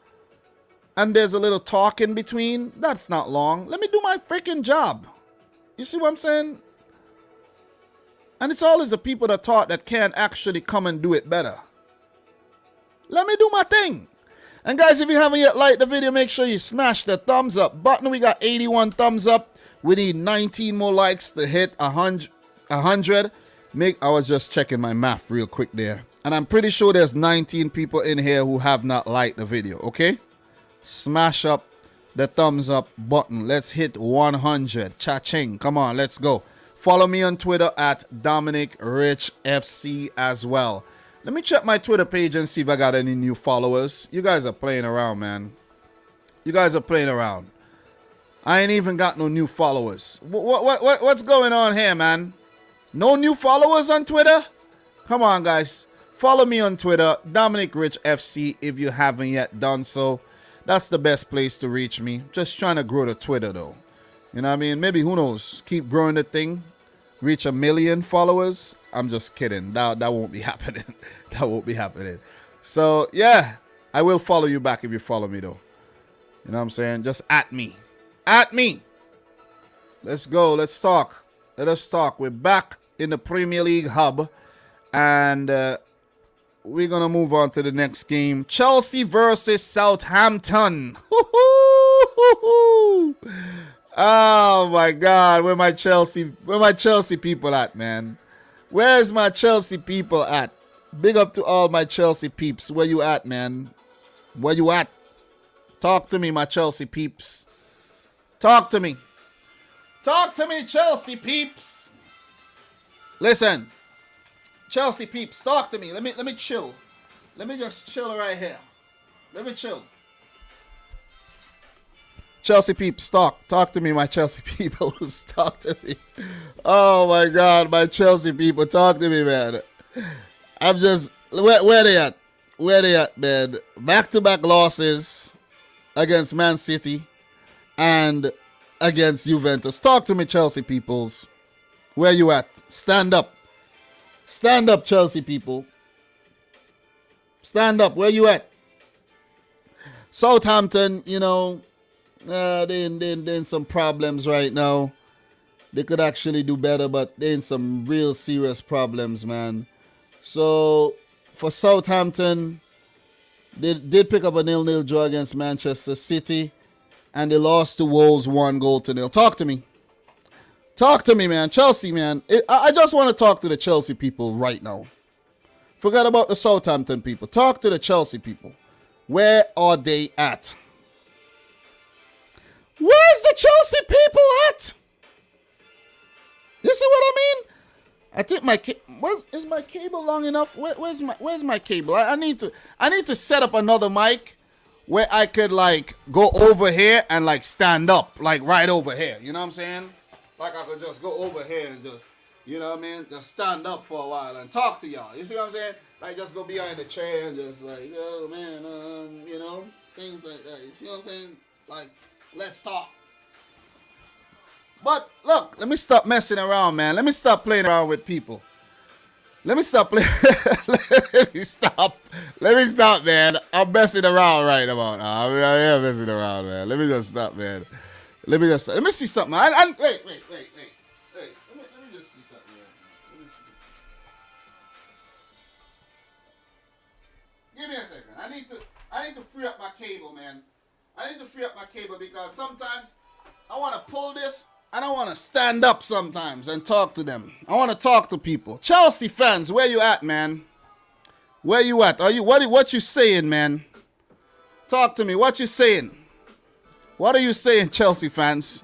and there's a little talk in between. That's not long. Let me do my freaking job. You see what I'm saying? And it's always the people that talk that can't actually come and do it better. Let me do my thing. And guys, if you haven't yet liked the video, make sure you smash the thumbs up button. We got 81 thumbs up. We need 19 more likes to hit 100. I was just checking my math real quick there. And I'm pretty sure there's 19 people in here who have not liked the video, okay? Smash up the thumbs up button. Let's hit 100. Cha-ching. Come on, let's go. Follow me on Twitter at Dominic Rich FC as well. Let me check my Twitter page and see if I got any new followers. You guys are playing around, man. You guys are playing around. I ain't even got no new followers. What's going on here, man? No new followers on Twitter? Come on, guys. Follow me on Twitter, Dominic Rich FC, if you haven't yet done so. That's the best place to reach me. Just trying to grow the Twitter, though. You know what I mean? Maybe, who knows? Keep growing the thing. Reach 1 million followers. I'm just kidding. That won't be happening. That won't be happening. So, yeah. I will follow you back if you follow me, though. You know what I'm saying? Just at me. At me. Let's go. Let's talk. Let us talk. We're back in the Premier League hub. And we're going to move on to the next game. Chelsea versus Southampton. Oh, my God. Where my Chelsea people at, man? Where's my Chelsea people at? Big up to all my Chelsea peeps. Where you at, man? Where you at? Talk to me, my Chelsea peeps. Talk to me. Talk to me, Chelsea peeps. Listen. Chelsea peeps, talk to me. Let me chill. Let me just chill right here. Let me chill. Chelsea peeps, talk to me, my Chelsea people. Talk to me. Oh my God, my Chelsea people, talk to me, man. I'm just where they at? Where they at, man? Back-to-back losses against Man City and against Juventus. Talk to me, Chelsea peoples. Where you at? Stand up. Stand up, Chelsea people. Stand up. Where you at? Southampton, they in some problems right now. They could actually do better, but they're in some real serious problems, man. So, for Southampton, they did pick up a 0-0 draw against Manchester City, and they lost to Wolves 1-0. Talk to me. Talk to me, man. Chelsea, man. I just want to talk to the Chelsea people right now. Forget about the Southampton people. Talk to the Chelsea people. Where are they at? Where's the Chelsea people at? You see what I mean? I think is my cable long enough? Where's my cable? I need to set up another mic where I could like go over here and like stand up, like right over here. You know what I'm saying? Like I could just go over here and just, you know what I mean? Just stand up for a while and talk to y'all. You see what I'm saying? Like just go behind the chair and just like, yo man, things like that. You see what I'm saying? Like, let's talk. But look, let me stop messing around, man. Let me stop playing around with people. Let me stop playing. Let me stop, man. I'm messing around right about now. I am messing around, man. Let me just stop, man. Let me see something. Wait. Let me just see something. Give me a second. I need to free up my cable, man. I need to free up my cable because sometimes I want to pull this and I want to stand up sometimes and talk to them. I want to talk to people. Chelsea fans, where you at, man? Where you at? What you saying, man? Talk to me. What you saying? What are you saying, Chelsea fans?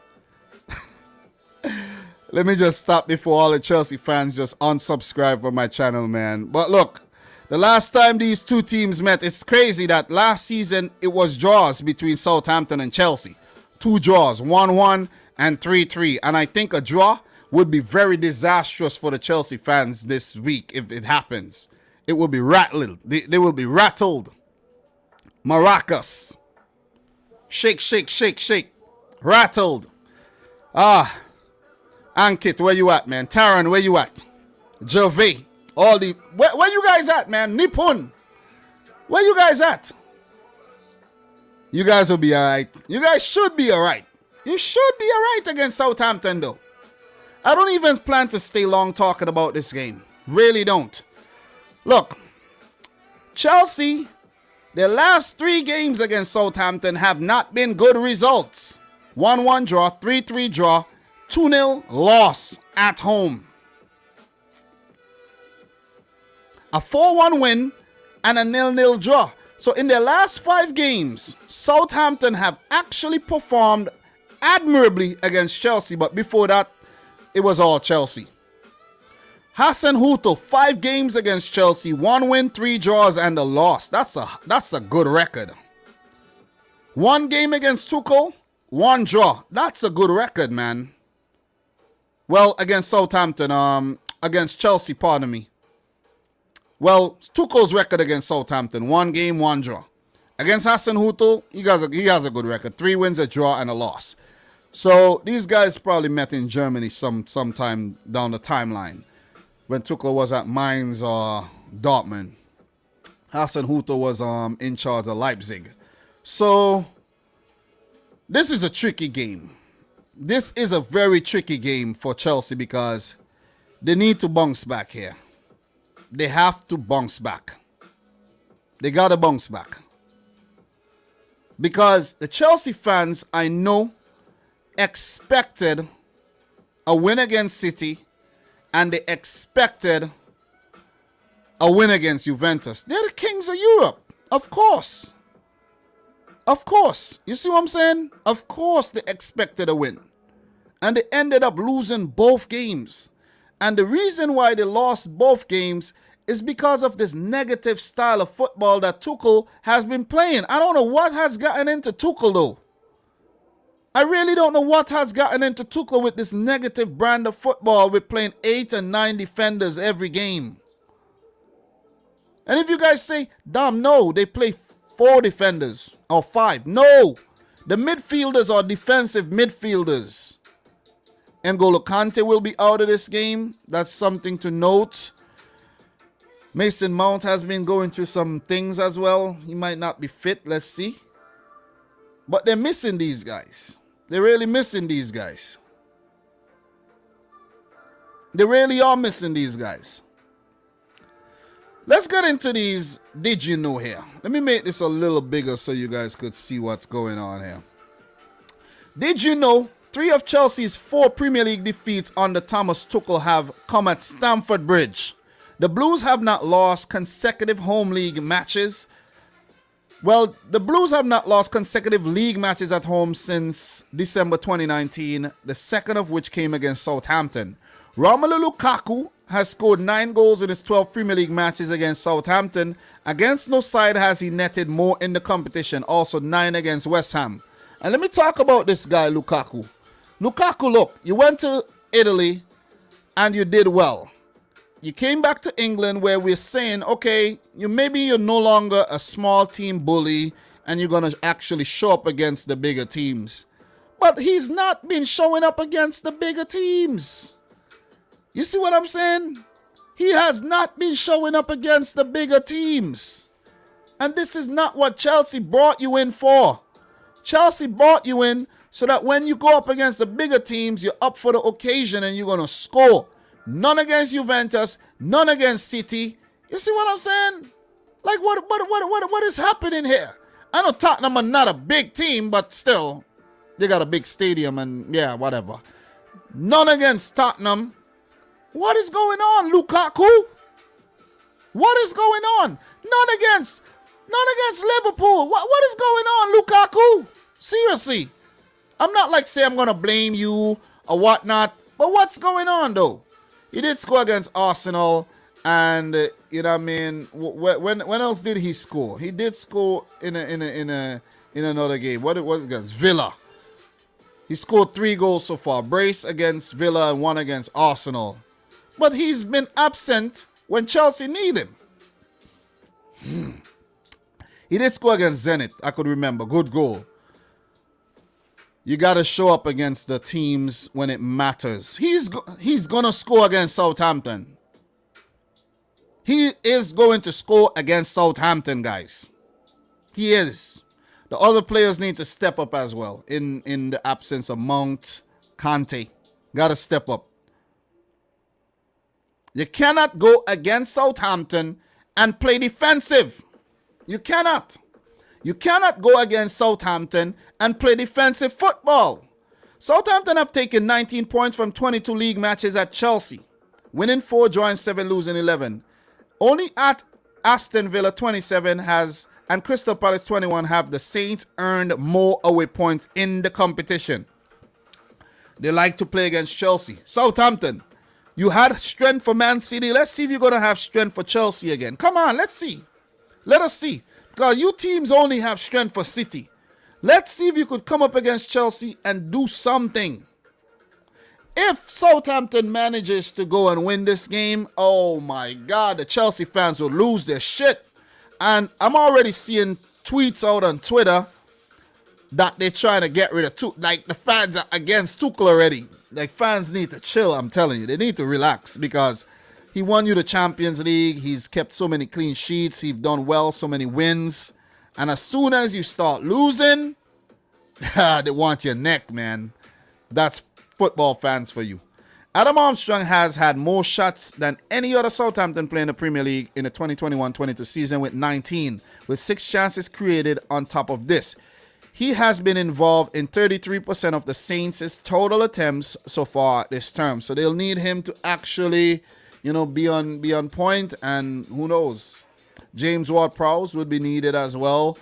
Let me just stop before all the Chelsea fans just unsubscribe from my channel, man. But look, the last time these two teams met, it's crazy that last season it was draws between Southampton and Chelsea. 2 draws, 1-1 and 3-3. And I think a draw would be very disastrous for the Chelsea fans this week if it happens. It will be rattled. They will be rattled. Maracas. Shake, shake, shake, shake. Rattled. Ankit, where you at, man? Taran, where you at? Gervais. Where you guys at, man? Nippon. Where you guys at? You guys will be alright. You guys should be alright. You should be alright against Southampton, though. I don't even plan to stay long talking about this game. Really don't. Look, Chelsea, their last 3 games against Southampton have not been good results. 1-1 draw, 3-3 draw, 2-0 loss at home. A 4-1 win and a 0-0 draw. So in their last 5 games, Southampton have actually performed admirably against Chelsea. But before that, it was all Chelsea. Hassan Hutel, 5 games against Chelsea, 1 win, 3 draws, and a loss. That's a good record. 1 game against Tuchel, 1 draw. That's a good record, man. Well, against Southampton, against Chelsea, pardon me. Well, Tuchel's record against Southampton, 1 game, 1 draw. Against Hassan Hutel, he has a good record. 3 wins, a draw, and a loss. So these guys probably met in Germany sometime down the timeline when Tuchel was at Mainz or Dortmund. Hassan Hutel was in charge of Leipzig. So this is a tricky game. This is a very tricky game for Chelsea because they need to bounce back here. They have to bounce back. They got to bounce back. Because the Chelsea fans, I know, expected a win against City and they expected a win against Juventus. They're the kings of Europe. Of course. Of course. You see what I'm saying? Of course they expected a win. And they ended up losing both games. And the reason why they lost both games is because of this negative style of football that Tuchel has been playing. I don't know what has gotten into Tuchel, though. I really don't know what has gotten into Tuchel with this negative brand of football with playing 8 and 9 defenders every game. And if you guys say, Dom, no, they play 4 defenders or 5. No, the midfielders are defensive midfielders. N'Golo Kante will be out of this game. That's something to note. Mason Mount has been going through some things as well. He might not be fit. Let's see. But they're missing these guys. They're really missing these guys. They really are missing these guys. Let's get into these did you know here. Let me make this a little bigger so you guys could see what's going on here. Did you know 3 of Chelsea's 4 Premier League defeats under Thomas Tuchel have come at Stamford Bridge? The Blues have not lost consecutive home league matches. Well, the Blues have not lost consecutive league matches at home since December 2019, the second of which came against Southampton. Romelu Lukaku has scored 9 goals in his 12 Premier League matches against Southampton. Against no side has he netted more in the competition, also 9 against West Ham. And let me talk about this guy, Lukaku. Lukaku, look, you went to Italy and you did well. You came back to England where we're saying, okay, you're no longer a small team bully and you're going to actually show up against the bigger teams. But he's not been showing up against the bigger teams. You see what I'm saying? He has not been showing up against the bigger teams. And this is not what Chelsea brought you in for. Chelsea brought you in so that when you go up against the bigger teams, you're up for the occasion and you're going to score. None against Juventus, none against City. You see what I'm saying? Like, what is happening here? I know Tottenham are not a big team, but still, they got a big stadium and yeah, whatever. None against Tottenham. What is going on, Lukaku? What is going on? None against Liverpool. What is going on, Lukaku? Seriously. I'm not like say I'm going to blame you or whatnot, but what's going on though? He did score against Arsenal, and you know what I mean. When else did he score? He did score in another game. What was against Villa? He scored 3 goals so far. Brace against Villa and 1 against Arsenal. But he's been absent when Chelsea need him. He did score against Zenit. I could remember. Good goal. You got to show up against the teams when it matters. He's going to score against Southampton. He is going to score against Southampton, guys. He is. The other players need to step up as well in the absence of Mount, Kante. Got to step up. You cannot go against Southampton and play defensive. You cannot. You cannot go against Southampton and play defensive football. Southampton have taken 19 points from 22 league matches at Chelsea, winning 4, drawing 7, losing 11. Only at Aston Villa 27 and Crystal Palace 21 have the Saints earned more away points in the competition. They like to play against Chelsea. Southampton, you had strength for Man City. Let's see if you're going to have strength for Chelsea again. Come on, let's see. Let us see. Because you teams only have strength for City. Let's see if you could come up against Chelsea and do something. If Southampton manages to go and win this game, oh my God, the Chelsea fans will lose their shit. And I'm already seeing tweets out on Twitter that they're trying to get rid of Tuchel. Like, the fans are against Tuchel already. Like, fans need to chill, I'm telling you. They need to relax because he won you the Champions League. He's kept so many clean sheets. He's done well, so many wins. And as soon as you start losing, they want your neck, man. That's football fans for you. Adam Armstrong has had more shots than any other Southampton player in the Premier League in the 2021-22 season with 19, with 6 chances created on top of this. He has been involved in 33% of the Saints' total attempts so far this term. So they'll need him to actually, be on point, and who knows? James Ward-Prowse would be needed as well.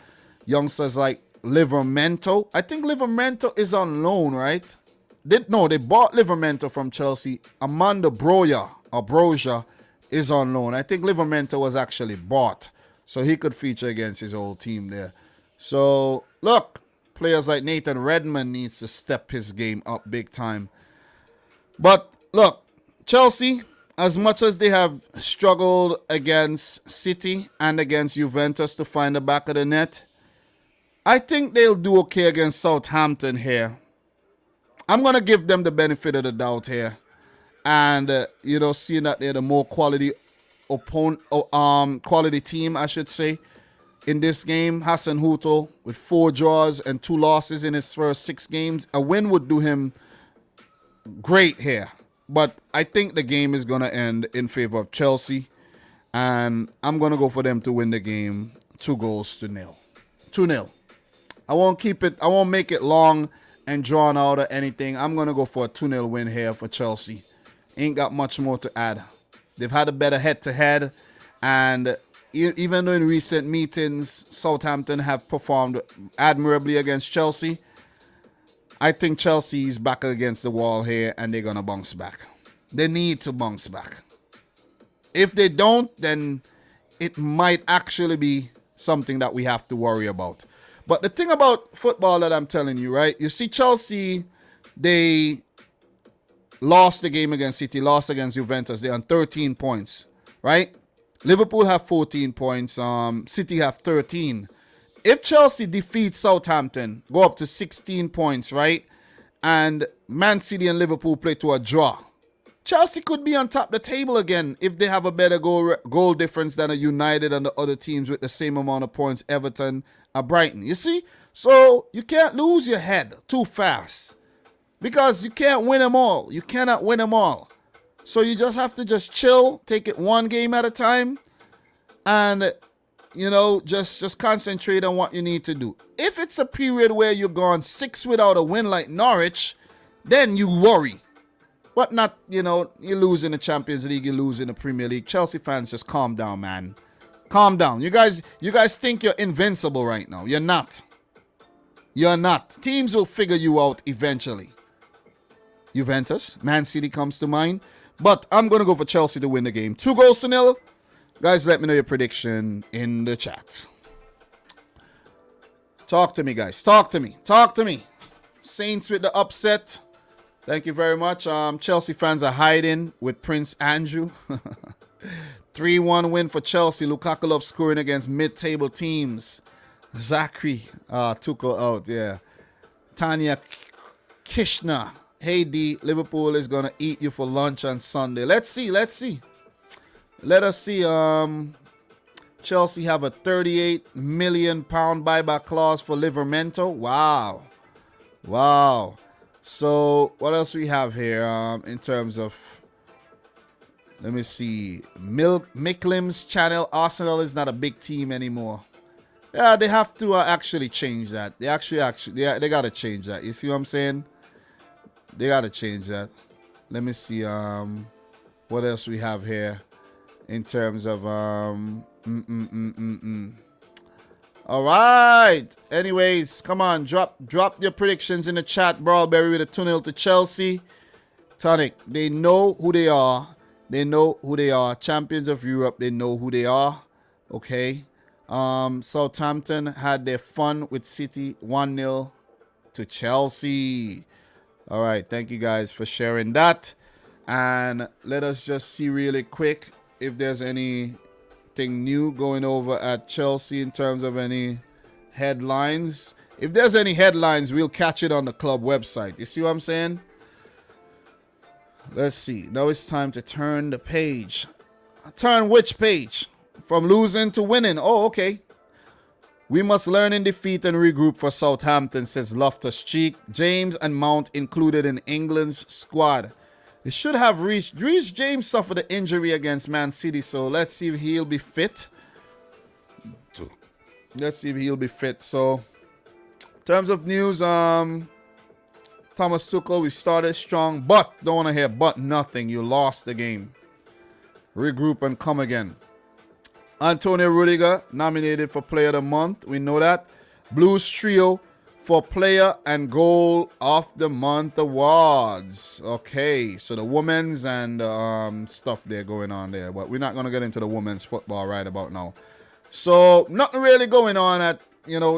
Youngsters like Livramento. I think Livramento is on loan, right? They bought Livramento from Chelsea. Amanda Broja is on loan. I think Livramento was actually bought, so he could feature against his old team there. So, look, players like Nathan Redmond needs to step his game up big time. But look, Chelsea, as much as they have struggled against City and against Juventus to find the back of the net, I think they'll do okay against Southampton here. I'm going to give them the benefit of the doubt here. And, seeing that they're the more quality quality team, I should say, in this game. Hassan Hutel with 4 draws and 2 losses in his first 6 games. A win would do him great here. But I think the game is going to end in favor of Chelsea. And I'm going to go for them to win the game 2-0. 2-0. I won't make it long and drawn out or anything. I'm going to go for a 2-0 win here for Chelsea. Ain't got much more to add. They've had a better head-to-head. And even though in recent meetings, Southampton have performed admirably against Chelsea, I think Chelsea is back against the wall here and they're going to bounce back. They need to bounce back. If they don't, then it might actually be something that we have to worry about. But the thing about football that I'm telling you, right? You see Chelsea, they lost the game against City, lost against Juventus. They're on 13 points, right? Liverpool have 14 points. City have 13. If Chelsea defeats Southampton, go up to 16 points, right? And Man City and Liverpool play to a draw, Chelsea could be on top of the table again if they have a better goal difference than a United and the other teams with the same amount of points, Everton and Brighton. You see? So you can't lose your head too fast because you can't win them all. You cannot win them all. So you just have to just chill, take it one game at a time, and, just concentrate on what you need to do. If it's a period where you're gone 6 without a win like Norwich, then you worry. But not, you lose in the Champions League, you lose in the Premier League. Chelsea fans, just calm down, man. Calm down. You guys think you're invincible right now. You're not. You're not. Teams will figure you out eventually. Juventus, Man City comes to mind. But I'm going to go for Chelsea to win the game. 2-0. Guys, let me know your prediction in the chat. Talk to me, guys. Talk to me. Saints with the upset. Thank you very much. Chelsea fans are hiding with Prince Andrew. 3-1 win for Chelsea. Lukaku loves scoring against mid-table teams. Zachary Tuchel out, yeah. Tanya Kishna. Hey D, Liverpool is gonna eat you for lunch on Sunday. Let's see. Let us see. Chelsea have a £38 million buyback clause for Livermento. Wow. So what else we have here in terms of, let me see, Micklim's channel. Arsenal is not a big team anymore. Yeah, they have to actually change that. They got to change that. You see what I'm saying? They got to change that. Let me see what else we have here in terms of All right. Anyways, come on, drop your predictions in the chat. Brawlberry with a 2-0 to Chelsea. Tonic, they know who they are. Champions of Europe, they know who they are. Okay. Southampton had their fun with City. 1-0 to Chelsea. All right. Thank you guys for sharing that. And let us just see really quick if there's anything new going over at Chelsea in terms of any headlines. If there's any headlines, we'll catch it on the club website. You see what I'm saying? Let's see. Now it's time to turn the page. Turn which page? From losing to winning. Oh, okay. We must learn in defeat and regroup for Southampton, says Loftus-Cheek. James and Mount included in England's squad. They should have reached. James suffered an injury against Man City, so let's see if he'll be fit. So, in terms of news, Thomas Tuchel, we started strong, but don't want to hear but nothing. You lost the game. Regroup and come again. Antonio Rudiger nominated for Player of the Month. We know that. Blues Trio for Player and Goal of the Month awards. Okay, so the women's and stuff there going on there, but we're not going to get into the women's football right about now. So nothing really going on at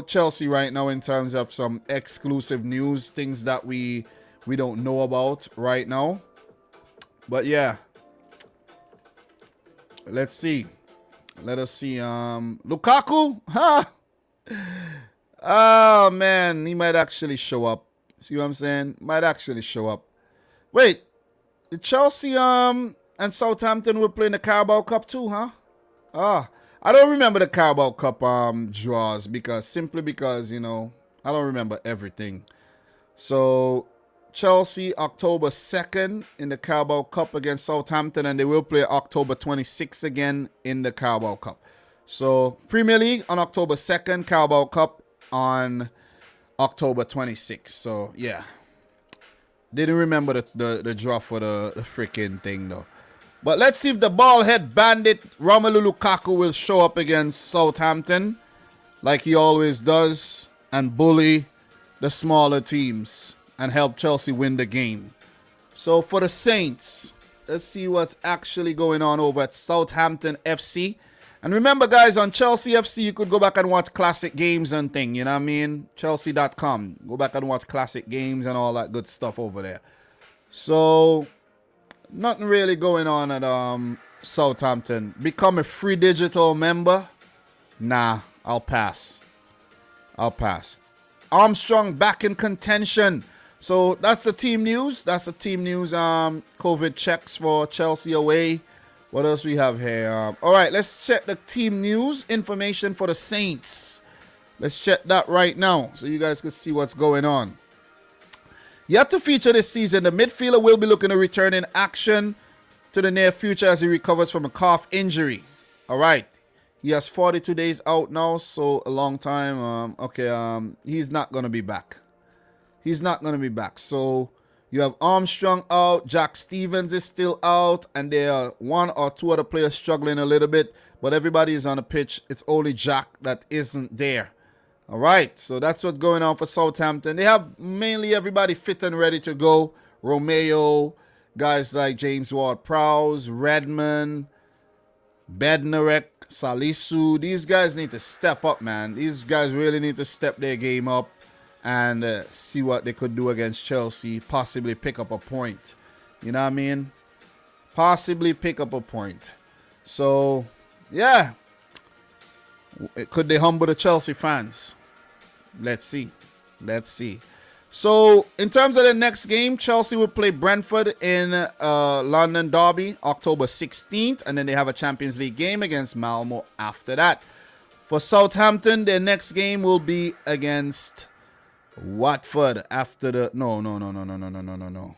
Chelsea right now in terms of some exclusive news, things that we don't know about right now. But yeah, let's see. Let us see. Lukaku, oh man, he might actually show up. See what I'm saying? Might actually show up. Wait, the Chelsea and Southampton were playing the Carabao Cup too, huh? I don't remember the Carabao Cup draws simply because I don't remember everything. So Chelsea October 2nd in the Carabao Cup against Southampton, and they will play October 26th again in the Carabao Cup. So Premier League on October 2nd, Carabao Cup on October 26th. So yeah, didn't remember the draw for the freaking thing though. But let's see if the bald-head bandit Romelu Lukaku will show up against Southampton like he always does and bully the smaller teams and help Chelsea win the game. So for the Saints, let's see what's actually going on over at Southampton FC. And remember, guys, on Chelsea FC, you could go back and watch classic games and thing, you know what I mean? Chelsea.com. Go back and watch classic games and all that good stuff over there. So nothing really going on at Southampton. Become a free digital member? Nah, I'll pass. Armstrong back in contention. So that's the team news. COVID checks for Chelsea away. What else we have here? All right, let's check the team news information for the Saints. Let's check that right now so you guys can see what's going on. Yet to feature this season, the midfielder will be looking to return in action to the near future as he recovers from a calf injury. All right. He has 42 days out now, so a long time. He's not going to be back. So you have Armstrong out. Jack Stevens is still out. And there are one or two other players struggling a little bit. But everybody is on the pitch. It's only Jack that isn't there. All right, so that's what's going on for Southampton. They have mainly everybody fit and ready to go. Romeo, guys like James Ward-Prowse, Redmond, Bednarek, Salisu. These guys need to step up, man. These guys really need to step their game up and see what they could do against Chelsea. Possibly pick up a point. You know what I mean? Possibly pick up a point. So, yeah. Could they humble the Chelsea fans? Let's see. So, in terms of the next game, Chelsea will play Brentford in London Derby, October 16th. And then they have a Champions League game against Malmo after that. For Southampton, their next game will be against Watford after the... No.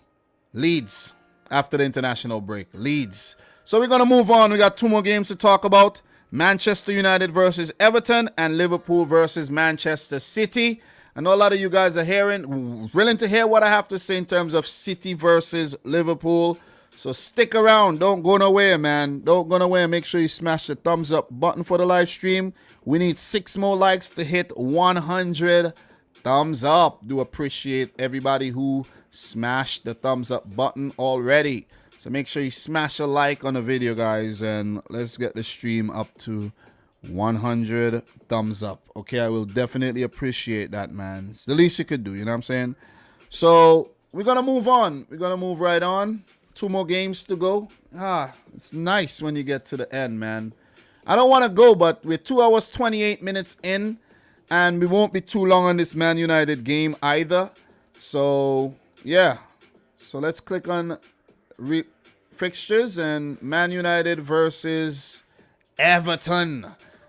Leeds after the international break. Leeds. So, we're going to move on. We got two more games to talk about. Manchester United versus Everton and Liverpool versus Manchester City. I know a lot of you guys are willing to hear what I have to say in terms of City versus Liverpool. So stick around. Don't go nowhere, man. Don't go nowhere. Make sure you smash the thumbs up button for the live stream. We need 6 more likes to hit 100 thumbs up. Do appreciate everybody who smashed the thumbs up button already. So make sure you smash a like on the video, guys, and let's get the stream up to 100 thumbs up. Okay, I will definitely appreciate that, man. It's the least you could do, you know what I'm saying? So we're going to move on. We're going to move right on. 2 more games to go. It's nice when you get to the end, man. I don't want to go, but we're 2 hours, 28 minutes in, and we won't be too long on this Man United game either. So, yeah. So let's click on fixtures and Man United versus Everton.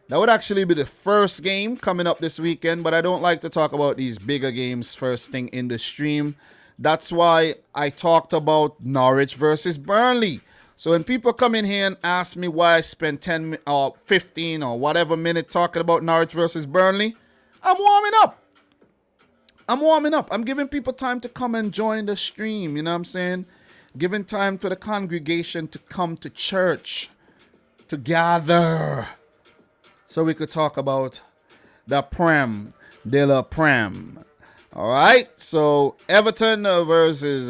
That would actually be the first game coming up this weekend, but I don't like to talk about these bigger games first thing in the stream. That's why I talked about Norwich versus Burnley. So when people come in here and ask me why I spent 10 or 15 or whatever minute talking about Norwich versus Burnley, I'm warming up. I'm giving people time to come and join the stream, you know what I'm saying? Giving time to the congregation to come to church, to gather, so we could talk about the Prem de la Prem. All right, so Everton versus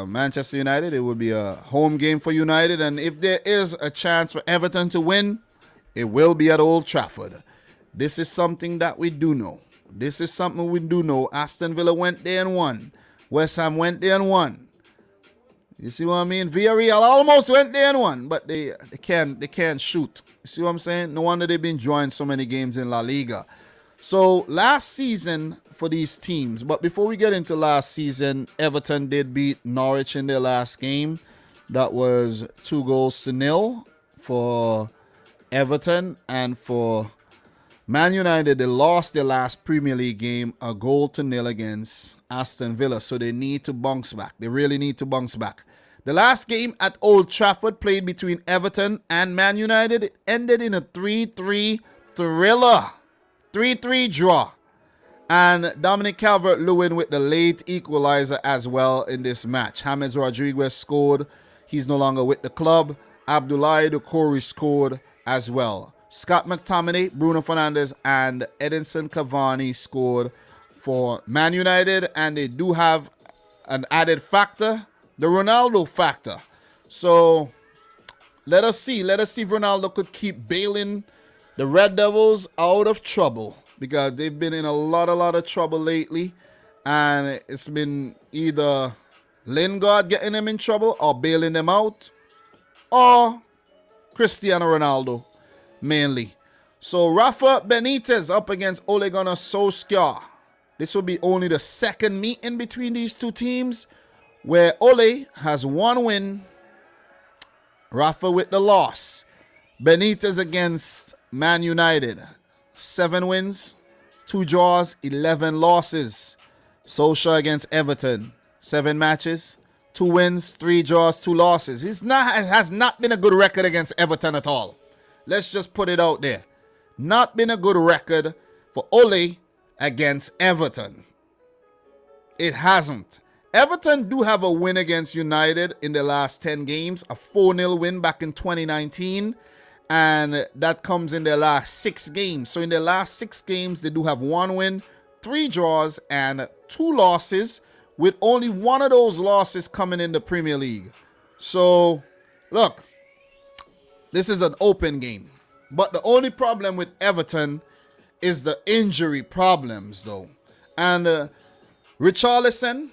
Manchester United. It would be a home game for United, and if there is a chance for Everton to win, it will be at Old Trafford. This is something that we do know. Aston Villa went there and won. West Ham went there and won. You see what I mean? Villarreal almost went there and won, but they can't shoot. You see what I'm saying? No wonder they've been drawing so many games in La Liga. So last season for these teams, but before we get into last season, Everton did beat Norwich in their last game. That was 2-0 for Everton, and for Man United, they lost their last Premier League game 1-0 against Aston Villa. So they need to bounce back. They really need to bounce back. The last game at Old Trafford played between Everton and Man United, it ended in a 3-3 thriller. 3-3 draw. And Dominic Calvert-Lewin with the late equalizer as well in this match. James Rodriguez scored. He's no longer with the club. Abdoulaye Doucouré scored as well. Scott McTominay, Bruno Fernandes, and Edinson Cavani scored for Man United. And they do have an added factor, the Ronaldo factor. So let us see. Let us see if Ronaldo could keep bailing the Red Devils out of trouble, because they've been in a lot of trouble lately. And it's been either Lingard getting them in trouble or bailing them out, or Cristiano Ronaldo mainly. So Rafa Benitez up against Ole Gunnar Solskjaer. This will be only the second meeting between these two teams, where Ole has 1 win, Rafa with the loss. Benitez against Man United, 7 wins, 2 draws, 11 losses. Solskjaer against Everton, 7 matches, 2 wins, 3 draws, 2 losses. It has not been a good record against Everton at all. Let's just put it out there. Not been a good record for Ole against Everton. It hasn't. Everton do have a win against United in the last 10 games, a 4-0 win back in 2019. And that comes in their last 6 games. So in their last 6 games, they do have 1 win, 3 draws, and 2 losses, with only 1 of those losses coming in the Premier League. So, look, this is an open game. But the only problem with Everton is the injury problems, though. And Richarlison,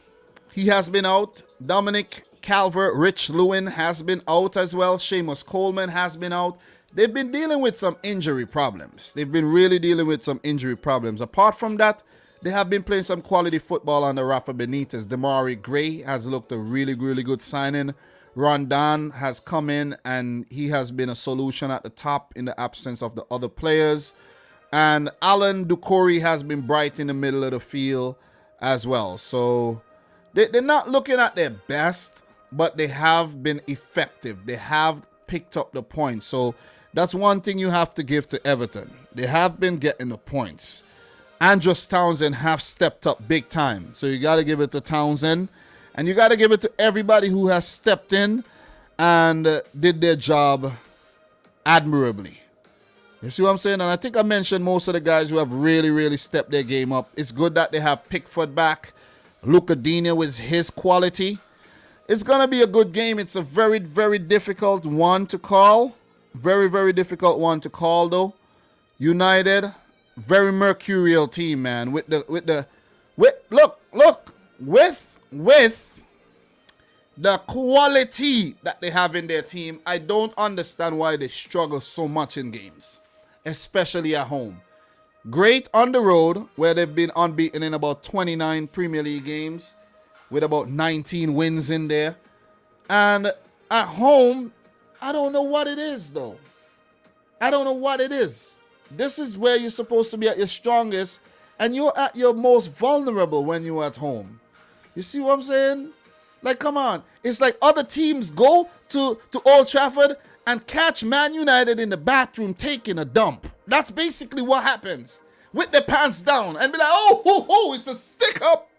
he has been out. Dominic Calvert-Lewin has been out as well. Seamus Coleman has been out. They've been dealing with some injury problems. They've been really dealing with some injury problems. Apart from that, they have been playing some quality football under Rafa Benitez. Demarai Gray has looked a really good signing. Rondon has come in, and he has been a solution at the top in the absence of the other players. And Alan Doucouré has been bright in the middle of the field as well. So they're not looking at their best, but they have been effective. They have picked up the points. So that's one thing you have to give to Everton. They have been getting the points. Andros Townsend have stepped up big time. So you got to give it to Townsend. And you got to give it to everybody who has stepped in and did their job admirably. You see what I'm saying? And I think I mentioned most of the guys who have really stepped their game up. It's good that they have Pickford back. Luca Digne with his quality. It's going to be a good game. It's a very difficult one to call. Very difficult one to call, though. United, very mercurial team, man. With the quality that they have in their team, I don't understand why they struggle so much in games, especially at home. Great on the road, where they've been unbeaten in about 29 Premier League games, with about 19 wins in there. And at home, I don't know what it is, though. I don't know what it is. This is where you're supposed to be at your strongest, and you're at your most vulnerable when you're at home. You see what I'm saying? Like, come on. It's like other teams go to Old Trafford and catch Man United in the bathroom taking a dump. That's basically what happens. With their pants down and be like, oh, it's a stick up.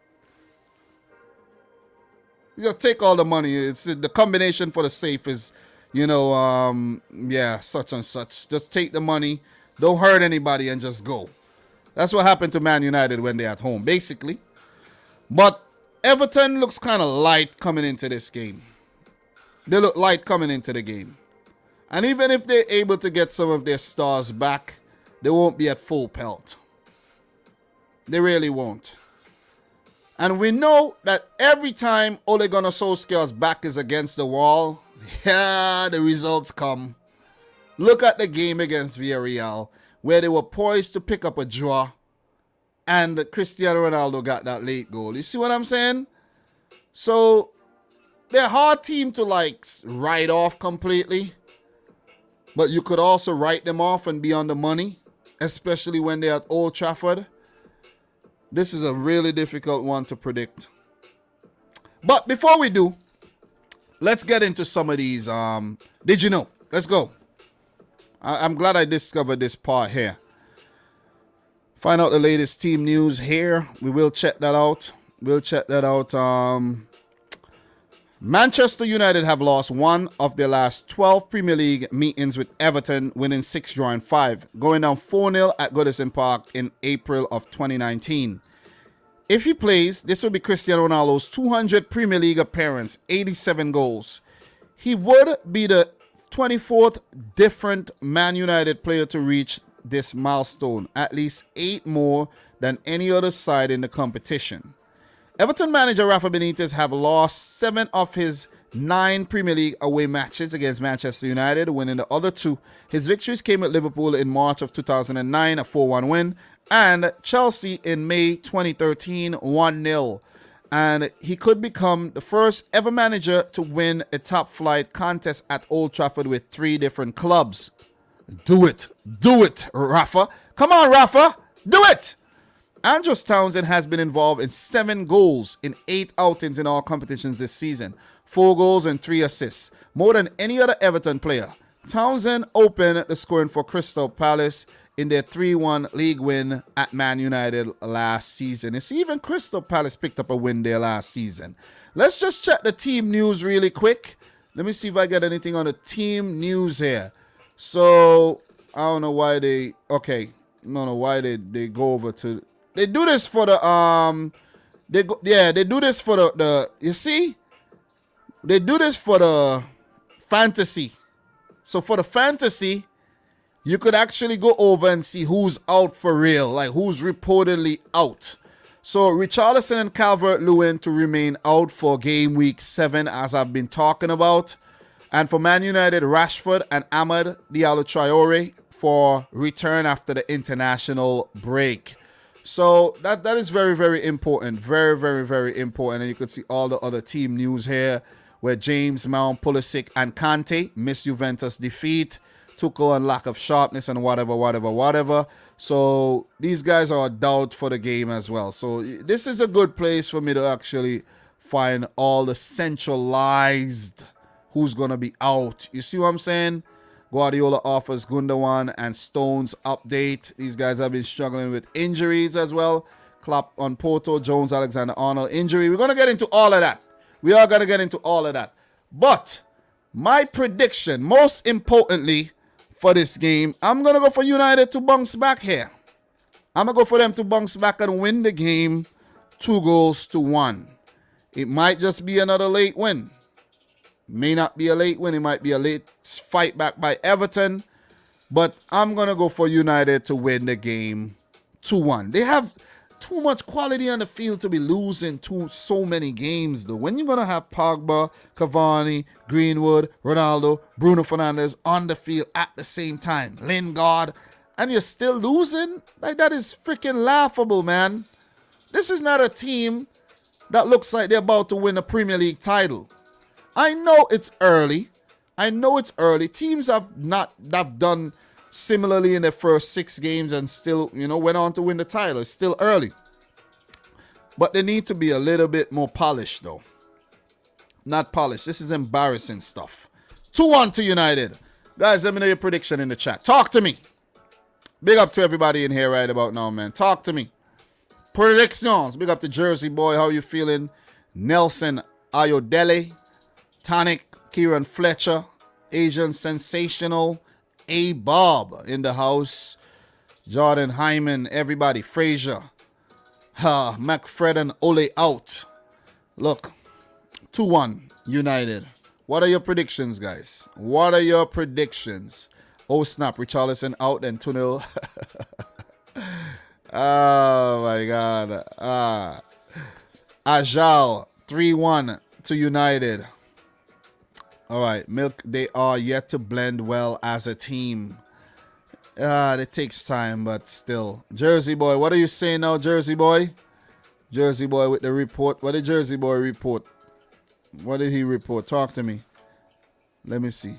You just take all the money. It's the combination for the safe is, such and such. Just take the money. Don't hurt anybody and just go. That's what happened to Man United when they're at home, basically. But Everton looks kind of light coming into this game. They look light coming into the game. And even if they're able to get some of their stars back, they won't be at full pelt. They really won't. And we know that every time Ole Gunnar Solskjaer's back is against the wall, yeah, the results come. Look at the game against Villarreal, where they were poised to pick up a draw, and Cristiano Ronaldo got that late goal. You see what I'm saying? So, they're a hard team to write off completely, but you could also write them off and be on the money, especially when they're at Old Trafford. This is a really difficult one to predict. But before we do, let's get into some of these. Did you know? Let's go. I'm glad I discovered this part here. Find out the latest team news here. We will check that out. Manchester United have lost one of their last 12 Premier League meetings, with Everton winning 6, drawing 5, going down 4-0 at Goodison Park in April of 2019. If he plays, this will be Cristiano Ronaldo's 200 Premier League appearance, 87 goals. He would be the 24th different Man United player to reach this milestone, at least 8 more than any other side in the competition. Everton manager Rafa Benitez have lost 7 of his 9 Premier League away matches against Manchester United, winning the other 2. His victories came at Liverpool in March of 2009, a 4-1 win, and Chelsea in May 2013, 1-0. And he could become the first ever manager to win a top flight contest at Old Trafford with 3 different clubs. Do it, Rafa. Come on, Rafa, do it. Andros Townsend has been involved in 7 goals in 8 outings in all competitions this season. 4 goals and 3 assists, more than any other Everton player. Townsend opened the scoring for Crystal Palace in their 3-1 league win at Man United last season. It's even Crystal Palace picked up a win there last season. Let's just check the team news really quick. Let me see if I get anything on the team news here. So, I don't know why they go over to... They do this for the they do this for the you see? They do this for the fantasy. So for the fantasy, you could actually go over and see who's out for real, like who's reportedly out. So Richarlison and Calvert-Lewin to remain out for game week 7, as I've been talking about. And for Man United, Rashford and Amad Diallo Traore for return after the international break. So that is very, very important. Very, very, very important. And you could see all the other team news here, where James, Mount, Pulisic, and Kante missed Juventus defeat, Tuchel and lack of sharpness, and whatever. So these guys are a doubt for the game as well. So this is a good place for me to actually find all the centralized who's going to be out. You see what I'm saying? Guardiola offers Gundogan and Stones update. These guys have been struggling with injuries as well. Klopp on Porto, Jones, Alexander-Arnold injury. We're going to get into all of that. We are going to get into all of that. But my prediction, most importantly for this game, I'm going to go for United to bounce back here. I'm going to go for them to bounce back and win the game 2-1. It might just be another late win. May not be a late win. It might be a late fight back by Everton. But I'm going to go for United to win the game 2-1. They have too much quality on the field to be losing so many games, though. When you're going to have Pogba, Cavani, Greenwood, Ronaldo, Bruno Fernandes on the field at the same time, Lingard, and you're still losing? Like, that is freaking laughable, man. This is not a team that looks like they're about to win a Premier League title. I know it's early. Teams have done similarly in their first 6 games and still, went on to win the title. It's still early. But they need to be a little bit more polished, though. Not polished. This is embarrassing stuff. 2-1 to United. Guys, let me know your prediction in the chat. Talk to me. Big up to everybody in here right about now, man. Talk to me. Predictions. Big up to Jersey boy. How you feeling? Nelson Ayodele. Tonic, Kieran Fletcher, Asian Sensational, A. Bob in the house, Jordan Hyman, everybody, Frazier, McFred and Ole out. Look, 2-1 United. What are your predictions, guys? What are your predictions? Oh, snap. Richarlison out and 2-0. Oh, my God. Ajal, 3-1 to United. All right. Milk, they are yet to blend well as a team. It takes time, but still. Jersey boy, what are you saying now, Jersey boy? Jersey boy with the report. What did Jersey boy report? What did he report? Talk to me. Let me see.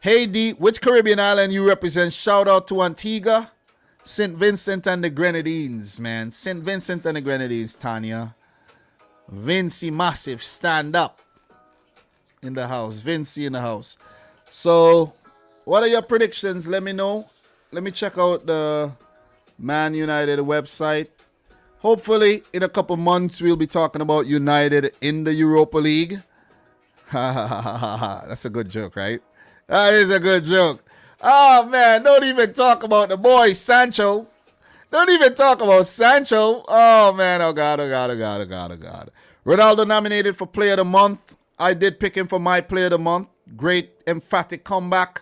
Hey D, which Caribbean island you represent? Shout out to Antigua, St. Vincent and the Grenadines, man. St. Vincent and the Grenadines, Tanya. Vincy Massive, stand up in the house. Vincy in the house. So, what are your predictions? Let me know. Let me check out the Man United website. Hopefully, in a couple months, we'll be talking about United in the Europa League. That's a good joke, right? That is a good joke. Oh, man, don't even talk about the boy, Sancho. Don't even talk about Sancho. Oh, man, oh, God. Ronaldo nominated for Player of the Month. I did pick him for my Player of the Month. Great, emphatic comeback.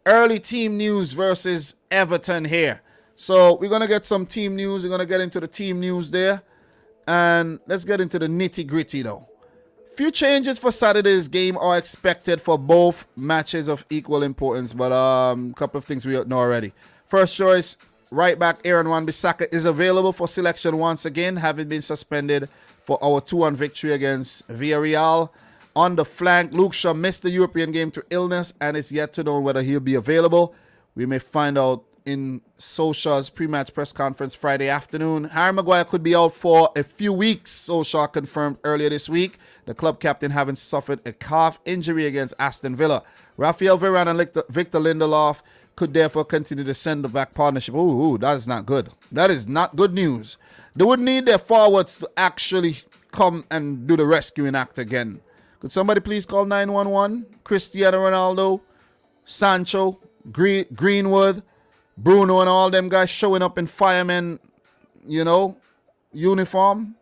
Early team news versus Everton here. So we're going to get some team news. We're going to get into the team news there. And let's get into the nitty-gritty, though. Few changes for Saturday's game are expected for both matches of equal importance. But a couple of things we know already. First choice, right back Aaron Wan-Bissaka is available for selection once again, having been suspended for our 2-1 victory against Villarreal. On the flank, Luke Shaw missed the European game through illness, and it's yet to know whether he'll be available. We may find out in Solskjaer's pre-match press conference Friday afternoon. Harry Maguire could be out for a few weeks, Solskjaer confirmed earlier this week. The club captain having suffered a calf injury against Aston Villa. Rafael Varane and Victor Lindelof could therefore continue the centre-back partnership. Ooh, that is not good. That is not good news. They would need their forwards to actually come and do the rescuing act again. Could somebody please call 911? Cristiano Ronaldo, Sancho, Greenwood, Bruno, and all them guys showing up in fireman, uniform.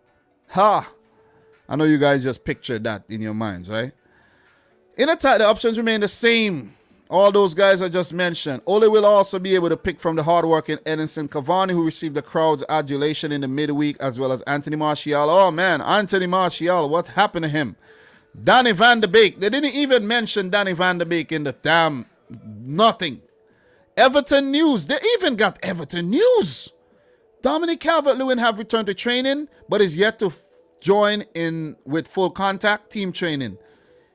Ha! I know you guys just pictured that in your minds, right? In attack, the options remain the same. All those guys I just mentioned. Ole will also be able to pick from the hardworking Edinson Cavani, who received the crowd's adulation in the midweek, as well as Anthony Martial. Oh, man, Anthony Martial, what happened to him? Danny Van de Beek. They didn't even mention Danny Van de Beek in the damn nothing. Everton news. They even got Everton news. Dominic Calvert-Lewin have returned to training, but is yet to join in with full contact team training.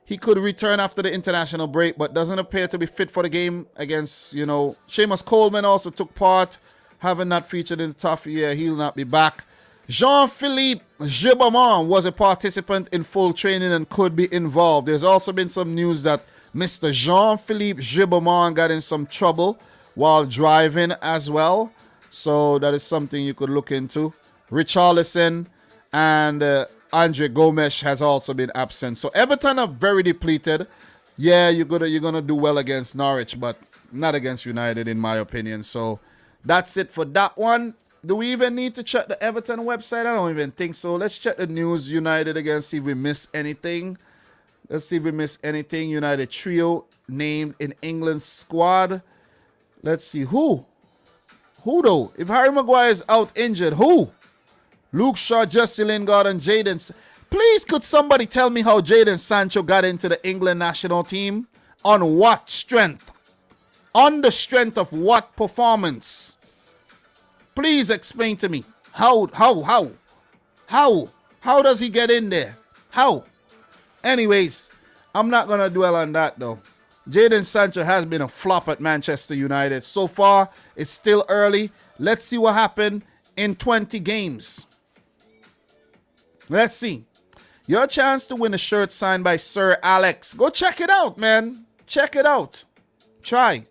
He could return after the international break, but doesn't appear to be fit for the game against, Seamus Coleman also took part, having not featured in the top year. He'll not be back. Jean-Philippe Gibamon was a participant in full training and could be involved. There's also been some news that Mr. Jean-Philippe Gibamon got in some trouble while driving as well. So that is something you could look into. Richarlison and Andre Gomes has also been absent. So Everton are very depleted. Yeah, you're gonna do well against Norwich, but not against United in my opinion. So that's it for that one. Do we even need to check the Everton website? I don't even think so. Let's check the news United again, see if we miss anything. Let's see if we miss anything. United trio named in England's squad. Let's see. Who though? If Harry Maguire is out injured, who? Luke Shaw, Jesse Lingard, and Jadon. Please, could somebody tell me how Jadon Sancho got into the England national team? On what strength? On the strength of what performance? Please explain to me. How does he get in there? How? Anyways, I'm not going to dwell on that though. Jadon Sancho has been a flop at Manchester United. So far, it's still early. Let's see what happened in 20 games. Let's see. Your chance to win a shirt signed by Sir Alex. Go check it out, man. Check it out. Try.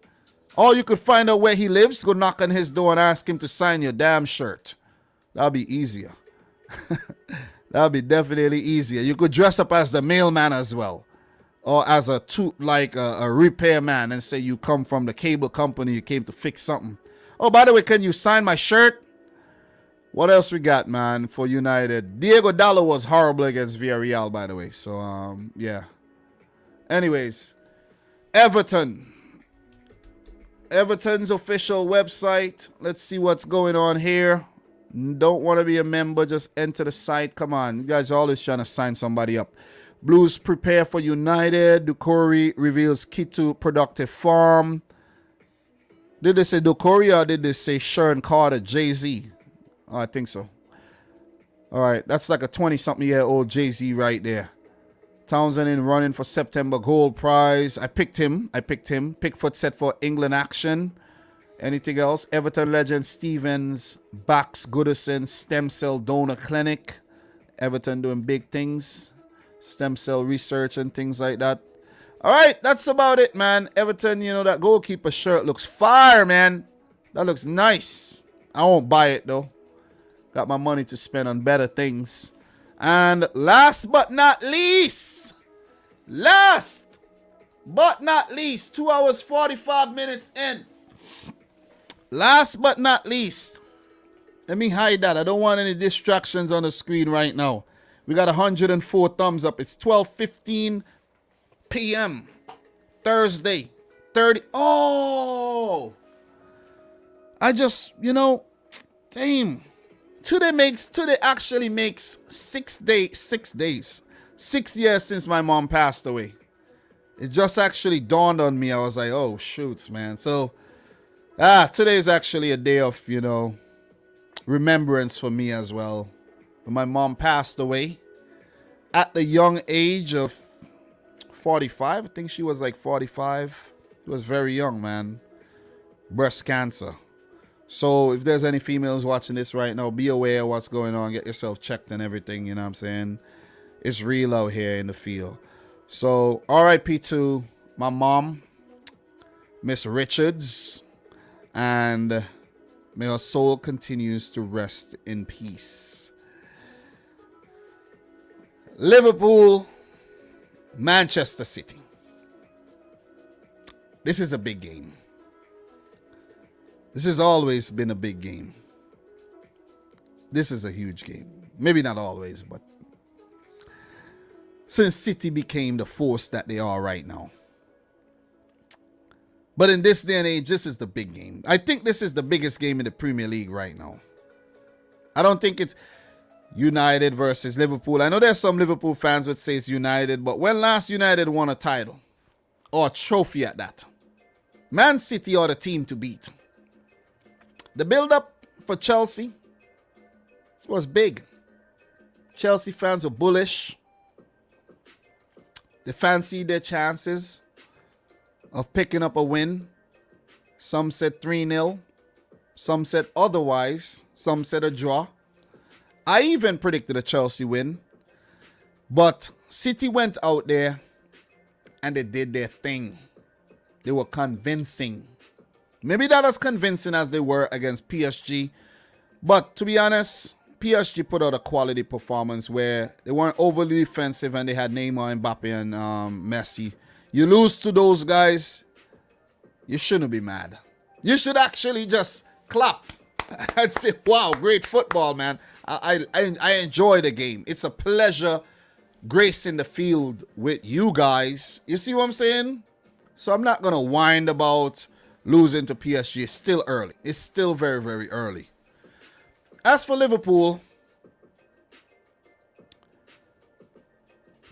Or you could find out where he lives, go knock on his door and ask him to sign your damn shirt. That'll be easier. That'll be definitely easier. You could dress up as the mailman as well. Or as a repairman and say you come from the cable company, you came to fix something. Oh, by the way, can you sign my shirt? What else we got, man, for United? Diego Dallo was horrible against Villarreal, by the way. So, yeah. Anyways, Everton. Everton's official website. Let's see what's going on here. Don't want to be a member, just enter the site. Come on, you guys are always trying to sign somebody up. Blues prepare for United. Ducory reveals key to productive form. Did they say Ducory or did they say Sharon Carter, Jay-Z? Oh, I think so. All right, that's like a 20-something-year-old Jay-Z right there. Townsend in running for September Gold Prize. I picked him. Pickford set for England action. Anything else? Everton legend Stevens backs Goodison stem cell donor clinic. Everton doing big things. Stem cell research and things like that. All right, that's about it, man. Everton, you know, that goalkeeper shirt looks fire, man. That looks nice. I won't buy it, though. Got my money to spend on better things. And last but not least, 2 hours 45 minutes in. Last but not least, let me hide that. I don't want any distractions on the screen right now. We got 104 thumbs up. It's 12:15 p.m. Thursday, 30. Oh, I just, you know, damn. Today actually makes 6 years since my mom passed away. It just actually dawned on me. I was like, oh, shoots, man. So, today is actually a day of, you know, remembrance for me as well. My mom passed away at the young age of 45. I think she was like 45. She was very young, man. Breast cancer. So if there's any females watching this right now, be aware of what's going on. Get yourself checked and everything, you know what I'm saying? It's real out here in the field. So RIP to my mom, Miss Richards, and may her soul continues to rest in peace. Liverpool, Manchester City. This is a big game. This has always been a big game. This is a huge game. Maybe not always, but since City became the force that they are right now. But in this day and age, this is the big game. I think this is the biggest game in the Premier League right now. I don't think it's United versus Liverpool. I know there's some Liverpool fans would say it's United, but when last United won a title, or a trophy at that, Man City are the team to beat. The build-up for Chelsea was big. Chelsea fans were bullish. They fancied their chances of picking up a win. Some said 3-0. Some said otherwise. Some said a draw. I even predicted a Chelsea win. But City went out there and they did their thing. They were convincing. Maybe not as convincing as they were against PSG. But to be honest, PSG put out a quality performance where they weren't overly defensive and they had Neymar, Mbappe, and Messi. You lose to those guys, you shouldn't be mad. You should actually just clap and say, wow, great football, man. I enjoy the game. It's a pleasure gracing the field with you guys. You see what I'm saying? So I'm not going to whine about losing to PSG. It's still early. It's still very, very early. As for Liverpool,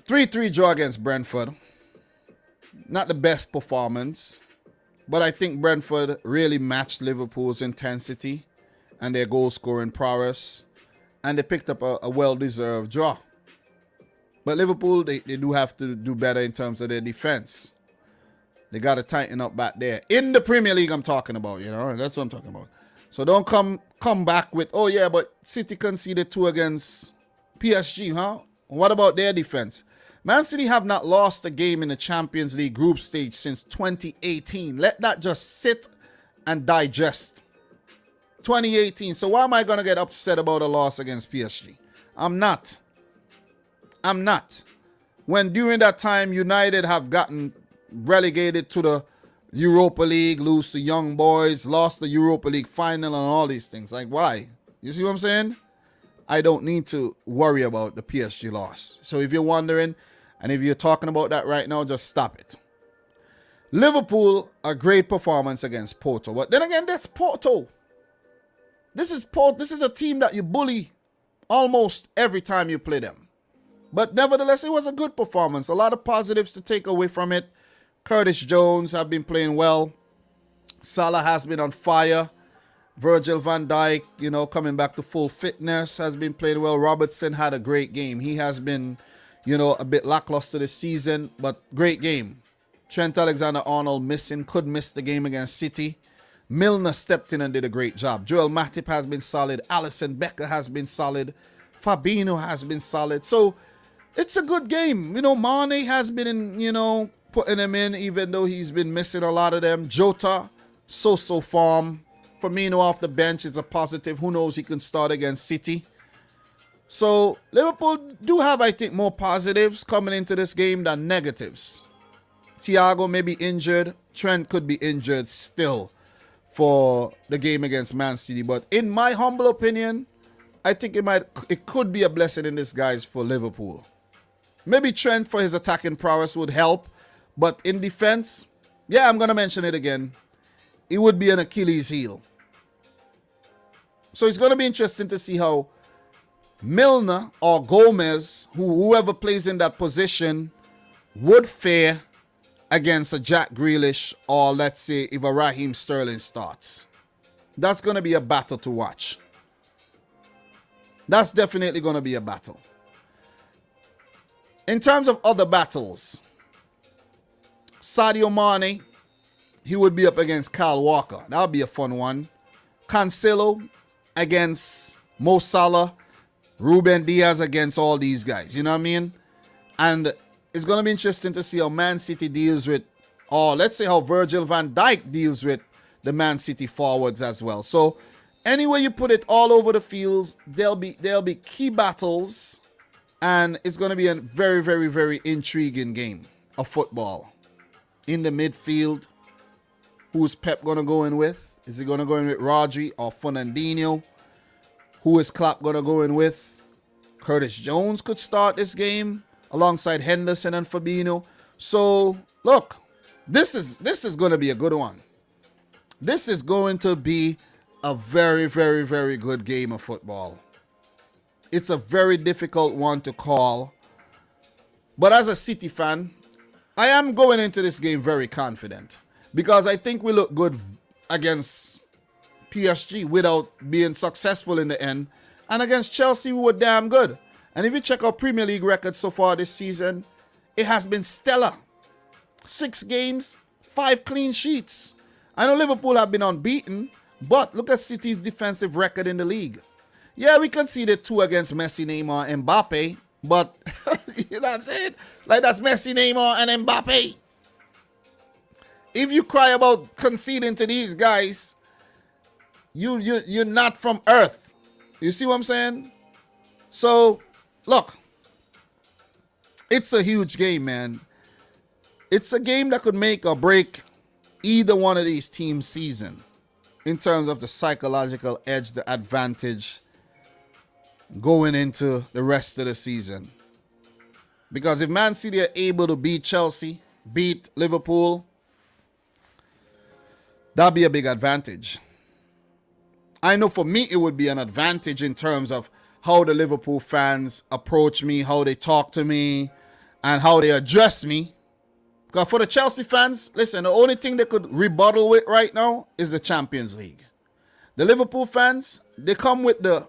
3-3 draw against Brentford. Not the best performance, but I think Brentford really matched Liverpool's intensity and their goal-scoring prowess, and they picked up a well-deserved draw. But Liverpool, they do have to do better in terms of their defense. They got to tighten up back there. In the Premier League I'm talking about, you know, that's what I'm talking about. So don't come back with, oh yeah, but City conceded 2 against PSG, huh? What about their defense? Man City have not lost a game in the Champions League group stage since 2018. Let that just sit and digest. 2018. So why am I going to get upset about a loss against PSG? I'm not. When during that time United have gotten relegated to the Europa League, lose to Young Boys, lost the Europa League final and all these things. Like, why? You see what I'm saying? I don't need to worry about the PSG loss. So if you're wondering, and if you're talking about that right now, just stop it. Liverpool, a great performance against Porto. But then again, that's Porto. This is a team that you bully almost every time you play them. But nevertheless, it was a good performance. A lot of positives to take away from it. Curtis Jones have been playing well. Salah has been on fire. Virgil van Dijk, coming back to full fitness, has been playing well. Robertson had a great game. He has been, a bit lackluster this season, but great game. Trent Alexander-Arnold could miss the game against City. Milner stepped in and did a great job. Joel Matip has been solid. Alisson Becker has been solid. Fabinho has been solid. So it's a good game. Mane has been in, putting them in, even though he's been missing a lot of them. Jota, so form. Firmino off the bench is a positive. Who knows, he can start against City. So Liverpool do have, I think, more positives coming into this game than negatives. Thiago may be injured. Trent could be injured still for the game against Man City. But in my humble opinion, I think it could be a blessing in disguise for Liverpool. Maybe Trent for his attacking prowess would help. But in defense, yeah, I'm going to mention it again. It would be an Achilles heel. So it's going to be interesting to see how Milner or Gomez, whoever plays in that position, would fare against a Jack Grealish, or let's say if a Raheem Sterling starts. That's going to be a battle to watch. That's definitely going to be a battle. In terms of other battles, Sadio Mane, he would be up against Kyle Walker. That would be a fun one. Cancelo against Mo Salah. Ruben Diaz against all these guys. You know what I mean? And it's going to be interesting to see how Man City deals with, or let's say how Virgil van Dijk deals with the Man City forwards as well. So anyway you put it, all over the fields, there'll be key battles, and it's going to be a very, very, very intriguing game of football. In the midfield, who's Pep going to go in with? Is he going to go in with Rodri or Fernandinho? Who is Klopp going to go in with? Curtis Jones could start this game alongside Henderson and Fabinho. So, look, this is going to be a good one. This is going to be a very, very, very good game of football. It's a very difficult one to call. But as a City fan, I am going into this game very confident, because I think we look good against PSG without being successful in the end. And against Chelsea, we were damn good. And if you check our Premier League record so far this season, it has been stellar. 6 games, 5 clean sheets. I know Liverpool have been unbeaten, but look at City's defensive record in the league. Yeah, we conceded 2 against Messi, Neymar, and Mbappe, but you know what I'm saying? Like, that's Messi, Neymar, and Mbappe. If you cry about conceding to these guys, you're not from Earth. You see what I'm saying? So, look, it's a huge game, man. It's a game that could make or break either one of these teams' season in terms of the psychological edge, the advantage going into the rest of the season. Because if Man City are able to beat Chelsea, beat Liverpool, that'd be a big advantage. I know for me it would be an advantage in terms of how the Liverpool fans approach me, how they talk to me, and how they address me. Because for the Chelsea fans, listen, the only thing they could rebuttal with right now is the Champions League. The Liverpool fans, they come with the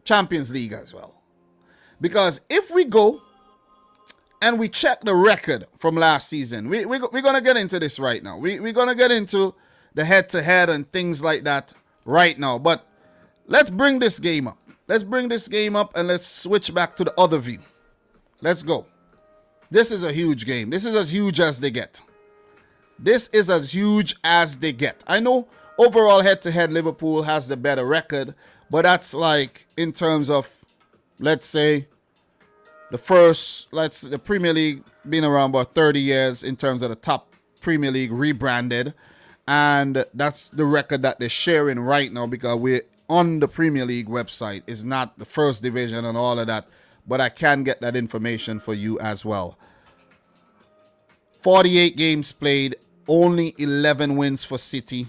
Champions League as well. Because if we go and we check the record from last season, we're going to get into this right now. We're going to get into the head-to-head and things like that right now. But let's bring this game up. Let's bring this game up and let's switch back to the other view. Let's go. This is a huge game. This is as huge as they get. This is as huge as they get. I know overall head-to-head Liverpool has the better record, but that's like in terms of, let's say, the Premier League being around about 30 years in terms of the top Premier League rebranded. And that's the record that they're sharing right now, because we're on the Premier League website. It's not the first division and all of that, but I can get that information for you as well. 48 games played, only 11 wins for City,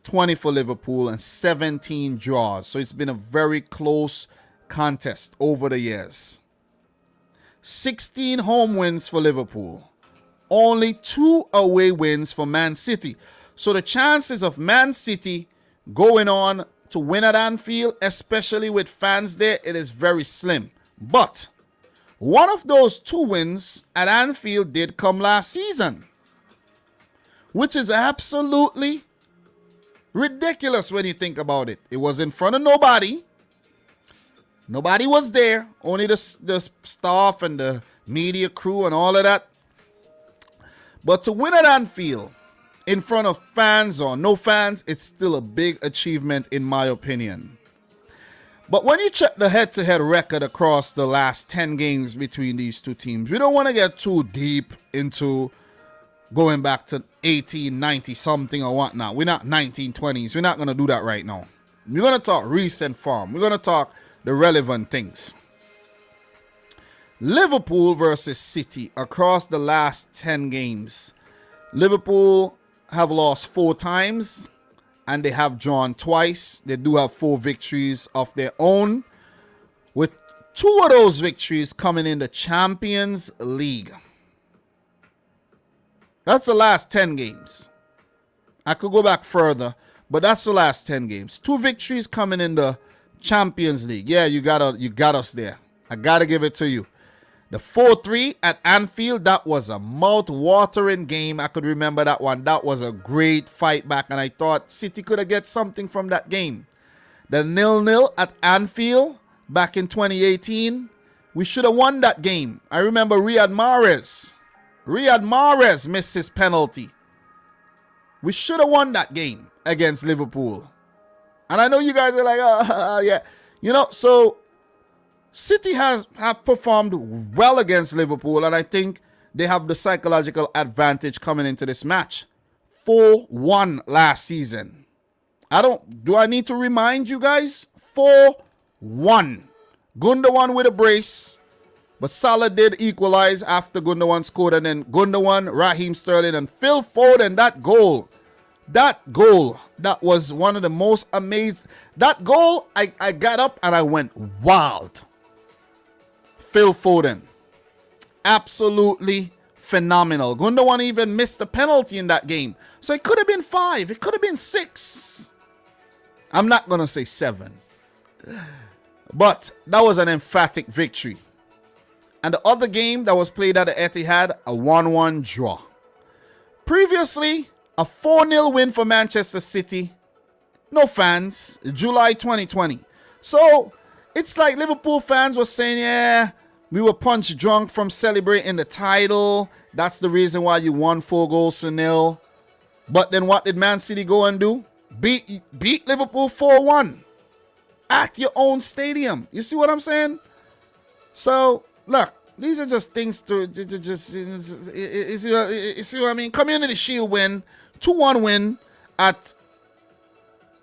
20 for Liverpool, and 17 draws. So it's been a very close contest over the years. 16 home wins for Liverpool, only 2 away wins for Man City. So the chances of Man City going on to win at Anfield, especially with fans there, it is very slim. But one of those 2 wins at Anfield did come last season, which is absolutely ridiculous when you think about it. It was in front of nobody. Nobody was there, only the staff and the media crew and all of that. But to win at Anfield in front of fans or no fans, it's still a big achievement in my opinion. But when you check the head-to-head record across the last 10 games between these two teams, we don't want to get too deep into going back to 1890 something or whatnot. We're not 1920s. We're not going to do that right now. We're going to talk recent form. We're going to talk the relevant things. Liverpool versus City across the last 10 games. Liverpool have lost 4 times and they have drawn twice. They do have 4 victories of their own, with 2 of those victories coming in the Champions League. That's the last 10 games. I could go back further, but that's the last 10 games. 2 victories coming in the Champions League. Yeah, you got us there. I got to give it to you. The 4-3 at Anfield, that was a mouth-watering game. I could remember that one. That was a great fight back, and I thought City could have get something from that game. The 0-0 at Anfield back in 2018, we should have won that game. I remember Riyad Mahrez missed his penalty. We should have won that game against Liverpool. And I know you guys are like, yeah. You know, so City have performed well against Liverpool, and I think they have the psychological advantage coming into this match. 4-1 last season. Do I need to remind you guys? 4-1. Gundogan with a brace, but Salah did equalize after Gundogan scored, and then Gundogan, Raheem Sterling, and Phil Foden, that goal, that was one of the most amazing. That goal, I got up and I went wild. Phil Foden, absolutely phenomenal. Gundogan even missed the penalty in that game. So it could have been 5. It could have been 6. I'm not going to say 7. But that was an emphatic victory. And the other game that was played at the Etihad, a 1-1 draw. Previously, a 4-0 win for Manchester City. No fans, July 2020. So it's like Liverpool fans were saying, yeah, we were punch drunk from celebrating the title. That's the reason why you won 4-0. But then what did Man City go and do? Beat Liverpool 4-1 at your own stadium. You see what I'm saying? So, look, these are just things to just, you see what I mean? Community Shield win, 2-1 win at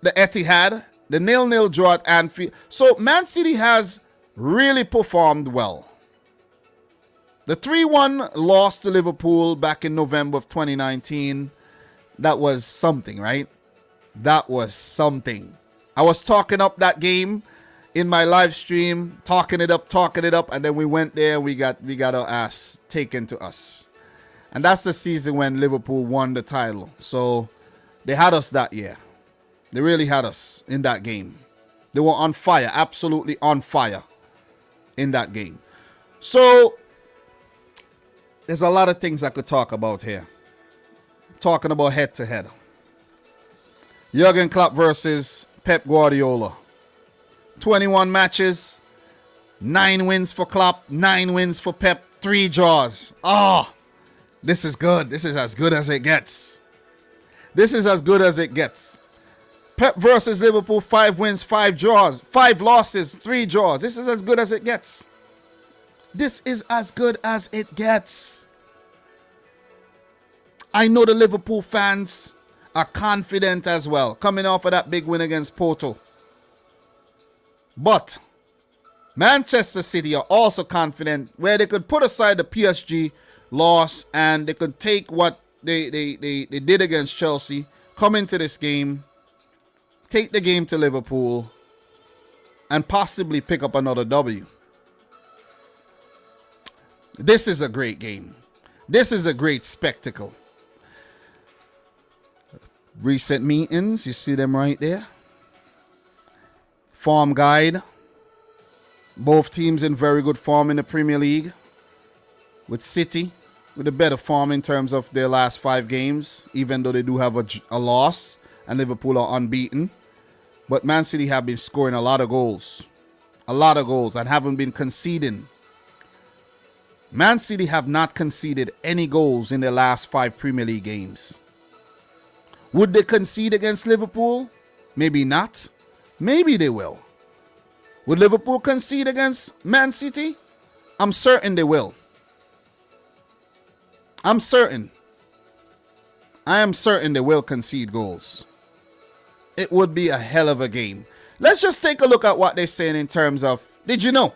the Etihad, the 0-0 draw at Anfield. So Man City has really performed well. The 3-1 loss to Liverpool back in November of 2019, that was something, right? That was something. I was talking up that game in my live stream, talking it up, and then we went there and we got our ass taken to us. And that's the season when Liverpool won the title. So they had us that year. They really had us in that game. They were on fire, absolutely on fire in that game. So there's a lot of things I could talk about here. Talking about head-to-head. Jurgen Klopp versus Pep Guardiola. 21 matches, 9 wins for Klopp, 9 wins for Pep, 3 draws. Oh, this is good. This is as good as it gets. This is as good as it gets. Pep versus Liverpool, 5 wins, 5 draws, 5 losses, 3 draws. This is as good as it gets. This is as good as it gets. I know the Liverpool fans are confident as well, coming off of that big win against Porto. But Manchester City are also confident, where they could put aside the PSG loss and they could take what they did against Chelsea, come into this game, take the game to Liverpool, and possibly pick up another W. This is a great game. This is a great spectacle. Recent meetings, you see them right there. Form guide. Both teams in very good form in the Premier League. With City with a better form in terms of their last 5 games, even though they do have a loss and Liverpool are unbeaten. But Man City have been scoring a lot of goals. A lot of goals and haven't been conceding. Man City have not conceded any goals in their last 5 Premier League games. Would they concede against Liverpool? Maybe not. Maybe they will. Would Liverpool concede against Man City? I'm certain they will. I'm certain. I am certain they will concede goals. It would be a hell of a game. Let's just take a look at what they're saying in terms of, did you know?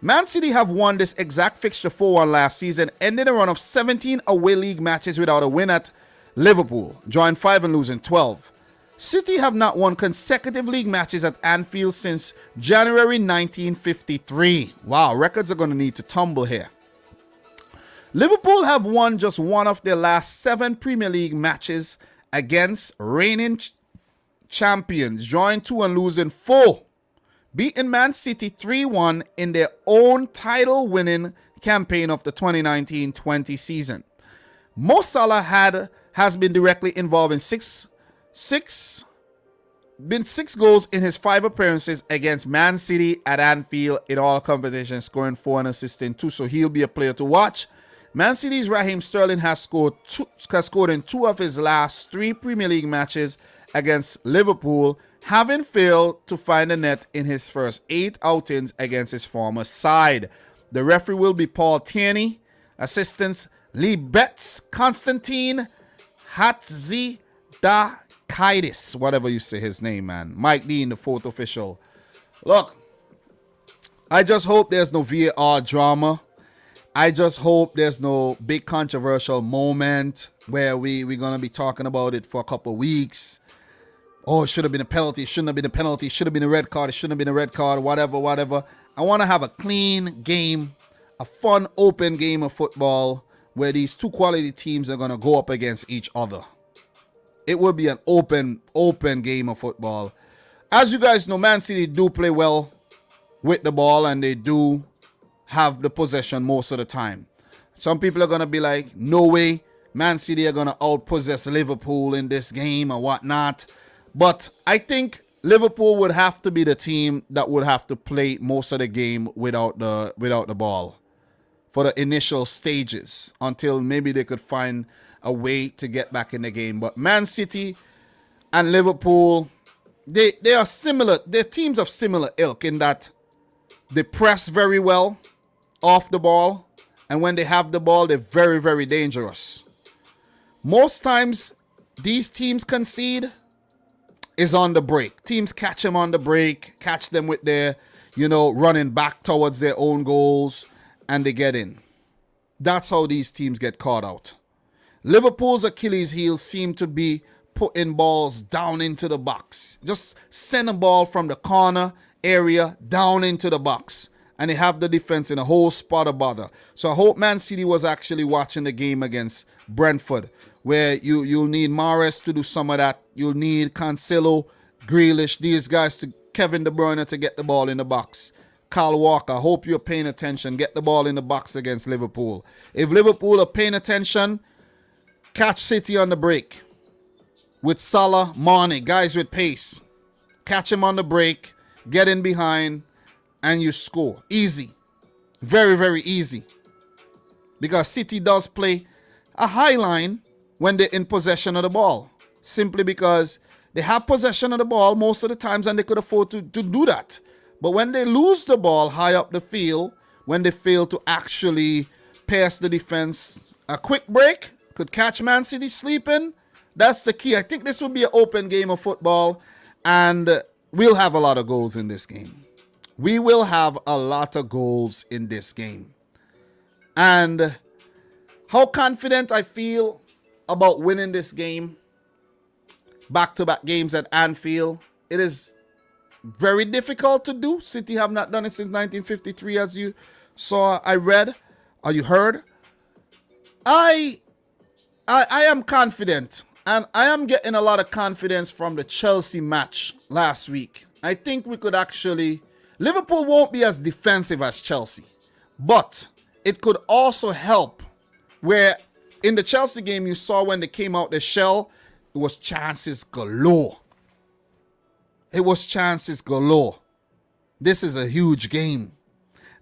Man City have won this exact fixture 4-1 last season, ending a run of 17 away league matches without a win at Liverpool, drawing 5 and losing 12. City have not won consecutive league matches at Anfield since January 1953. Wow, records are going to need to tumble here. Liverpool have won just one of their last 7 Premier League matches against reigning champions, drawing 2 and losing 4. Beating Man City 3-1 in their own title-winning campaign of the 2019-20 season. Mo Salah has been directly involved in 6 goals in his 5 appearances against Man City at Anfield in all competitions, scoring 4 and assisting 2. So he'll be a player to watch. Man City's Raheem Sterling has scored in 2 of his last 3 Premier League matches against Liverpool, having failed to find a net in his first 8 outings against his former side. The referee will be Paul Tierney. Assistants Lee Betts, Constantine Hatzidakidis, whatever you say his name, man. Mike Dean, the 4th official. Look, I just hope there's no VAR drama. I just hope there's no big controversial moment where we're going to be talking about it for a couple of weeks. Oh, it should have been a penalty. It shouldn't have been a penalty. It should have been a red card. It shouldn't have been a red card. Whatever. I want to have a clean game, a fun, open game of football where these 2 quality teams are going to go up against each other. It will be an open game of football. As you guys know, Man City do play well with the ball and they do have the possession most of the time. Some people are going to be like, no way, Man City are going to outpossess Liverpool in this game or whatnot. But I think Liverpool would have to be the team that would have to play most of the game without the ball for the initial stages until maybe they could find a way to get back in the game. But Man City and Liverpool, they are similar. They're teams of similar ilk in that they press very well off the ball, and when they have the ball, they're very, very dangerous. Most times, these teams concede is on the break. Teams catch them on the break, catch them with their, running back towards their own goals, and they get in. That's how these teams get caught out. Liverpool's Achilles heel seem to be putting balls down into the box. Just send a ball from the corner area down into the box. And they have the defense in a whole spot of bother. So I hope Man City was actually watching the game against Brentford, where you'll need Mahrez to do some of that. You'll need Cancelo, Grealish, these guys, to Kevin De Bruyne to get the ball in the box. Kyle Walker, I hope you're paying attention. Get the ball in the box against Liverpool. If Liverpool are paying attention, catch City on the break. With Salah, Mane, guys with pace. Catch him on the break, get in behind, and you score. Easy. Very, very easy. Because City does play a high line when they're in possession of the ball. Simply because they have possession of the ball most of the times and they could afford to do that. But when they lose the ball high up the field, when they fail to actually pass the defense, a quick break could catch Man City sleeping. That's the key. I think this will be an open game of football, and we'll have a lot of goals in this game. We will have a lot of goals in this game. And how confident I feel, about winning this game, back-to-back games at Anfield. It is very difficult to do. City have not done it since 1953, as you saw, I read, or you heard. I am confident, and I am getting a lot of confidence from the Chelsea match last week. I think we could actually... Liverpool won't be as defensive as Chelsea, but it could also help where in the Chelsea game you saw when they came out the shell, it was chances galore. It was chances galore. This is a huge game.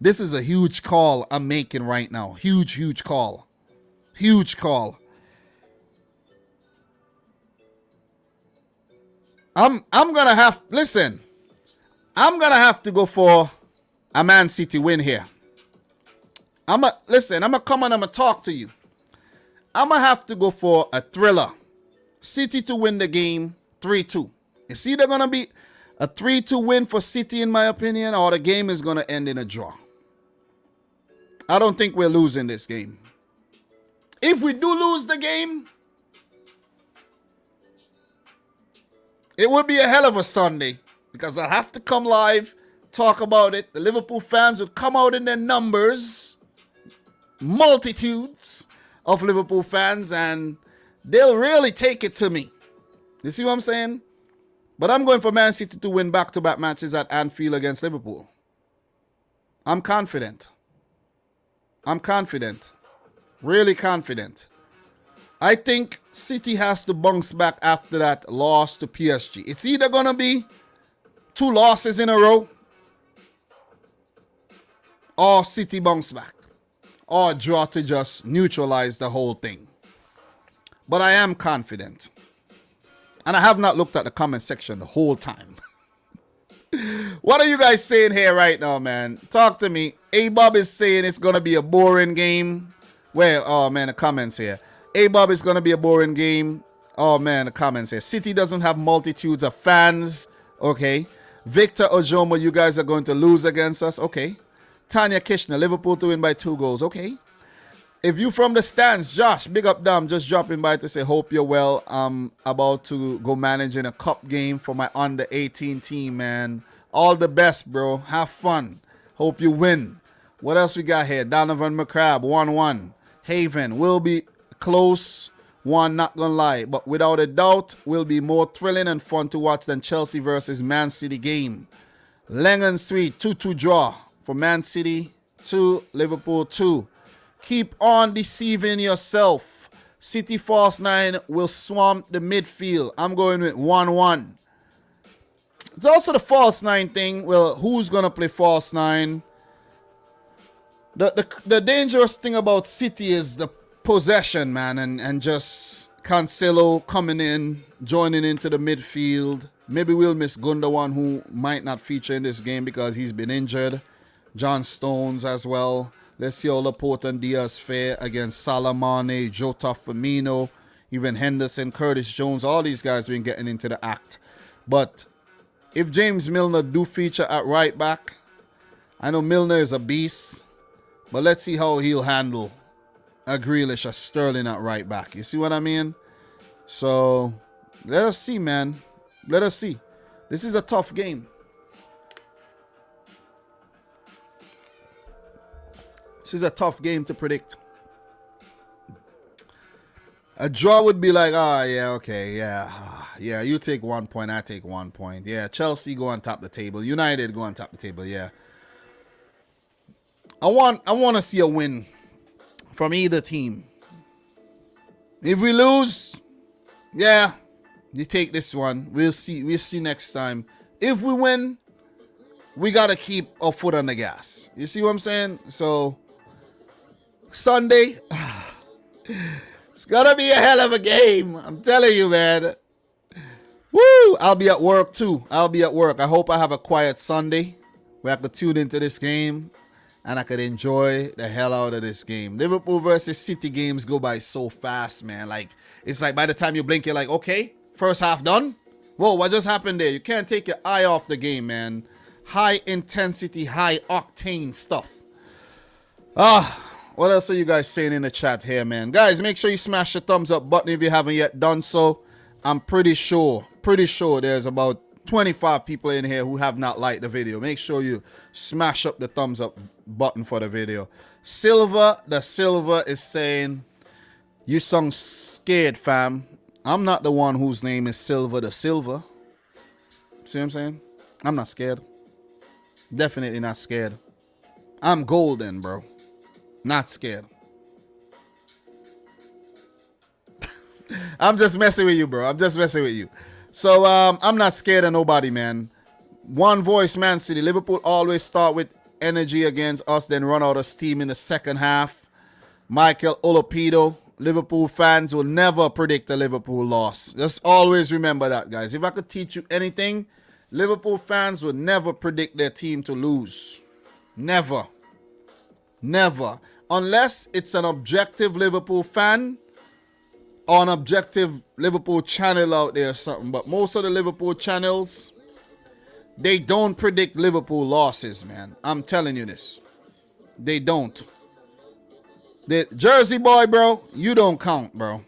This is a huge call I'm making right now. Huge call. Huge call. I'm gonna have, listen, I'm gonna have to go for a Man City win here. I'm gonna come and I'm gonna talk to you. I'm gonna have to go for a thriller. City to win the game 3-2. It's either gonna be a 3-2 win for City in my opinion, or the game is gonna end in a draw. I don't think we're losing this game. If we do lose the game, it would be a hell of a Sunday because I'll have to come live, talk about it. The Liverpool fans would come out in their numbers, multitudes of Liverpool fans, and they'll really take it to me. You see what I'm saying? But I'm going for Man City to win back-to-back matches at Anfield against Liverpool. I'm confident. I'm confident. Really confident. I think City has to bounce back after that loss to PSG. It's either going to be 2 losses in a row, or City bounce back, or a draw to just neutralize the whole thing. But I am confident. And I have not looked at the comment section the whole time. What are you guys saying here right now, man? Talk to me. A-Bob is saying it's going to be a boring game. Well, oh man, the comments here. A-Bob is going to be a boring game. Oh man, the comments here. City doesn't have multitudes of fans. Okay. Victor Ojomo, you guys are going to lose against us. Okay. Tanya Kishner, Liverpool to win by 2 goals. Okay. If you from the stands, Josh, big up Dom, just dropping by to say hope you're well. I'm about to go managing a cup game for my under 18 team, man. All the best, bro. Have fun. Hope you win. What else we got here? Donovan McCrabb, 1-1. Haven will be close. One, not gonna lie, but without a doubt, will be more thrilling and fun to watch than Chelsea versus Man City game. Lengon Sweet, 2-2 draw for Man City 2, Liverpool 2. Keep on deceiving yourself. City false 9 will swamp the midfield. I'm going with 1-1. It's also the false 9 thing. Well, who's going to play false 9? The dangerous thing about City is the possession, man, and just Cancelo coming in, joining into the midfield. Maybe we'll miss Gundogan, who might not feature in this game because he's been injured. John Stones as well. Let's see how Laporte and Diaz fare against Salamane, Jota, Firmino, even Henderson, Curtis Jones. All these guys been getting into the act. But if James Milner do feature at right back, I know Milner is a beast, but let's see how he'll handle a Grealish, a Sterling at right back. You see what I mean? So let us see, man. Let us see. This is a tough game. This is a tough game to predict. A draw would be like, yeah, okay, yeah, you take 1 point, I take 1 point. Yeah, Chelsea go on top the table. United go on top the table, yeah. I want to see a win from either team. If we lose, yeah, you take this one. We'll see next time. If we win, we got to keep our foot on the gas. You see what I'm saying? So Sunday, it's gonna be a hell of a game. I'm telling you, man. Woo! I'll be at work too. I'll be at work. I hope I have a quiet Sunday where I could tune into this game and I could enjoy the hell out of this game. Liverpool versus City games go by so fast, man. Like, it's like by the time you blink, you're like, okay, first half done. Whoa, what just happened there? You can't take your eye off the game, man. High intensity, high octane stuff. What else are you guys saying in the chat here, man? Guys, make sure you smash the thumbs up button if you haven't yet done so. I'm pretty sure there's about 25 people in here who have not liked the video. Make sure you smash up the thumbs up button for the video. Silver is saying, you sung scared, fam. I'm not the one whose name is Silver the Silver. See what I'm saying? I'm not scared. Definitely not scared. I'm golden, bro. Not scared. I'm just messing with you, bro. I'm just messing with you. So, I'm not scared of nobody, man. One voice, Man City. Liverpool always start with energy against us, then run out of steam in the second half. Michael Olopido. Liverpool fans will never predict a Liverpool loss. Just always remember that, guys. If I could teach you anything, Liverpool fans will never predict their team to lose. Never. Never. Unless it's an objective Liverpool fan or an objective Liverpool channel out there or something. But most of the Liverpool channels, they don't predict Liverpool losses, man. I'm telling you this. They don't. The Jersey boy, bro, you don't count, bro.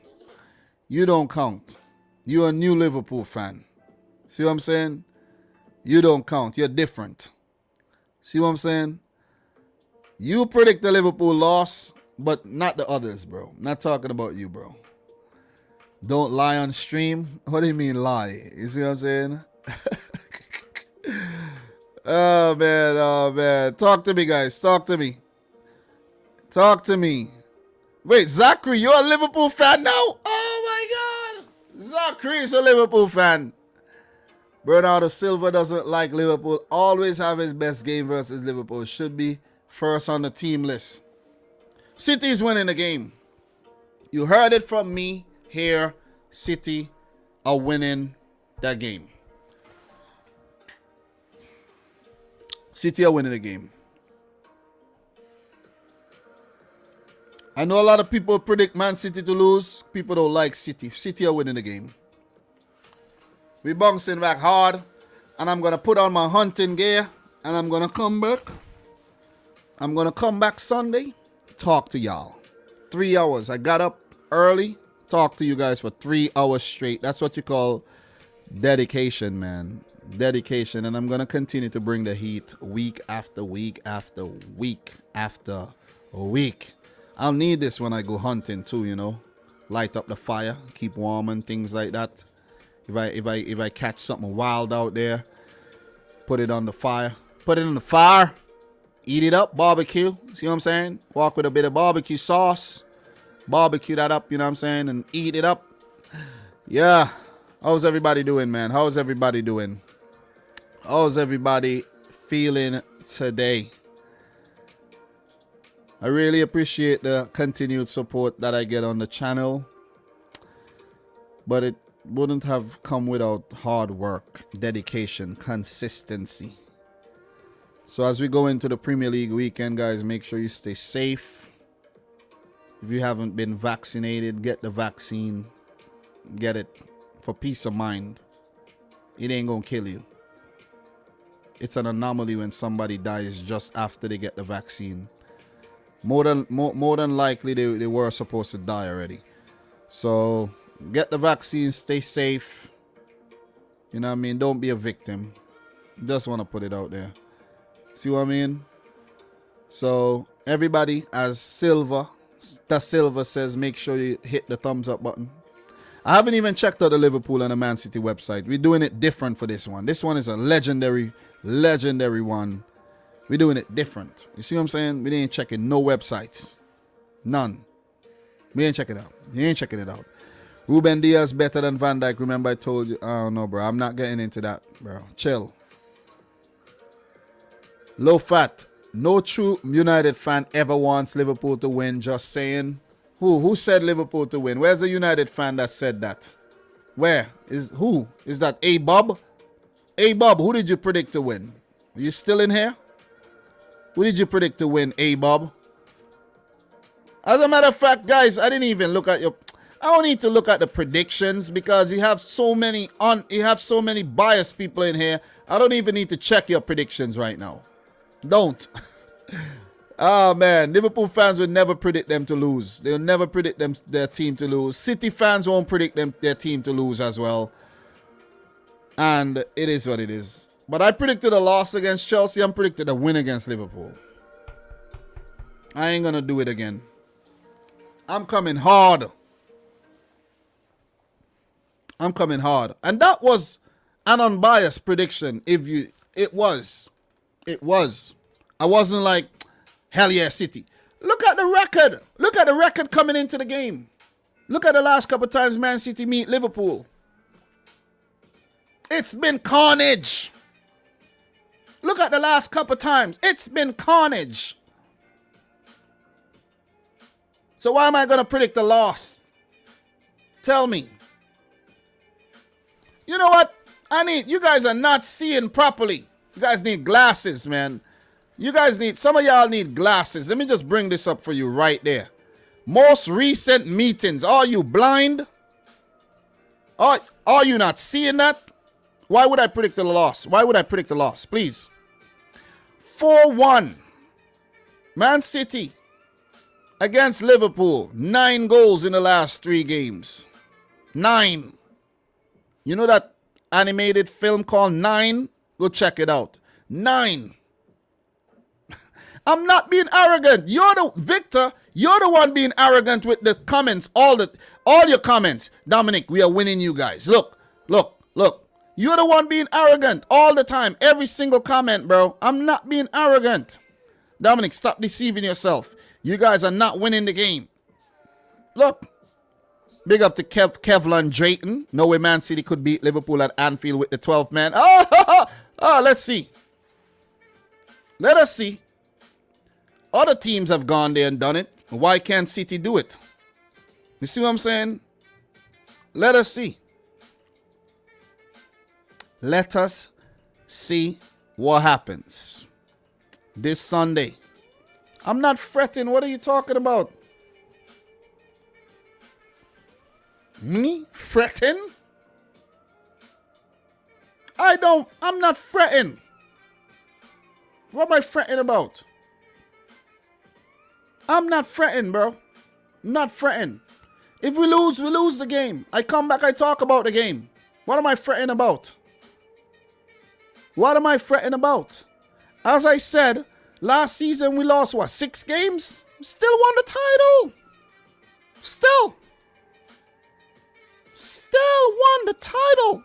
You don't count. You're a new Liverpool fan. See what I'm saying? You don't count. You're different. See what I'm saying? You predict the Liverpool loss, but not the others, bro. Not talking about you, bro. Don't lie on stream. What do you mean lie? You see what I'm saying? Oh, man. Oh, man. Talk to me, guys. Talk to me. Talk to me. Wait, Zachary, you're a Liverpool fan now? Oh, my God. Zachary is a Liverpool fan. Bernardo Silva doesn't like Liverpool. Always have his best game versus Liverpool. Should be first on the team list. City's winning the game. You heard it from me here. City are winning that game. City are winning the game. I know a lot of people predict Man City to lose. People don't like City. City are winning the game. We bouncing back hard. And I'm going to put on my hunting gear. And I'm going to come back. I'm going to come back Sunday. Talk to y'all. 3 hours. I got up early. Talk to you guys for 3 hours straight. That's what you call dedication, man. Dedication. And I'm going to continue to bring the heat week after week after week after week. I'll need this when I go hunting too, you know. Light up the fire, keep warm and things like that. If I catch something wild out there, put it on the fire. Put it in the fire. Eat it up, barbecue. See what I'm saying? Walk with a bit of barbecue sauce. Barbecue that up, you know what I'm saying? And eat it up. Yeah. How's everybody doing, man? How's everybody doing? How's everybody feeling today? I really appreciate the continued support that I get on the channel. But it wouldn't have come without hard work, dedication, consistency. So as we go into the Premier League weekend, guys, make sure you stay safe. If you haven't been vaccinated, get the vaccine. Get it for peace of mind. It ain't gonna kill you. It's an anomaly when somebody dies just after they get the vaccine. More than likely, they were supposed to die already. So, get the vaccine, stay safe. You know what I mean? Don't be a victim. Just want to put it out there. See what I mean? So, everybody, as Silva says, make sure you hit the thumbs up button. I haven't even checked out the Liverpool and the Man City website. We're doing it different for this one. This one is a legendary one. We're doing it different. You see what I'm saying? We ain't checking no websites. None. We ain't checking it out. We ain't checking it out. Ruben Diaz better than Van Dijk. Remember I told you. Oh, no, bro. I'm not getting into that, bro. Chill. Low fat. No true United fan ever wants Liverpool to win. Just saying. Who said Liverpool to win? Where's a United fan that said that? Where? Who? Is that A-Bob? A-Bob, who did you predict to win? Are you still in here? Who did you predict to win, A-Bob? As a matter of fact, guys, I didn't even look at your... I don't need to look at the predictions because you have so many biased people in here. I don't even need to check your predictions right now. Don't. Oh man, Liverpool fans will never predict them to lose. They'll never predict their team to lose. City fans won't predict their team to lose as well. And it is what it is. But I predicted a loss against Chelsea. I'm predicted a win against Liverpool. I ain't gonna do it again. I'm coming hard. I'm coming hard. And that was an unbiased prediction. It was. I wasn't like, hell yeah, City. Look at the record. Look at the record coming into the game. Look at the last couple of times Man City meet Liverpool. It's been carnage. Look at the last couple of times. It's been carnage. So why am I going to predict a loss? Tell me. You know what? You guys are not seeing properly. You guys need glasses, man. Some of y'all need glasses. Let me just bring this up for you right there. Most recent meetings. Are you blind? Are you not seeing that? Why would I predict a loss? Why would I predict a loss? Please. 4-1. Man City against Liverpool. 9 goals in the last 3 games. 9. You know that animated film called 9? Go check it out. 9. I'm not being arrogant. Victor, you're the one being arrogant with the comments. All your comments. Dominic, we are winning you guys. Look. You're the one being arrogant all the time. Every single comment, bro. I'm not being arrogant. Dominic, stop deceiving yourself. You guys are not winning the game. Look. Big up to Kevlin Drayton. No way Man City could beat Liverpool at Anfield with the 12th man. Oh, let's see. Let us see. Other teams have gone there and done it. Why can't City do it? You see what I'm saying? Let us see. Let us see what happens this Sunday. I'm not fretting. What are you talking about? Me? Fretting? I'm not fretting. What am I fretting about? I'm not fretting, bro. I'm not fretting. If we lose the game. I come back, I talk about the game. What am I fretting about? What am I fretting about? As I said, last season we lost, 6 games? Still won the title. Still won the title.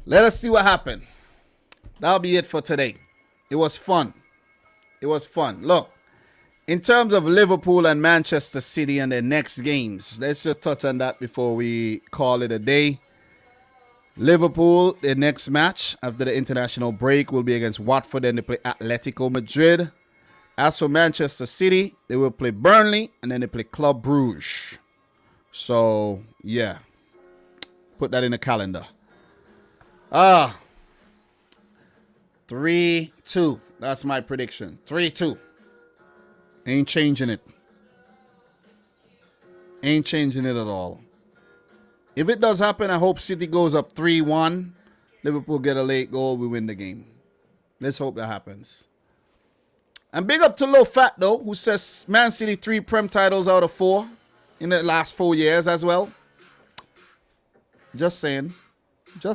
Let us see what happened. That'll be it for today. It was fun. Look, in terms of Liverpool and Manchester City and their next games, let's just touch on that before we call it a day. Liverpool, their next match after the international break will be against Watford, and they play Atletico Madrid. As for Manchester City, they will play Burnley and then they play Club Brugge. So, yeah. Put that in the calendar. 3-2. That's my prediction. 3-2. Ain't changing it. Ain't changing it at all. If it does happen, I hope City goes up 3-1. Liverpool get a late goal. We win the game. Let's hope that happens. And big up to Low Fat, though, who says Man City 3 Prem titles out of 4 in the last 4 years as well. Just saying. You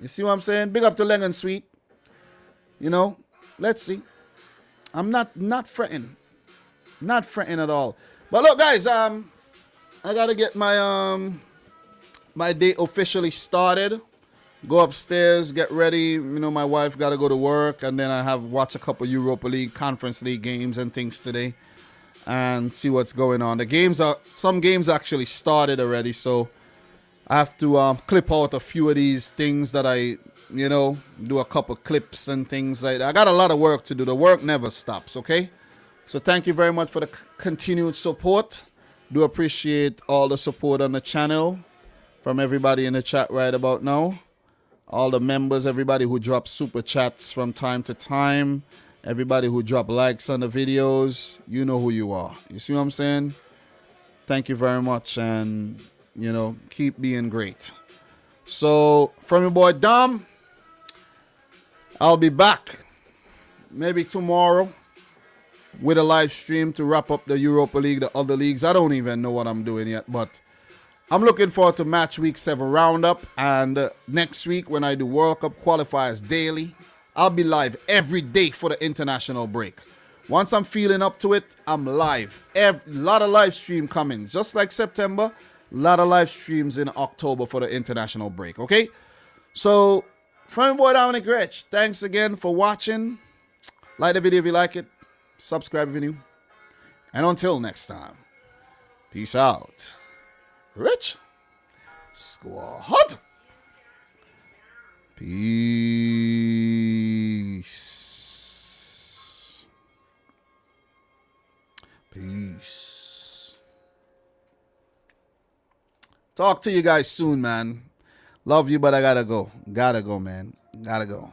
see what I'm saying? Big up to Leng and Sweet. Let's see. I'm not fretting. Not fretting at all. But look, guys, I gotta get my my day officially started. Go upstairs, get ready. My wife gotta go to work, and then I watch a couple Europa League, Conference League games and things today, and see what's going on. Some games actually started already, so I have to clip out a few of these things that I, do a couple clips and things like that. I got a lot of work to do. The work never stops, okay? So thank you very much for the continued support. Do appreciate all the support on the channel from everybody in the chat right about now. All the members, everybody who drops super chats from time to time. Everybody who drop likes on the videos. You know who you are. You see what I'm saying? Thank you very much, and keep being great. So, from your boy Dom, I'll be back maybe tomorrow with a live stream to wrap up the Europa League, the other leagues. I don't even know what I'm doing yet, but I'm looking forward to match week 7 roundup. And next week when I do World Cup qualifiers daily, I'll be live every day for the international break. Once I'm feeling up to it, I'm live. A lot of live stream coming. Just like September, a lot of live streams in October for the international break, okay? So, from your boy Dominic Rich, thanks again for watching. Like the video if you like it. Subscribe if you're new. And until next time, peace out. Rich Squad. Peace. Peace. Talk to you guys soon, man. Love you, but I gotta go. Gotta go, man. Gotta go.